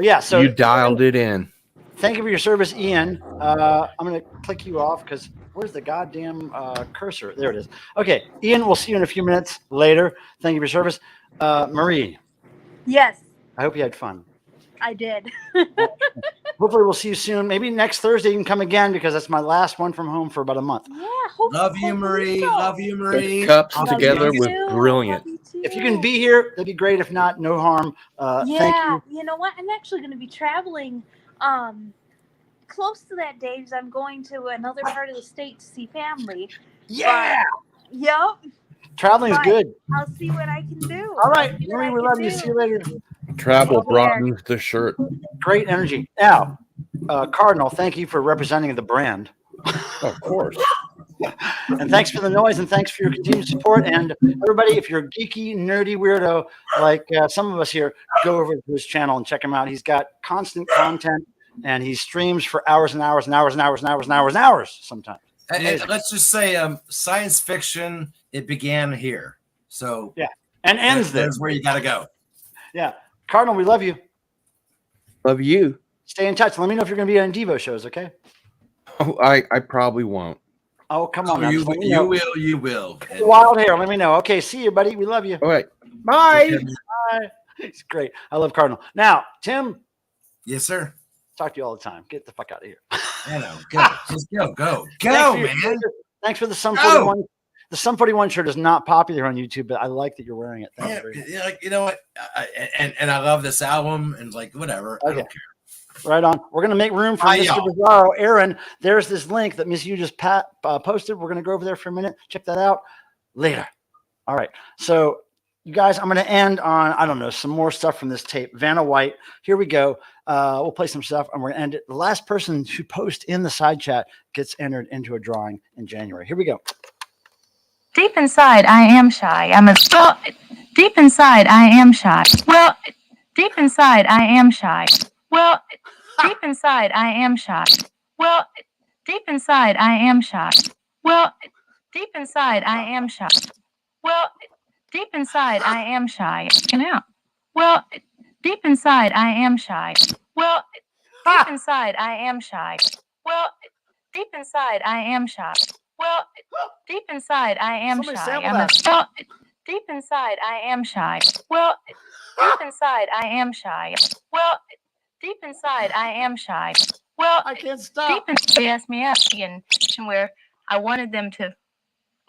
A: yeah, so
E: you dialed it in.
A: Thank you for your service, Ian. I'm going to click you off because where's the goddamn cursor? There it is. Okay, Ian, we'll see you in a few minutes later. Thank you for your service. Marie.
L: Yes.
A: I hope you had fun.
L: I did.
A: Hopefully we'll see you soon. Maybe next Thursday you can come again, because that's my last one from home for about a month.
L: Yeah.
C: Love you, Marie. Love you, Marie.
E: The cups together was brilliant.
A: If you can be here, that'd be great. If not, no harm. Thank you.
L: You know what? I'm actually going to be traveling close to that day, because I'm going to another part of the state to see family.
A: Yeah.
L: Yep.
A: Traveling is good.
L: I'll see what I can do.
A: All right, Marie, we love you. See you later.
E: Travel broadens the shirt.
A: Great energy. Now, Cardinal, thank you for representing the brand.
E: Of course.
A: And thanks for the noise, and thanks for your continued support. And everybody, if you're a geeky, nerdy weirdo like some of us here, go over to his channel and check him out. He's got constant content, and he streams for hours and hours and hours and hours and hours and hours and hours sometimes.
C: And let's just say science fiction, it began here. So
A: yeah, and ends there.
C: That's where you got to go.
A: Yeah. Cardinal, we love you.
E: Love you.
A: Stay in touch. Let me know if you're going to be on Devo shows, okay?
E: Oh, I probably won't.
A: Oh, come on.
C: Oh, you will.
A: Wild hair. Let me know. Okay, see you, buddy. We love you.
E: All right. Bye.
A: Bye. It's great. I love Cardinal. Now, Tim.
C: Yes, sir.
A: Talk to you all the time. Get the fuck out of here.
C: I know. Go. Just go, man.
A: Thanks for the Sum 41. The Sum 41 shirt is not popular on YouTube, but I like that you're wearing it.
C: Yeah, like, you know what? And I love this album, and like whatever.
A: Okay.
C: I don't care.
A: Right on. We're going to make room for Mr. Bizarro. Aaron, there's this link that Miss You just posted. We're going to go over there for a minute. Check that out later. All right. So, you guys, I'm going to end on, I don't know, some more stuff from this tape. Vanna White. Here we go. We'll play some stuff, and we're going to end it. The last person to post in the side chat gets entered into a drawing in January. Here we go.
D: Deep inside, I am shy. Deep inside, I am shy. Well, deep inside, I am shy. Well, deep inside, I am shy. Well, deep inside, I am shy. Well, deep inside, I am shy. Well, deep inside, I am shy. Come out. Well, deep inside, I am shy. Well, deep inside, I am shy. Well, deep inside, I am shy. Well, deep inside, I am shy. Deep inside, I am shy. Well, deep inside, I am shy. Well, deep inside, I am shy. Well,
A: I can't stop.
D: They asked me out in where I wanted them to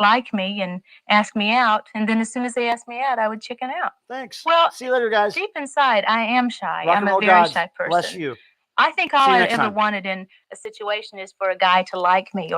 D: like me and ask me out, and then as soon as they asked me out, I would chicken out.
A: Thanks.
D: Well,
A: see you later, guys.
D: Deep inside, I am shy.
A: Rock
D: I'm
A: and
D: a
A: roll
D: very
A: gods.
D: shy person.
A: Bless you.
D: I think all I ever wanted in a situation is for a guy to like me, or